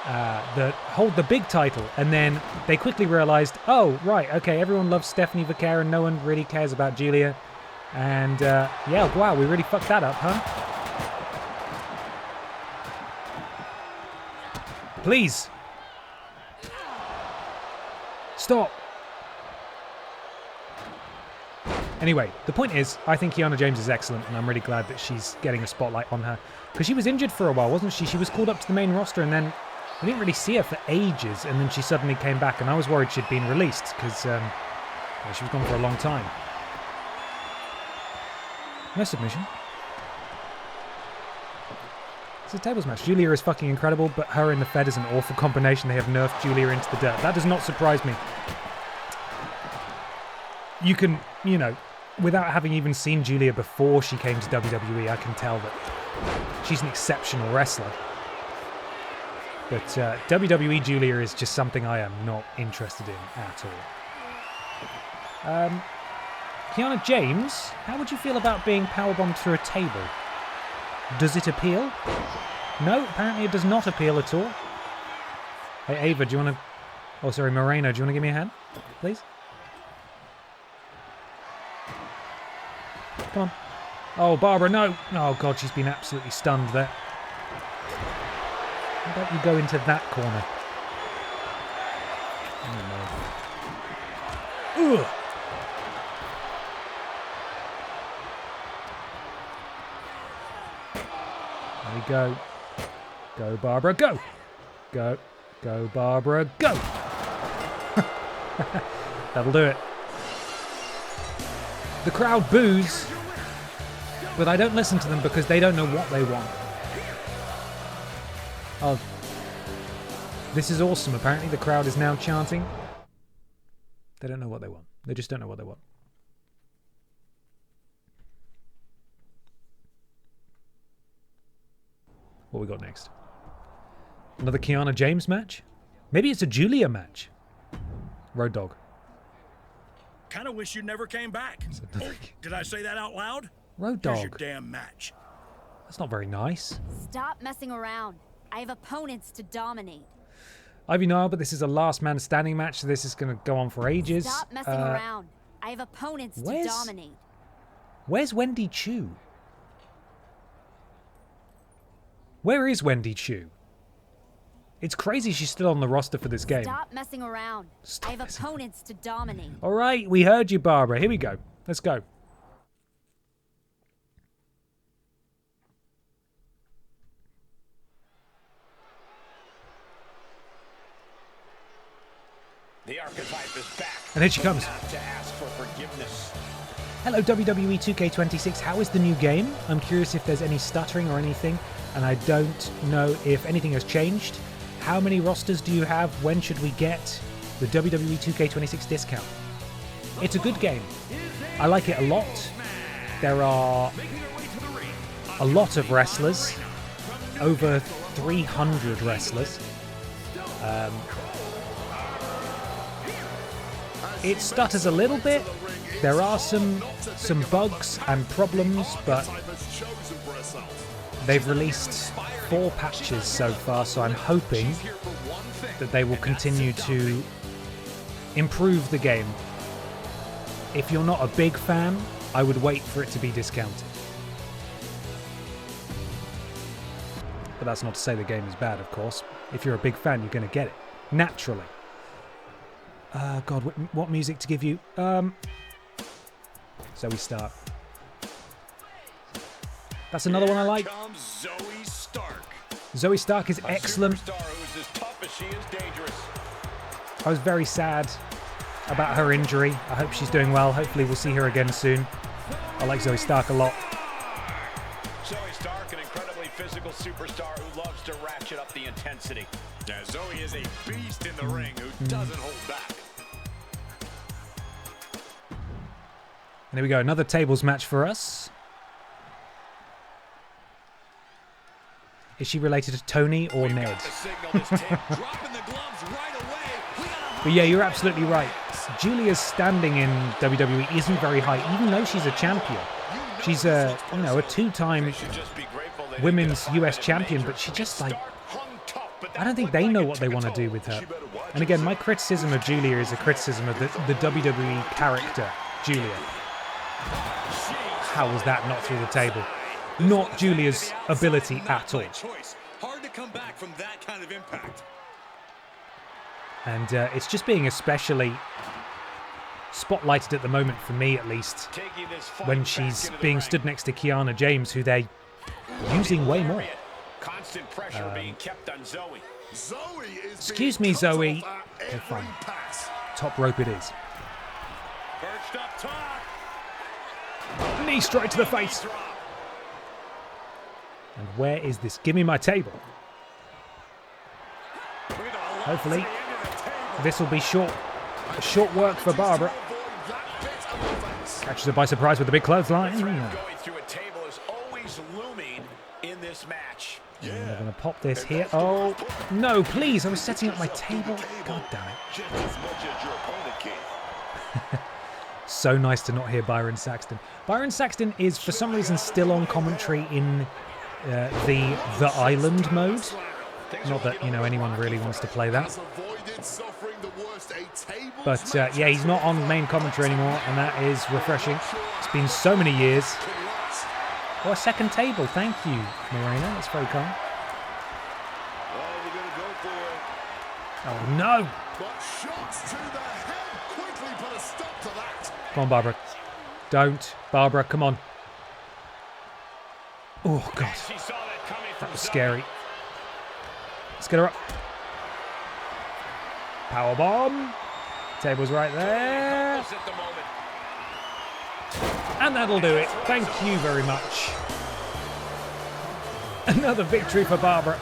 that hold the big title. And then they quickly realized, oh, right, okay, everyone loves Stephanie Vega and no one really cares about Julia. And yeah, wow, we really fucked that up, huh? Please. Stop. Anyway, the point is, I think Kiana James is excellent, and I'm really glad that she's getting a spotlight on her. Because she was injured for a while, wasn't she? She was called up to the main roster, and then we didn't really see her for ages, and then she suddenly came back, and I was worried she'd been released, because she was gone for a long time. No submission. It's a tables match. Julia is fucking incredible, but her in the Fed is an awful combination. They have nerfed Julia into the dirt. That does not surprise me. You can, you know, without having even seen Julia before she came to WWE, I can tell that she's an exceptional wrestler. But WWE Julia is just something I am not interested in at all. Kiana James, how would you feel about being powerbombed through a table? Does it appeal? No, apparently it does not appeal at all. Hey, Ava, do you want to... Oh, sorry, Moreno, do you want to give me a hand, please? Come on. Oh, Barbara, no! Oh, God, she's been absolutely stunned there. How about you go into that corner? Oh, no. Ugh! There we go. Go, Barbara, go! Go. Go, Barbara, go! That'll do it. The crowd boos, but I don't listen to them because they don't know what they want. Oh. This is awesome. Apparently the crowd is now chanting. They don't know what they want. They just don't know what they want. What we got next? Another Kiana James match? Maybe it's a Julia match. Road Dogg. Kind of wish you never came back. Oh, did I say that out loud? Road Dogg. Here's your damn match. That's not very nice. Stop messing around. I have opponents to dominate. Ivy Nile, but this is a last man standing match, so this is going to go on for ages. Stop messing around. I have opponents to dominate. Where's Wendy Chu? Where is Wendy Chu? It's crazy she's still on the roster for this game. Stop messing around. I have opponents to dominate. All right, we heard you, Barbara. Here we go. Let's go. The archetype is back. And here she comes. Not to ask for forgiveness. Hello WWE 2K26, how is the new game? I'm curious if there's any stuttering or anything, and I don't know if anything has changed. How many rosters do you have? When should we get the WWE 2K26 discount? It's a good game. I like it a lot. There are a lot of wrestlers, over 300 wrestlers. It stutters a little bit. There are some bugs and problems, but they've released 4 patches so far, so I'm hoping that they will continue to improve the game. If you're not a big fan, I would wait for it to be discounted. But that's not to say the game is bad, of course. If you're a big fan, you're going to get it. Naturally. God, what music to give you? So we start. That's another one I like. Zoe Stark is excellent. I was very sad about her injury. I hope she's doing well. Hopefully we'll see her again soon. I like Zoe Stark a lot. Zoe Stark, an incredibly physical superstar who loves to ratchet up the intensity. Now, Zoe is a beast in the ring who doesn't hold back. And here we go, another tables match for us. Is she related to Tony or Ned? But yeah, you're absolutely right. Julia's standing in WWE isn't very high, even though she's a champion. She's a, you know, a 2-time women's US champion, but she just like, I don't think they know what they want to do with her. And again, my criticism of Julia is a criticism of the WWE character, Julia. How was that not through the table? Not Julia's ability at all. Hard to come back from that kind of impact. And it's just being especially spotlighted at the moment, for me at least, when she's being stood next to Kiana James, who they're using way more. Constant pressure being kept on Zoe. Excuse me, Zoe. Okay, fine. Top rope it is. Perched up top. Knee straight to the face. And where is this? Give me my table. Hopefully, this will be short work for Barbara. Catches her by surprise with the big clothesline. Going through a table is always looming in this match. And they're going to pop this here. Oh, no, please. I was setting up my table. God damn it. So nice to not hear Byron Saxton. Byron Saxton is, for some reason, still on commentary in the Island mode. Not that, you know, anyone really wants to play that. But, yeah, he's not on main commentary anymore, and that is refreshing. It's been so many years. Oh, a second table. Thank you, Morena. That's very kind. Oh, no. Come on, Barbara. Don't. Barbara, come on. Oh, God. That was scary. Let's get her up. Powerbomb. Table's right there. And that'll do it. Thank you very much. Another victory for Barbara.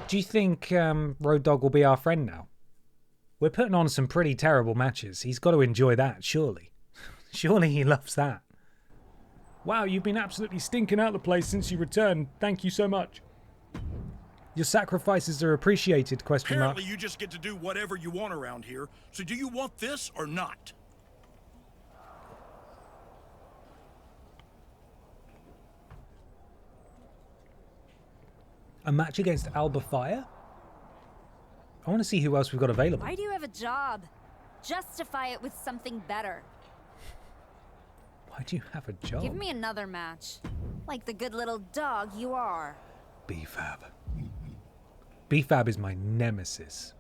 Do you think Road Dogg will be our friend now? We're putting on some pretty terrible matches. He's got to enjoy that, surely. Surely he loves that. Wow, you've been absolutely stinking out the place since you returned. Thank you so much. Your sacrifices are appreciated, question mark. Apparently you just get to do whatever you want around here. So do you want this or not? A match against Alba Fire? I want to see who else we've got available. Why do you have a job? Justify it with something better. Why do you have a job? Give me another match. Like the good little dog you are. BFAB. BFAB is my nemesis.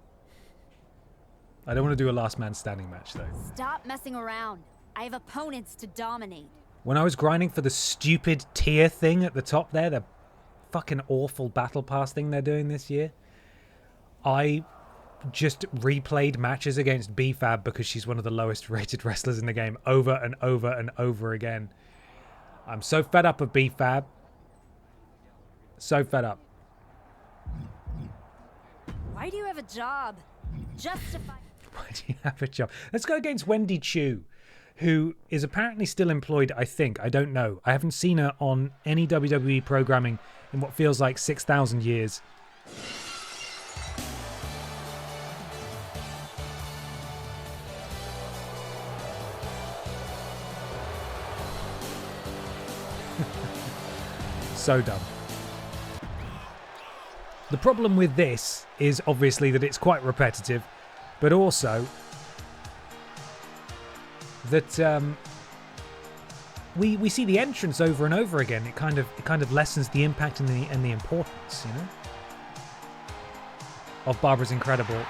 I don't want to do a last man standing match though. Stop messing around. I have opponents to dominate. When I was grinding for the stupid tier thing at the top there, the fucking awful battle pass thing they're doing this year, I just replayed matches against BFAB because she's one of the lowest rated wrestlers in the game over and over and over again. I'm so fed up of BFAB. So fed up. Why do you have a job? Justify. Why do you have a job? Let's go against Wendy Chu, who is apparently still employed, I think. I don't know. I haven't seen her on any WWE programming in what feels like 6,000 years. So dumb. The problem with this is obviously that it's quite repetitive, but also that we see the entrance over and over again. It kind of lessens the impact and the importance, you know, of Barbara's incredible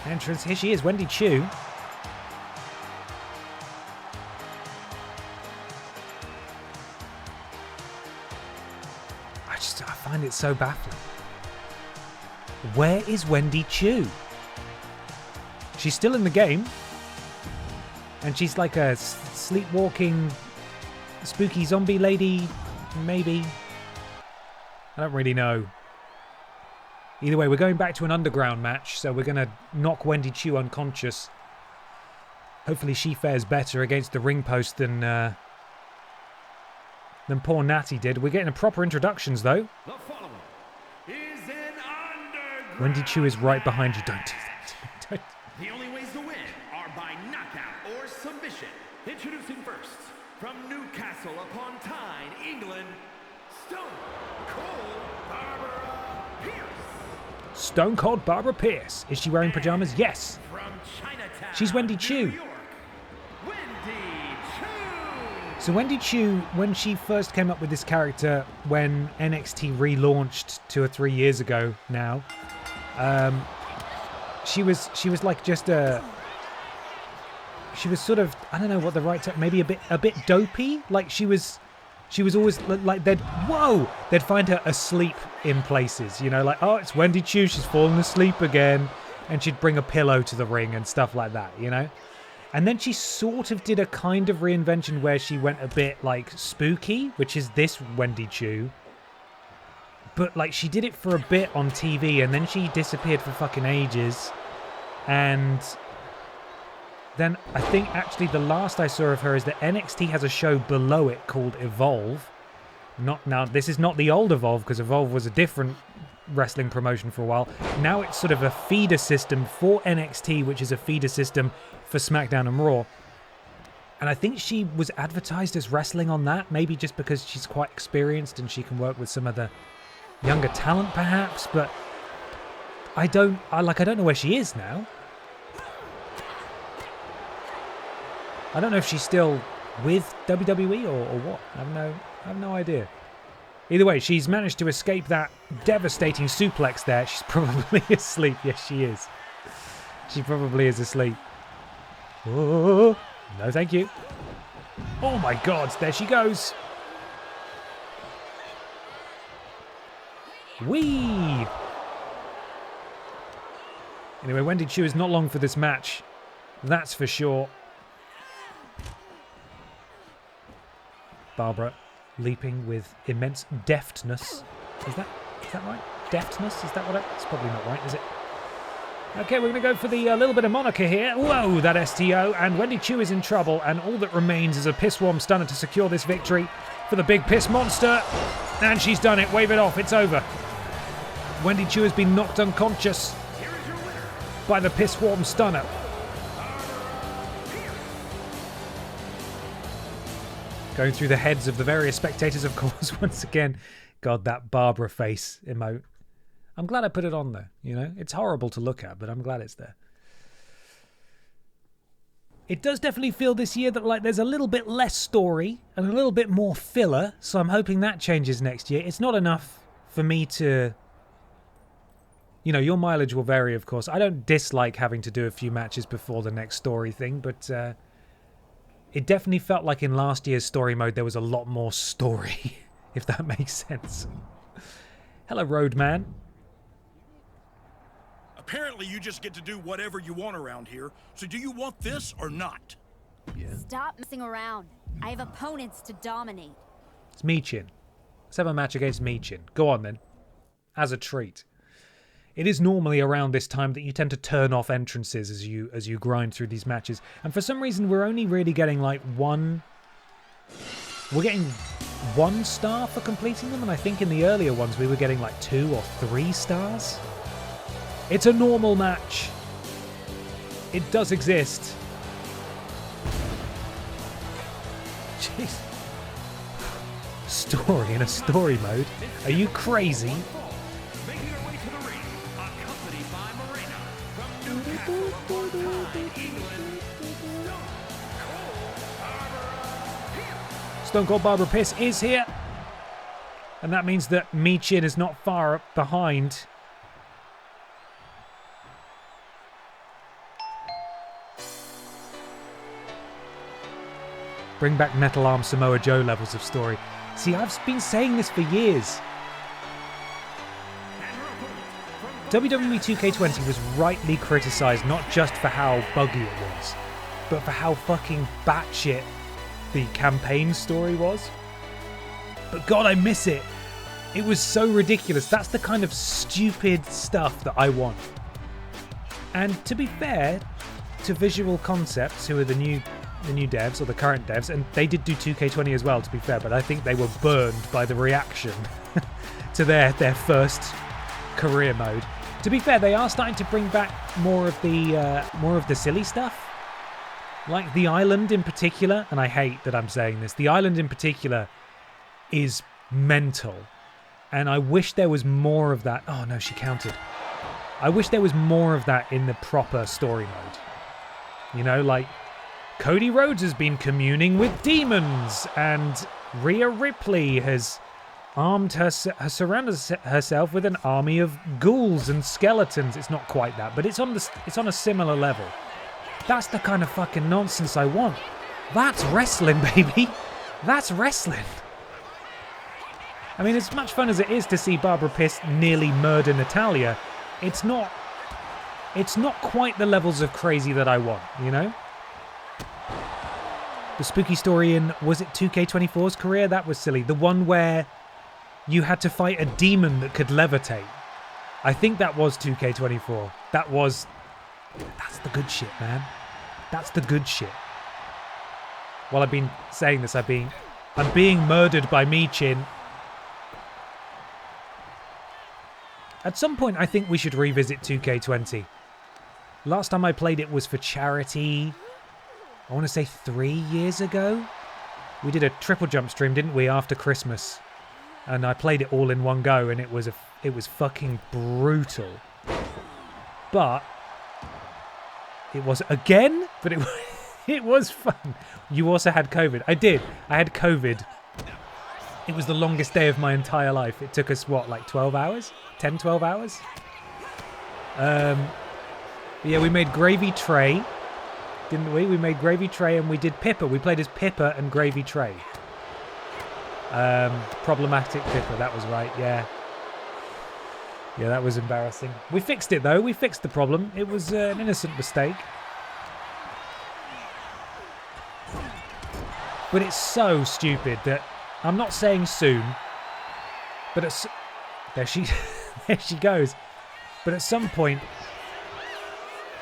entrance. Here she is, Wendy Chu. I find it so baffling. Where is Wendy Chu? She's still in the game, and she's like a sleepwalking, spooky zombie lady, maybe. I don't really know. Either way, we're going back to an underground match, so we're going to knock Wendy Chu unconscious. Hopefully she fares better against the ring post than poor Natty did. We're getting proper introductions, though. The following is an underground. Wendy Chu is right behind you. Don't do that. Don't. The only ways to win are by knockout or submission. Introducing first, from Newcastle upon Tyne, England, Stone Cold Barbara Pierce. Stone Cold Barbara Pierce. Is she wearing pajamas? Yes. From Chinatown, She's Wendy Chu. New York, Wendy Chu. So Wendy Chu, when she first came up with this character, when NXT relaunched 2 or 3 years ago now, she was like just she was sort of, I don't know what the right term, maybe a bit dopey. Like she was always like they'd find her asleep in places, you know, like, oh, it's Wendy Chu, she's fallen asleep again, and she'd bring a pillow to the ring and stuff like that, you know. And then she sort of did a kind of reinvention where she went a bit like spooky, which is this Wendy Chu. But like she did it for a bit on TV and then she disappeared for fucking ages. And then I think actually the last I saw of her is that NXT has a show below it called Evolve. Now this is not the old Evolve, because Evolve was a different wrestling promotion for a while. Now it's sort of a feeder system for NXT, which is a feeder system for Smackdown and Raw. And I think she was advertised as wrestling on that, maybe just because she's quite experienced and she can work with some of the younger talent perhaps, but I don't know where she is now. I don't know if she's still with WWE or what. I have no idea. Either way, she's managed to escape that devastating suplex there. She's probably asleep. Yes, she is. She probably is asleep. Oh, no, thank you. Oh my God, there she goes. Whee! Anyway, Wendy Chu is not long for this match. That's for sure. Barbara leaping with immense deftness. Is that right? Deftness? Is that what it's probably not right, is it? Okay, we're going to go for the little bit of moniker here. Whoa, that STO. And Wendy Chu is in trouble, and all that remains is a piss-warm stunner to secure this victory for the big piss monster. And she's done it. Wave it off. It's over. Wendy Chu has been knocked unconscious by the piss-warm stunner. Going through the heads of the various spectators, of course, once again. God, that Barbara face emote. I'm glad I put it on there, you know? It's horrible to look at, but I'm glad it's there. It does definitely feel this year that like there's a little bit less story and a little bit more filler, so I'm hoping that changes next year. It's not enough for me to... You know, your mileage will vary, of course. I don't dislike having to do a few matches before the next story thing, but it definitely felt like in last year's story mode there was a lot more story, if that makes sense. Hello, Roadman. Apparently you just get to do whatever you want around here, so do you want this or not? Yeah. Stop messing around. I have opponents to dominate. It's Michin. Let's have a match against Michin. Go on then. As a treat. It is normally around this time that you tend to turn off entrances as you grind through these matches. And for some reason we're only really getting like one... We're getting 1 star for completing them, and I think in the earlier ones we were getting like 2 or 3 stars. It's a normal match. It does exist. Jeez. Story in a story mode? Are you crazy? Stone Cold Barbara Piss is here. And that means that Michin is not far behind. Bring back Metal Arm Samoa Joe levels of story. See, I've been saying this for years. WWE 2K20 was rightly criticised not just for how buggy it was, but for how fucking batshit the campaign story was. But God, I miss it. It was so ridiculous. That's the kind of stupid stuff that I want. And to be fair to Visual Concepts, who are the new devs, or the current devs, and they did do 2K20 as well, to be fair, but I think they were burned by the reaction to their first career mode. To be fair, they are starting to bring back more of the silly stuff, like the island in particular. And I hate that I'm saying this. The island in particular is mental, and I wish there was more of that. Oh no, she counted. I wish there was more of that in the proper story mode. You know, like Cody Rhodes has been communing with demons, and Rhea Ripley has surrounded herself with an army of ghouls and skeletons. It's not quite that, but it's on a similar level. That's the kind of fucking nonsense I want. That's wrestling, baby. That's wrestling. I mean, as much fun as it is to see Barbara Piss nearly murder Natalia, it's not quite the levels of crazy that I want, you know? The spooky story in, was it 2K24's career? That was silly. The one where you had to fight a demon that could levitate. I think that was 2K24. That's the good shit, man. That's the good shit. While I've been saying this, I'm being murdered by Michin. At some point, I think we should revisit 2K20. Last time I played it was for charity. I want to say 3 years ago. We did a TripleJump stream, didn't we, after Christmas? And I played it all in one go, and it was fucking brutal. But it was again, but it was fun. You also had COVID. I did. I had COVID. It was the longest day of my entire life. It took us what, like 12 hours? 10, 12 hours? Yeah, we made Gravy Tray. Didn't we? We made Gravy Tray and we did Pippa. We played as Pippa and Gravy Tray. Problematic Pippa, that was right, yeah. Yeah, that was embarrassing. We fixed it though, we fixed the problem. It was an innocent mistake. But it's so stupid that, I'm not saying soon, but it's... There she goes. But at some point,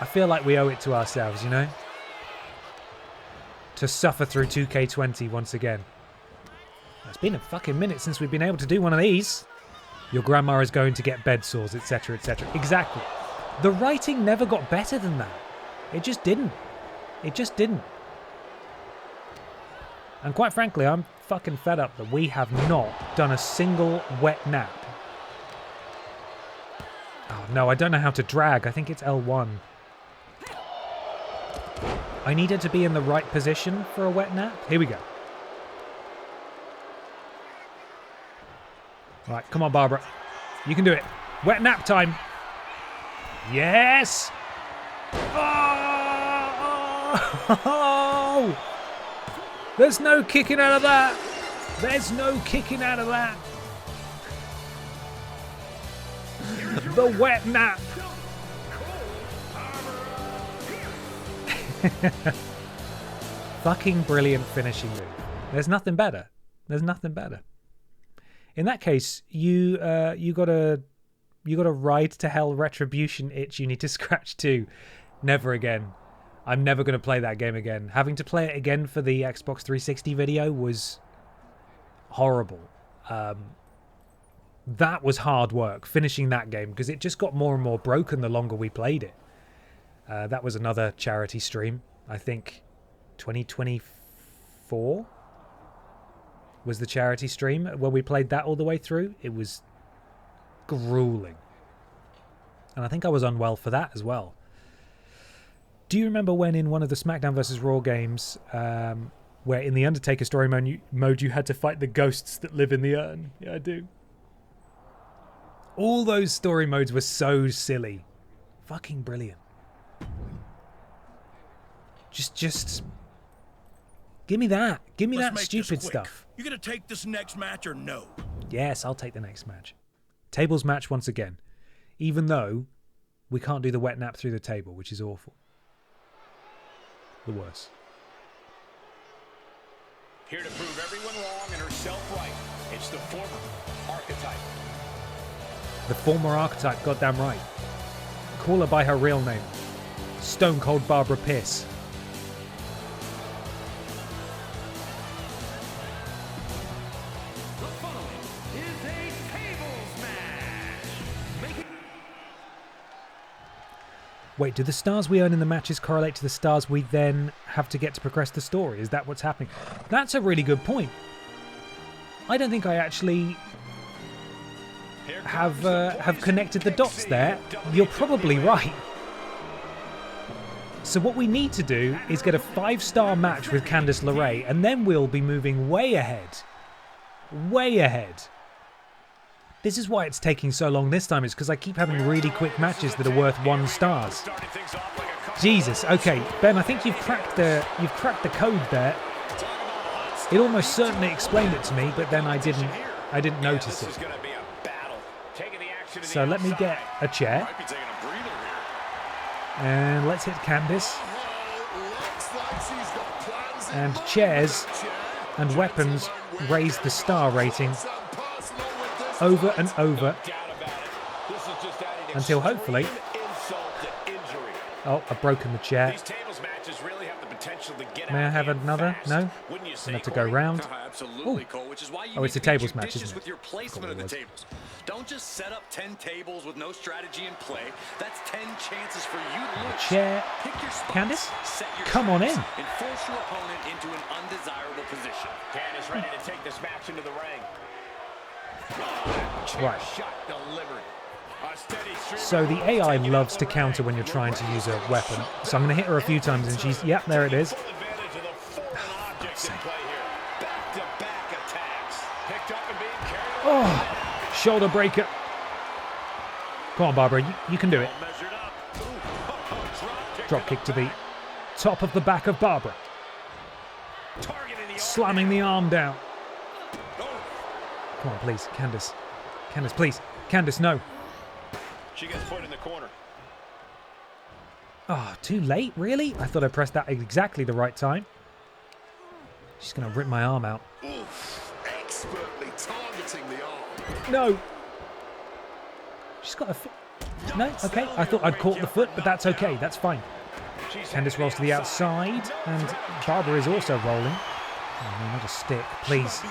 I feel like we owe it to ourselves, you know? To suffer through 2K20 once again. It's been a fucking minute since we've been able to do one of these. Your grandma is going to get bed sores, etc., etc. Exactly. The writing never got better than that. It just didn't. It just didn't. And quite frankly, I'm fucking fed up that we have not done a single wet nap. Oh no, I don't know how to drag. I think it's L1. I needed to be in the right position for a wet nap. Here we go. All right, come on, Barbara. You can do it. Wet nap time. Yes! Oh! There's no kicking out of that. There's no kicking out of that. The wet nap. Fucking brilliant finishing move. There's nothing better. There's nothing better. In that case, you got a ride to hell retribution itch you need to scratch too. Never again. I'm never going to play that game again. Having to play it again for the Xbox 360 video was horrible. That was hard work, finishing that game, because it just got more and more broken the longer we played it. That was another charity stream. I think 2024 was the charity stream where we played that all the way through. It was grueling. And I think I was unwell for that as well. Do you remember when in one of the Smackdown vs. Raw games, where in the Undertaker story mode you had to fight the ghosts that live in the urn? Yeah, I do. All those story modes were so silly. Fucking brilliant. Just give me that. Give me that stupid stuff. You gonna take this next match or no? Yes, I'll take the next match. Tables match once again. Even though we can't do the wet nap through the table, which is awful. The worst. Here to prove everyone wrong and herself right. It's the former archetype. The former archetype, goddamn right. Call her by her real name. Stone Cold Barbara Piss. Wait, do the stars we earn in the matches correlate to the stars we then have to get to progress the story? Is that what's happening? That's a really good point. I don't think I actually have connected the dots there. You're probably right. So what we need to do is get a 5-star match with Candice LeRae, and then we'll be moving way ahead. Way ahead. This is why it's taking so long this time, is because I keep having really quick matches that are worth 1 star. Jesus, okay, Ben, I think you've cracked the code there. It almost certainly explained it to me, but then I didn't notice it. So let me get a chair. And let's hit Candice. And chairs and weapons raise the star rating over and over until hopefully... Oh, I've broken the chair. May I have another? No? I'm going to have to go round. Oh, it's a tables match, isn't it? Don't just set up 10 tables with no strategy in play. That's 10 chances for you to lose. Chair. Candice, come on in. And force your opponent into an undesirable position. Candice ready to take this match into the ring. Right. So the AI loves to counter when you're trying to use a weapon. So I'm going to hit her a few times and she's... Yep, there it is. Oh, shoulder breaker. Come on, Barbara, you can do it. Drop kick to the top of the back of Barbara. Slamming the arm down. Come on, please, Candice. Candice, please. Candice, no. She gets put in the corner. Oh, too late, really? I thought I pressed that at exactly the right time. She's going to rip my arm out. Oof, expertly targeting the arm. No. She's got a foot. No, okay. I thought I'd caught the foot, but that's okay. That's fine. Candice rolls to the outside, and Barbara is also rolling. Oh, no, not a stick, please.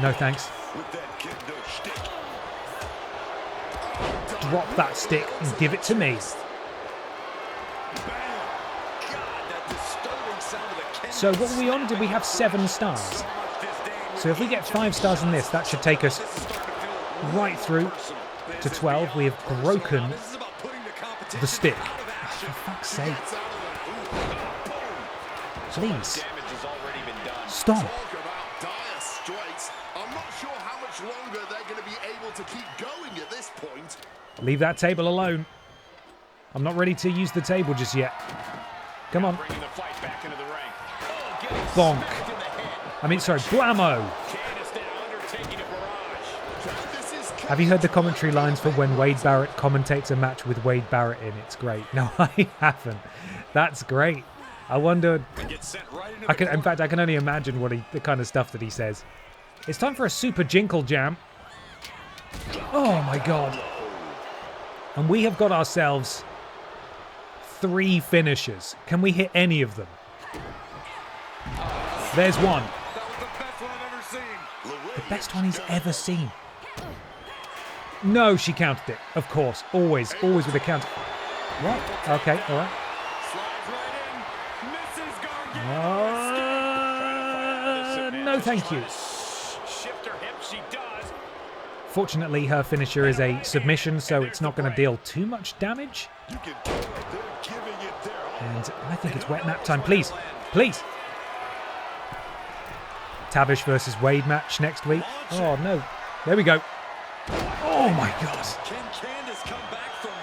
No, thanks. Drop that stick and give it to me. So what were we on? Did we have 7 stars? So if we get 5 stars in this, that should take us right through to 12. We have broken the stick. Oh, for fuck's sake. Please. Stop. Leave that table alone. I'm not ready to use the table just yet. Come on. Bonk. I mean, sorry, blammo. Have you heard the commentary lines for when Wade Barrett commentates a match with Wade Barrett in? It's great. No, I haven't. That's great. I wonder. In fact, I can only imagine the kind of stuff that he says. It's time for a super jinkle jam. Oh my god. And we have got ourselves 3 finishers. Can we hit any of them? There's one. The best one he's ever seen. No, she counted it. Of course. Always with a count. What? Okay, alright. No, thank you. Fortunately, her finisher is a submission, so it's not going to deal too much damage. And I think it's wet nap time. Please. Please. Tavish versus Wade match next week. Oh, no. There we go. Oh, my God.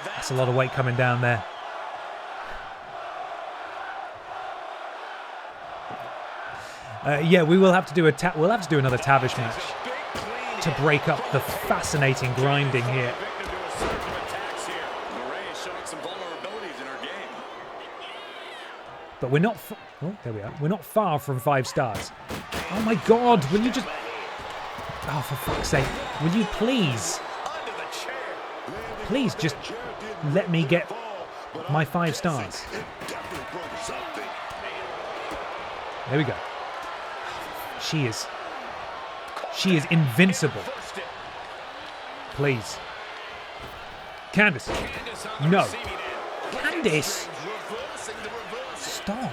That's a lot of weight coming down there. Yeah, we will have to do we'll have to do another Tavish match to break up the fascinating grinding here. But we're not. Oh, there we are. We're not far from 5 stars. Oh my God! Will you just? Oh, for fuck's sake! Will you please? Please just let me get my 5 stars. There we go. She is invincible. Please. Candice. No. Candice. Stop.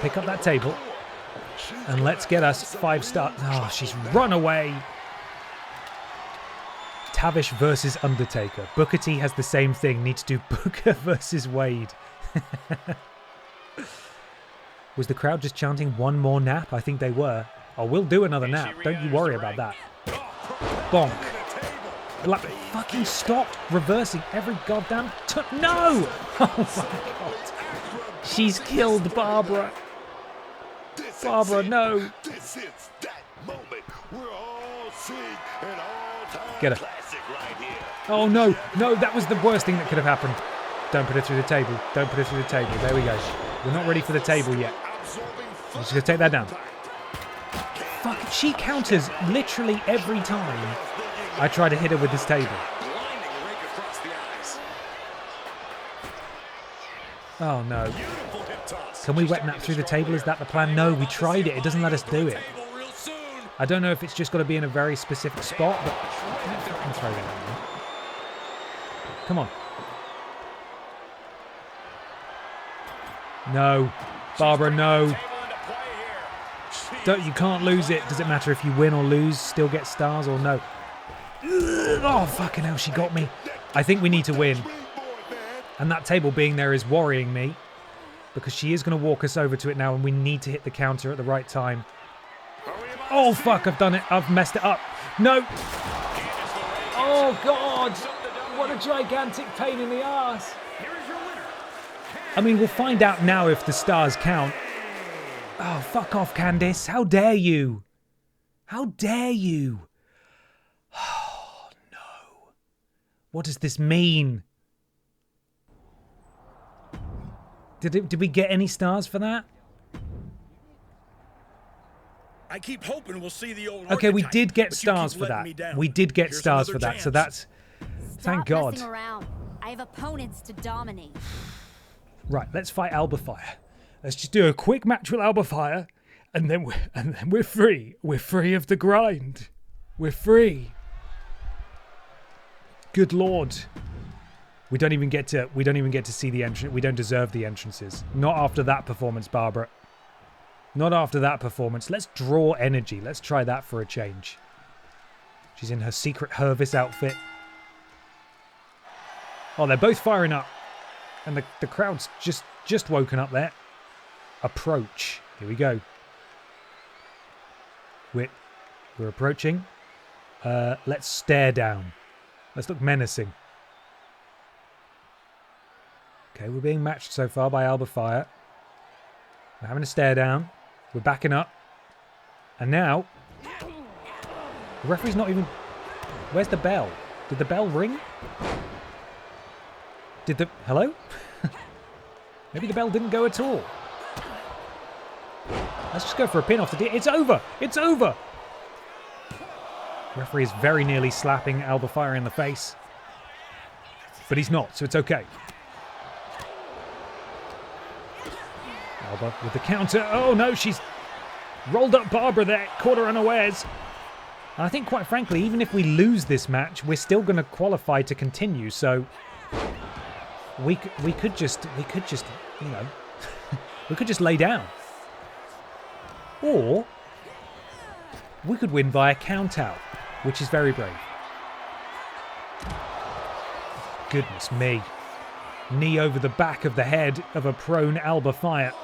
Pick up that table. And let's get us 5 stars. Oh, she's run away. Tavish versus Undertaker. Booker T has the same thing. Need to do Booker versus Wade. Was the crowd just chanting one more nap? I think they were. Oh, we'll do another nap. Don't you worry about that. Bonk. Like, fucking stop reversing every goddamn... No! Oh my God. She's killed Barbara. Barbara, no. Get her. Oh, no. No, that was the worst thing that could have happened. Don't put her through the table. Don't put her through the table. There we go. We're not ready for the table yet. I'm just going to take that down. Fuck, she counters literally every time I try to hit her with this table. Oh, no. Can we wet nap through the table? Is that the plan? No, we tried it. It doesn't let us do it. I don't know if it's just got to be in a very specific spot, but don't fucking throw that at me. Come on. No. Barbara, no. You can't lose it. Does it matter if you win or lose? Still get stars or no? Oh, fucking hell, she got me. I think we need to win. And that table being there is worrying me. Because she is going to walk us over to it now and we need to hit the counter at the right time. Oh, fuck, I've done it. I've messed it up. No. Oh, God. What a gigantic pain in the ass. I mean, we'll find out now if the stars count. Oh, fuck off, Candice. How dare you? How dare you? Oh, no. What does this mean? Did we get any stars for that? I keep hoping we'll see the old Okay, we did get stars for that. We did get stars for that, so that's... Thank God. Messing around. I have opponents to dominate. Right, let's fight Albafire. Let's just do a quick match with Albafire, and then we're free. We're free of the grind. We're free. Good Lord. We don't even get to see the entrance. We don't deserve the entrances. Not after that performance, Barbara. Not after that performance. Let's draw energy. Let's try that for a change. She's in her secret Hervis outfit. Oh, they're both firing up. And the crowd's just woken up there. Approach. Here we go. We're approaching. Let's stare down. Let's look menacing. Okay, we're being matched so far by Alba Fire. We're having a stare down. We're backing up. And now... the referee's not even... Where's the bell? Did the bell ring? Did the... Hello? Maybe the bell didn't go at all. Let's just go for a pin off the... It's over! It's over! The referee is very nearly slapping Alba Fire in the face. But he's not, so it's okay. Alba with the counter. Oh no, she's rolled up Barbara there, caught her unawares. And I think, quite frankly, even if we lose this match, we're still going to qualify to continue. So we could just you know, we could just lay down, or we could win via count out, which is very brave. Goodness me. Knee over the back of the head of a prone Alba Fire.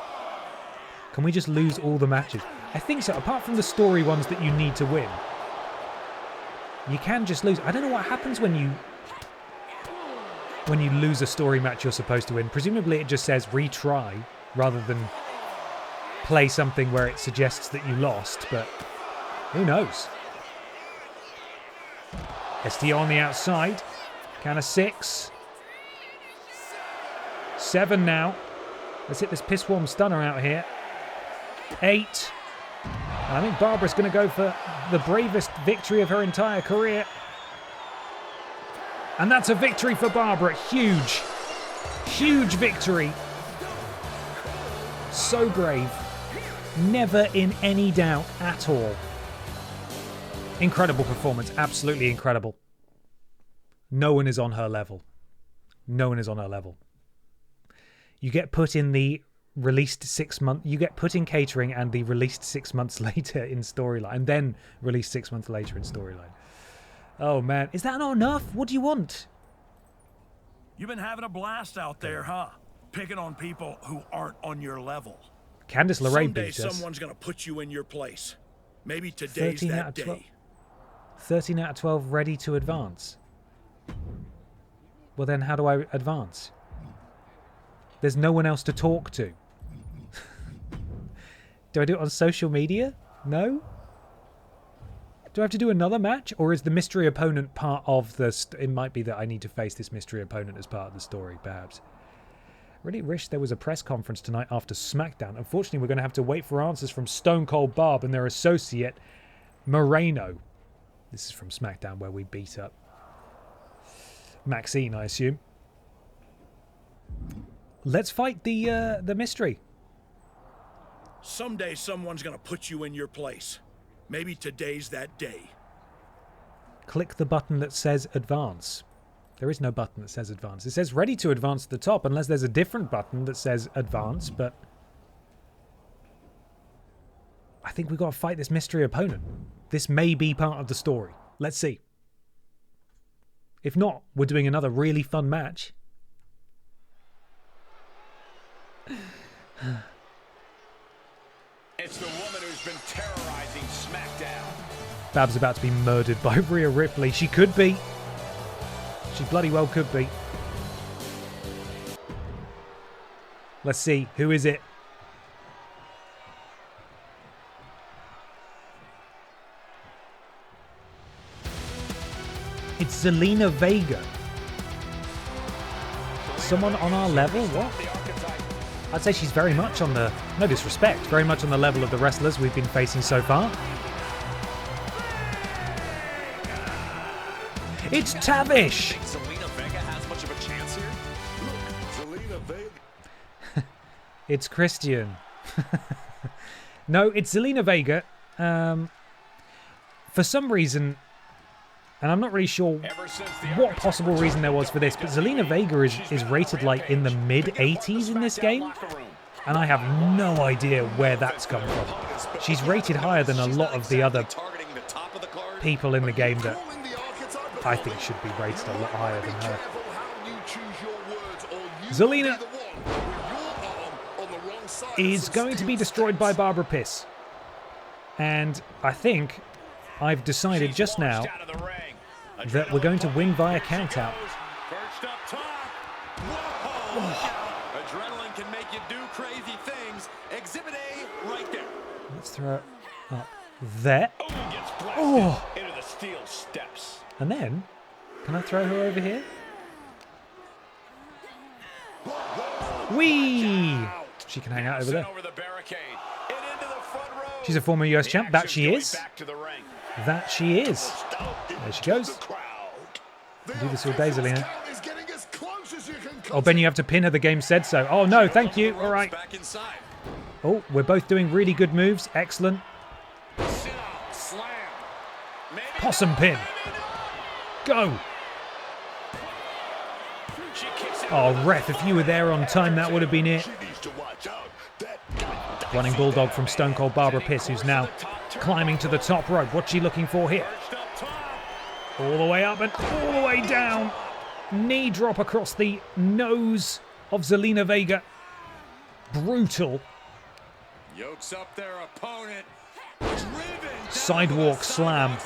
Can we just lose all the matches? I think so. Apart from the story ones that you need to win, you can just lose. I don't know what happens when you lose a story match you're supposed to win. Presumably it just says retry rather than play something where it suggests that you lost, but who knows? STO on the outside. Count of 6. 7 now. Let's hit this piss warm stunner out here. 8. I think Barbara's going to go for the bravest victory of her entire career. And that's a victory for Barbara. Huge. Huge victory. So brave. Never in any doubt at all. Incredible performance. Absolutely incredible. No one is on her level. No one is on her level. You get put in the released 6 month. You get put in catering and the released 6 months later in storyline, and then released 6 months later in storyline. Oh man, is that not enough? What do you want? You've been having a blast out there, huh? Picking on people who aren't on your level. Candice LeRae Someday beat us. someone's gonna put you in your place. Maybe today's 13 out that of day. 12. 13 out of 12 ready to advance. Well then, how do I advance? There's no one else to talk to. Do I do it on social media? No? Do I have to do another match? Or is the mystery opponent part of the... It might be that I need to face this mystery opponent as part of the story, perhaps. Really wish there was a press conference tonight after Smackdown. Unfortunately, we're going to have to wait for answers from Stone Cold Barb and their associate, Moreno. This is from Smackdown, where we beat up Maxine, I assume. Let's fight the mystery. Someday someone's gonna put you in your place. Maybe today's that day. Click the button that says advance. There is no button that says advance. It says ready to advance to the top, unless there's a different button that says advance, but I think we've got to fight this mystery opponent. This may be part of the story. Let's see. If not, we're doing another really fun match. It's the woman who's been terrorizing Smackdown. Bab's about to be murdered by Rhea Ripley. She could be. She bloody well could be. Let's see. Who is it? It's Zelina Vega. Someone on our level? What? I'd say she's very much on the, no disrespect, very much on the level of the wrestlers we've been facing so far. It's Tavish! Zelina Vega has much of a chance here? Look, Zelina Vega. It's Christian. No, it's Zelina Vega. For some reason, And I'm not really sure what possible reason there was for this, but Zelina Vega is rated like in the mid-80s in this game. And I have no idea where that's come from. She's rated higher than a lot of the other people in the game that I think should be rated a lot higher than her. Zelina is going to be destroyed by Barbara PIS. And I think I've decided just now that we're going to win via countout. Adrenaline can make you do crazy things. Exhibit A right there. Let's throw it up there. Oh! Into the steel steps. And then, can I throw her over here? Whee! She can hang out over there. She's a former US champ. That she is. That she is. There she goes. You do this all day, Zelina. Oh, Ben, you have to pin her. The game said so. Oh, no, thank you. All right. Oh, we're both doing really good moves. Excellent. Possum pin. Go. Oh, ref, if you were there on time, that would have been it. Running bulldog from Stone Cold Barbara PIS, who's now climbing to the top rope. What's she looking for here? All the way up and all the way down. Knee drop across the nose of Zelina Vega. Brutal. Yokes up their opponent. Sidewalk slam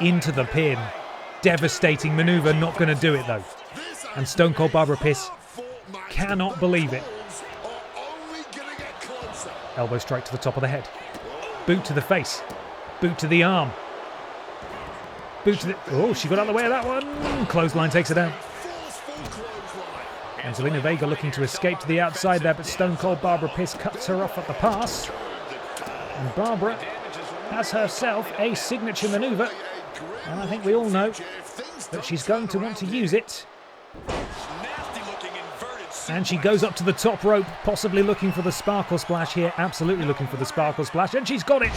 into the pin. Devastating maneuver, not going to do it though. And Stone Cold Barbara PIS cannot believe it. Elbow strike to the top of the head. Boot to the face. Boot to the arm. Boot to the... Oh, she got out of the way of that one. Clothesline takes her down. And Zelina Vega looking to escape to the outside there, but Stone Cold Barbara PIS cuts her off at the pass. And Barbara has herself a signature maneuver. And I think we all know that she's going to want to use it. And she goes up to the top rope, possibly looking for the Sparkle Splash here. Absolutely looking for the Sparkle Splash. And she's got it.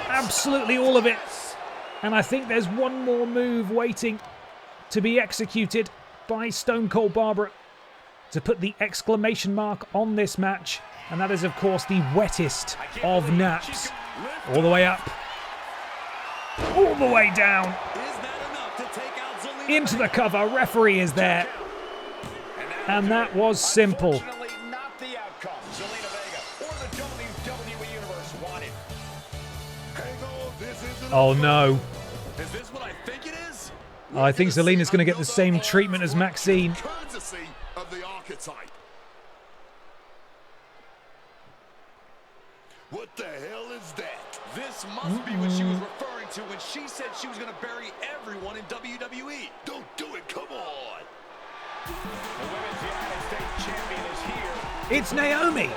Absolutely all of it. And I think there's one more move waiting to be executed by Stone Cold Barbara to put the exclamation mark on this match. And that is, of course, the wettest of naps. All the way up. All the way down. Into the cover. Referee is there. And that was simple. Not the outcome Zelina Vega or the WWE Universe wanted. Oh no. Is this what I think it is? I think Zelina's going to get the same treatment as Maxine. Courtesy of the archetype. What the hell is that? This must be what she was referring to when she said she was going to bury everyone in WWE. Don't do it, come on. The Women's United States Champion is here. It's Naomi.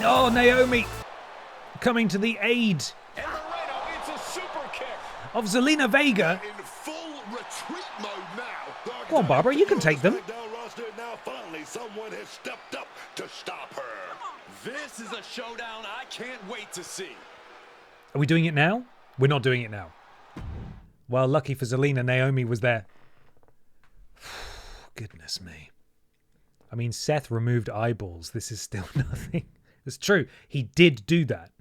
Oh, Naomi coming to the aid And Moreno, it's a super kick. of Zelina Vega. In full retreat mode now. Go on, Barbara, you can take them. Now finally someone has stepped up to stop her. This is a showdown I can't wait to see. Are we doing it now? We're not doing it now. Well, lucky for Zelina, Naomi was there. Goodness me. I mean, Seth removed eyeballs. This is still nothing. It's true. He did do that.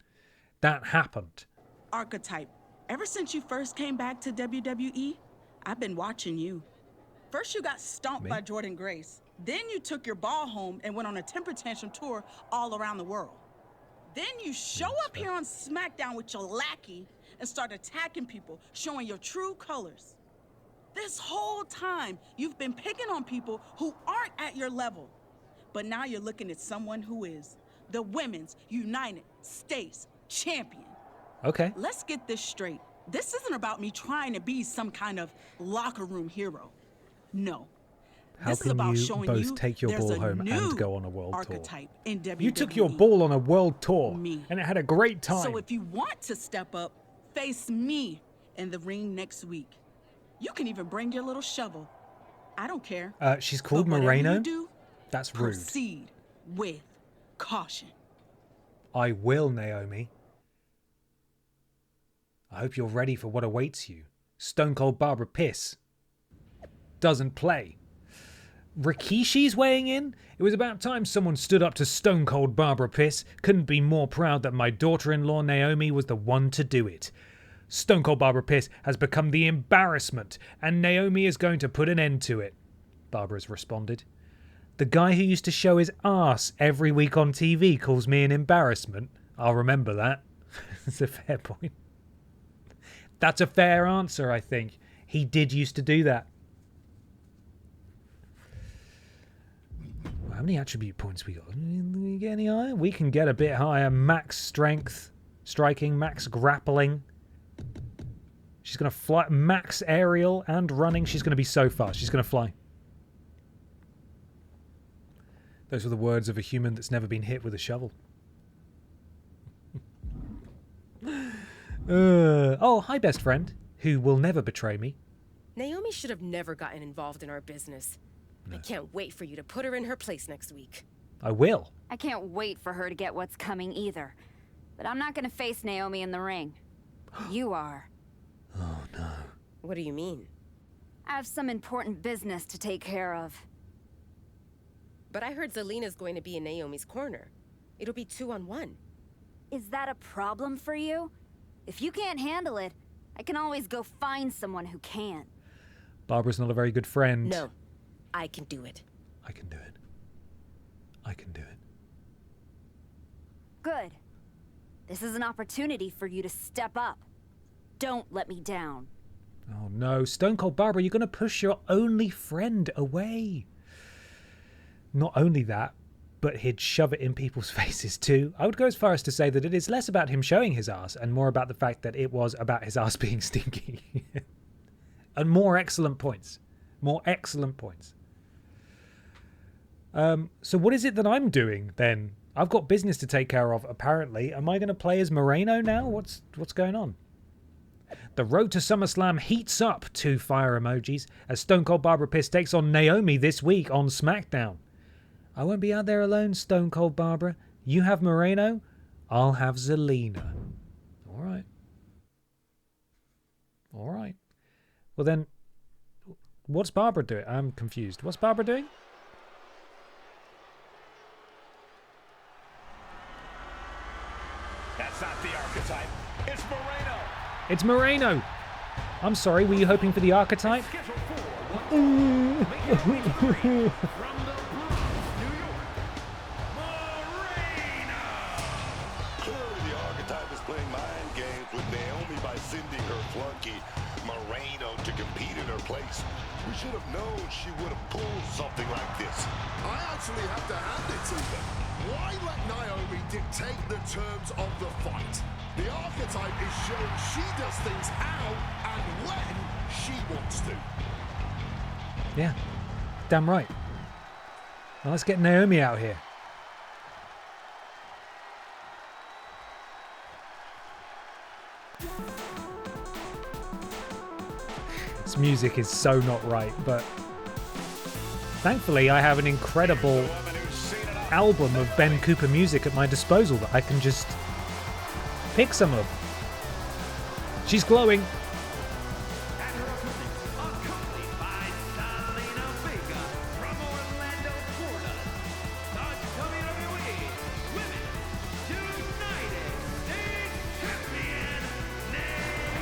That happened. Archetype. Ever since you first came back to WWE, I've been watching you. First you got stomped by Jordan Grace. Then you took your ball home and went on a temper tantrum tour all around the world. Then you show up here on Smackdown with your lackey and start attacking people, showing your true colors. This whole time, you've been picking on people who aren't at your level. But now you're looking at someone who is the Women's United States Champion. Okay. Let's get this straight. This isn't about me trying to be some kind of locker room hero. No. How This is can about you showing both you take your there's ball a home and new go on a world tour? archetype in WWE. You took your ball on a world tour Me. and it had a great time. So if you want to step up, face me in the ring next week. You can even bring your little shovel. I don't care. She's called But whatever Moreno? you do, That's rude. proceed with caution. I will, Naomi. I hope you're ready for what awaits you Stone Cold Barbara Piss doesn't play. Rikishi's weighing in. It was about time someone stood up to Stone Cold Barbara Piss. Couldn't be more proud that my daughter-in-law Naomi was the one to do it. Stone Cold Barbara Piss has become the embarrassment, and Naomi is going to put an end to it. Barbara's responded. The guy who used to show his arse every week on TV calls me an embarrassment. I'll remember that. That's a fair point. That's a fair answer, I think. He did used to do that. How many attribute points we got? Can we get any higher? We can get a bit higher. Max strength, striking, max grappling. She's going to fly. Max aerial and running. She's going to be so fast. She's going to fly. Those were the words of a human that's never been hit with a shovel. Oh, hi, best friend, who will never betray me. Naomi should have never gotten involved in our business. I can't wait for you to put her in her place next week. I will. I can't wait for her to get what's coming either. But I'm not gonna face Naomi in the ring. You are. Oh, no. What do you mean? I have some important business to take care of. But I heard Zelina's going to be in Naomi's corner. It'll be 2-on-1. Is that a problem for you? If you can't handle it, I can always go find someone who can. Barbara's not a very good friend. No, I can do it. I can do it. I can do it. Good. This is an opportunity for you to step up. Don't let me down. Oh no, Stone Cold Barbara, you're going to push your only friend away. Not only that, but he'd shove it in people's faces too. I would go as far as to say that it is less about him showing his ass and more about the fact that it was about his ass being stinky. And more excellent points. More excellent points. So what is it that I'm doing then? I've got business to take care of, apparently. Am I going to play as Moreno now? What's going on? The road to SummerSlam heats up, 2 fire emojis, as Stone Cold Barbara Piss takes on Naomi this week on Smackdown. I won't be out there alone, Stone Cold Barbara. You have Moreno, I'll have Zelina. All right. All right. Well then, what's Barbara doing? I'm confused. What's Barbara doing? That's not the archetype. It's Moreno. It's Moreno. I'm sorry, were you hoping for the archetype? Playing mind games with Naomi by sending her flunky Moreno to compete in her place. We should have known she would have pulled something like this. I actually have to hand it to them. Why let Naomi dictate the terms of the fight? The archetype is showing she does things how and when she wants to. Yeah, damn right. Well, let's get Naomi out here. This music is so not right, but thankfully I have an incredible album of Ben Cooper music at my disposal that I can just pick some of. She's glowing.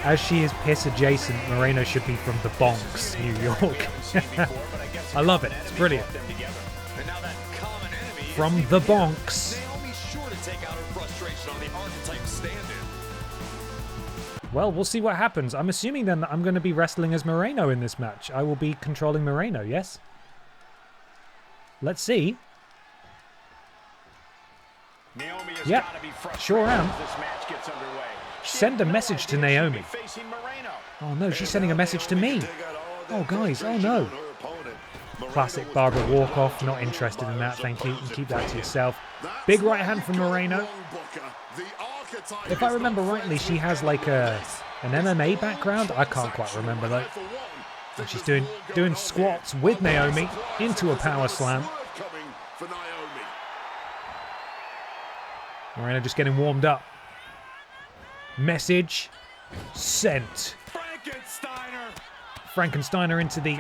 As she is piss adjacent, Moreno should be from the Bronx, New York. I love it. It's brilliant. From the Bronx. Well, we'll see what happens. I'm assuming then that I'm going to be wrestling as Moreno in this match. I will be controlling Moreno, yes? Let's see. Yep, sure am. Send a message to Naomi. Oh no, she's sending a message to me. Oh guys, oh no. Classic Barbara walk-off, not interested in that, thank you. You can keep that to yourself. Big right hand from Moreno. If I remember rightly, she has like an MMA background. I can't quite remember though. And she's doing squats with Naomi into a power slam. Moreno just getting warmed up. Message sent. Frankensteiner! Frankensteiner into the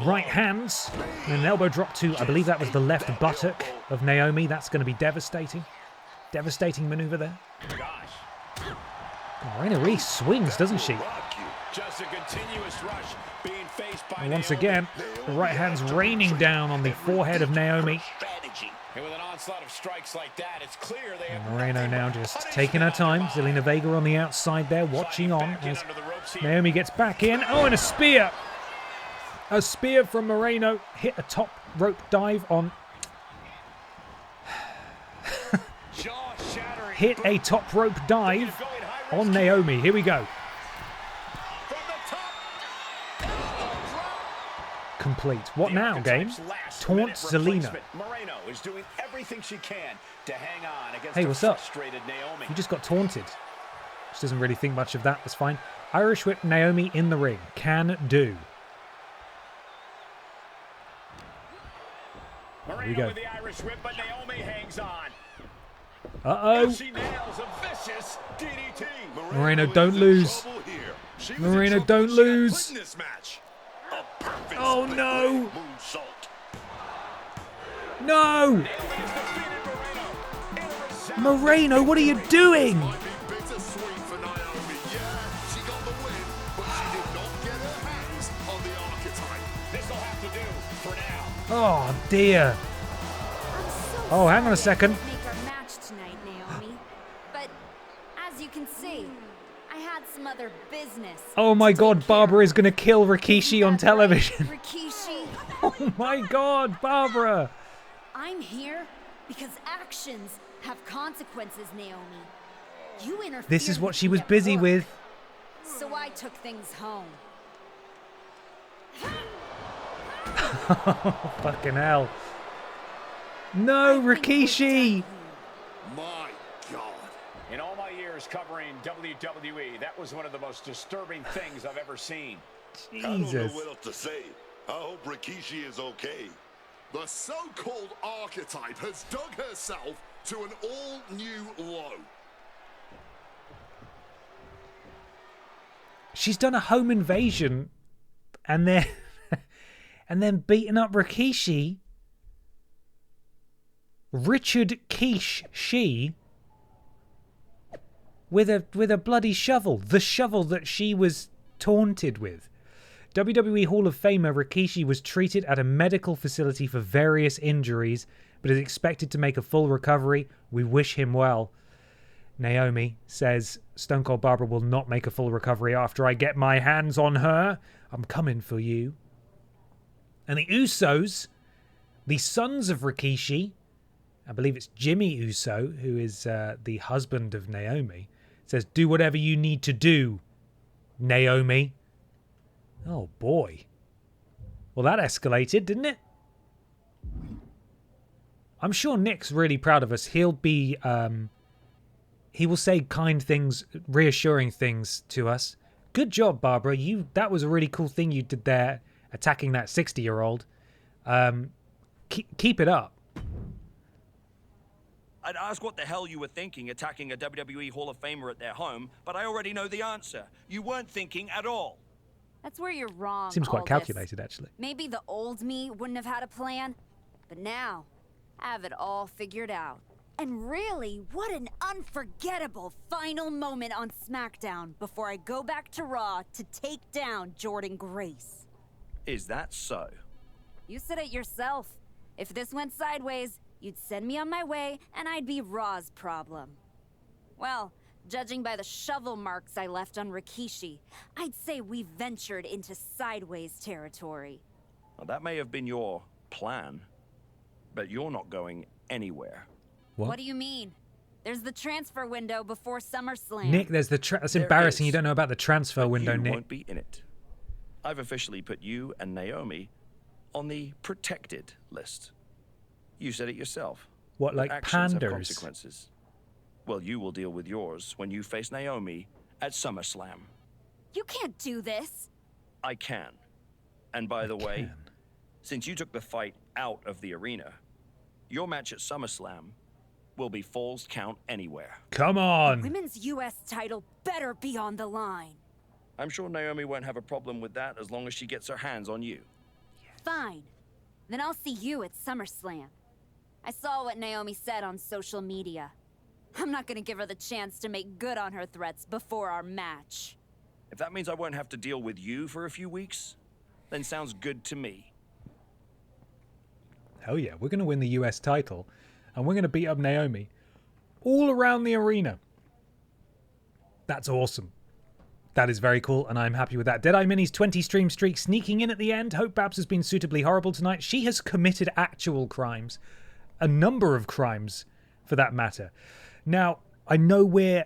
right hands. And an elbow drop to, I believe that was the left buttock of Naomi. That's going to be devastating. Devastating maneuver there. Moreno really swings, doesn't she? Just a continuous rush being faced by And once again, the right hand's raining down on the forehead of Naomi. And with an onslaught of strikes like that, it's clear they have Moreno now just taking her time. Zelina Vega on the outside there, watching on as Naomi gets back in. Oh, and a spear! A spear from Moreno. Hit a top rope dive on... Hit a top rope dive on Naomi. Here we go. Complete. What now, game? Taunt Zelina. Moreno is doing everything she can to hang on against Hey, what's up? Naomi. You just got taunted. She doesn't really think much of that. That's fine. Irish whip Naomi in the ring. Can do. Here we go. With the Irish whip, but Naomi hangs on. Uh-oh. She nails a vicious DDT. Moreno, don't lose. Moreno, don't lose. Oh, no. No. Moreno, what are you doing? Oh, dear. Oh, hang on a second. Make our match tonight, Naomi. But as you can see, I had some other business. Oh my god, Barbara is going to kill Rikishi on television. Rikishi. Oh my god, Barbara. I'm here because actions have consequences, Naomi. You interfered. This is what she was busy with. So I took things home. Oh, fucking hell. No, Rikishi. My God. In all my years covering WWE, that was one of the most disturbing things I've ever seen. I don't know what else to say. I hope Rikishi is okay. The so-called archetype has dug herself to an all-new low. She's done a home invasion and then and then beaten up Rikishi. Richard Quiche with a bloody shovel. The shovel that she was taunted with. WWE Hall of Famer Rikishi was treated at a medical facility for various injuries, but is expected to make a full recovery. We wish him well. Naomi says, Stone Cold Barbara will not make a full recovery after I get my hands on her. I'm coming for you. And the Usos, the sons of Rikishi, I believe it's Jimmy Uso, who is the husband of Naomi, says, do whatever you need to do, Naomi. Oh, boy. Well, that escalated, didn't it? I'm sure Nick's really proud of us. He'll be... he will say kind things, reassuring things to us. Good job, Barbara. That was a really cool thing you did there, attacking that 60-year-old. Keep it up. I'd ask what the hell you were thinking attacking a WWE Hall of Famer at their home, but I already know the answer. You weren't thinking at all. That's where you're wrong. Seems quite Aldous. calculated, actually. Maybe the old me wouldn't have had a plan, but now I have it all figured out. And really, what an unforgettable final moment on Smackdown before I go back to Raw to take down Jordynne Grace. Is that so? You said it yourself. If this went sideways, you'd send me on my way and I'd be Raw's problem. Well, judging by the shovel marks I left on Rikishi, I'd say we ventured into sideways territory. Well, that may have been your plan, but you're not going anywhere. What do you mean? There's the transfer window before SummerSlam. Nick, there's the... That's embarrassing. You don't know about the transfer window, You Nick. won't be in it. I've officially put you and Naomi on the protected list. You said it yourself. What, like Actions have pandas? consequences. Well, you will deal with yours when you face Naomi at SummerSlam. You can't do this. I can. And by the way, since you took the fight out of the arena, your match at SummerSlam will be Falls Count Anywhere. Come on. The women's U.S. title better be on the line. I'm sure Naomi won't have a problem with that as long as she gets her hands on you. Fine. Then I'll see you at SummerSlam. I saw what Naomi said on social media. I'm not gonna give her the chance to make good on her threats before our match. If that means I won't have to deal with you for a few weeks, then sounds good to me. Hell yeah, we're going to win the US title, and we're going to beat up Naomi all around the arena. That's awesome. That is very cool, and I'm happy with that. Deadeye Mini's 20 stream streak sneaking in at the end. Hope Babs has been suitably horrible tonight. She has committed actual crimes. A number of crimes, for that matter. Now, I know we're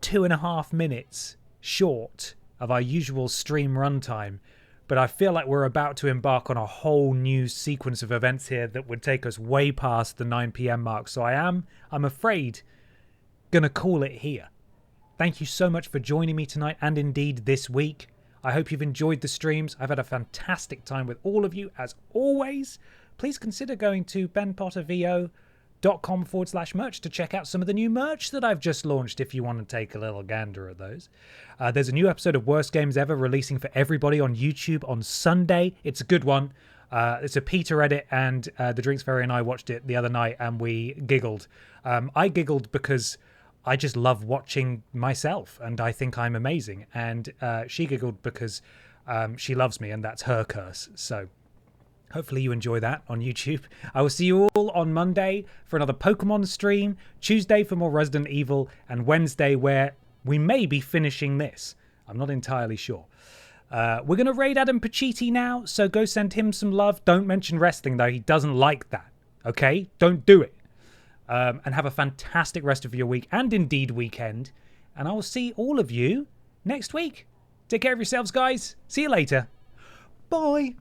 2.5 minutes short of our usual stream runtime, but I feel like we're about to embark on a whole new sequence of events here that would take us way past the 9 PM mark. So I'm afraid, going to call it here. Thank you so much for joining me tonight and indeed this week. I hope you've enjoyed the streams. I've had a fantastic time with all of you as always. Please consider going to benpottervo.com/merch to check out some of the new merch that I've just launched if you want to take a little gander at those. There's a new episode of Worst Games Ever releasing for everybody on YouTube on Sunday. It's a good one. It's a Peter edit, and the Drinks Fairy and I watched it the other night and we giggled. I giggled because I just love watching myself and I think I'm amazing. And she giggled because she loves me and that's her curse. So hopefully you enjoy that on YouTube. I will see you all on Monday for another Pokemon stream, Tuesday for more Resident Evil, and Wednesday where we may be finishing this. I'm not entirely sure. We're going to raid Adam Pacitti now, so go send him some love. Don't mention wrestling, though. He doesn't like that. Okay? Don't do it. And have a fantastic rest of your week and indeed weekend. And I will see all of you next week. Take care of yourselves, guys. See you later. Bye.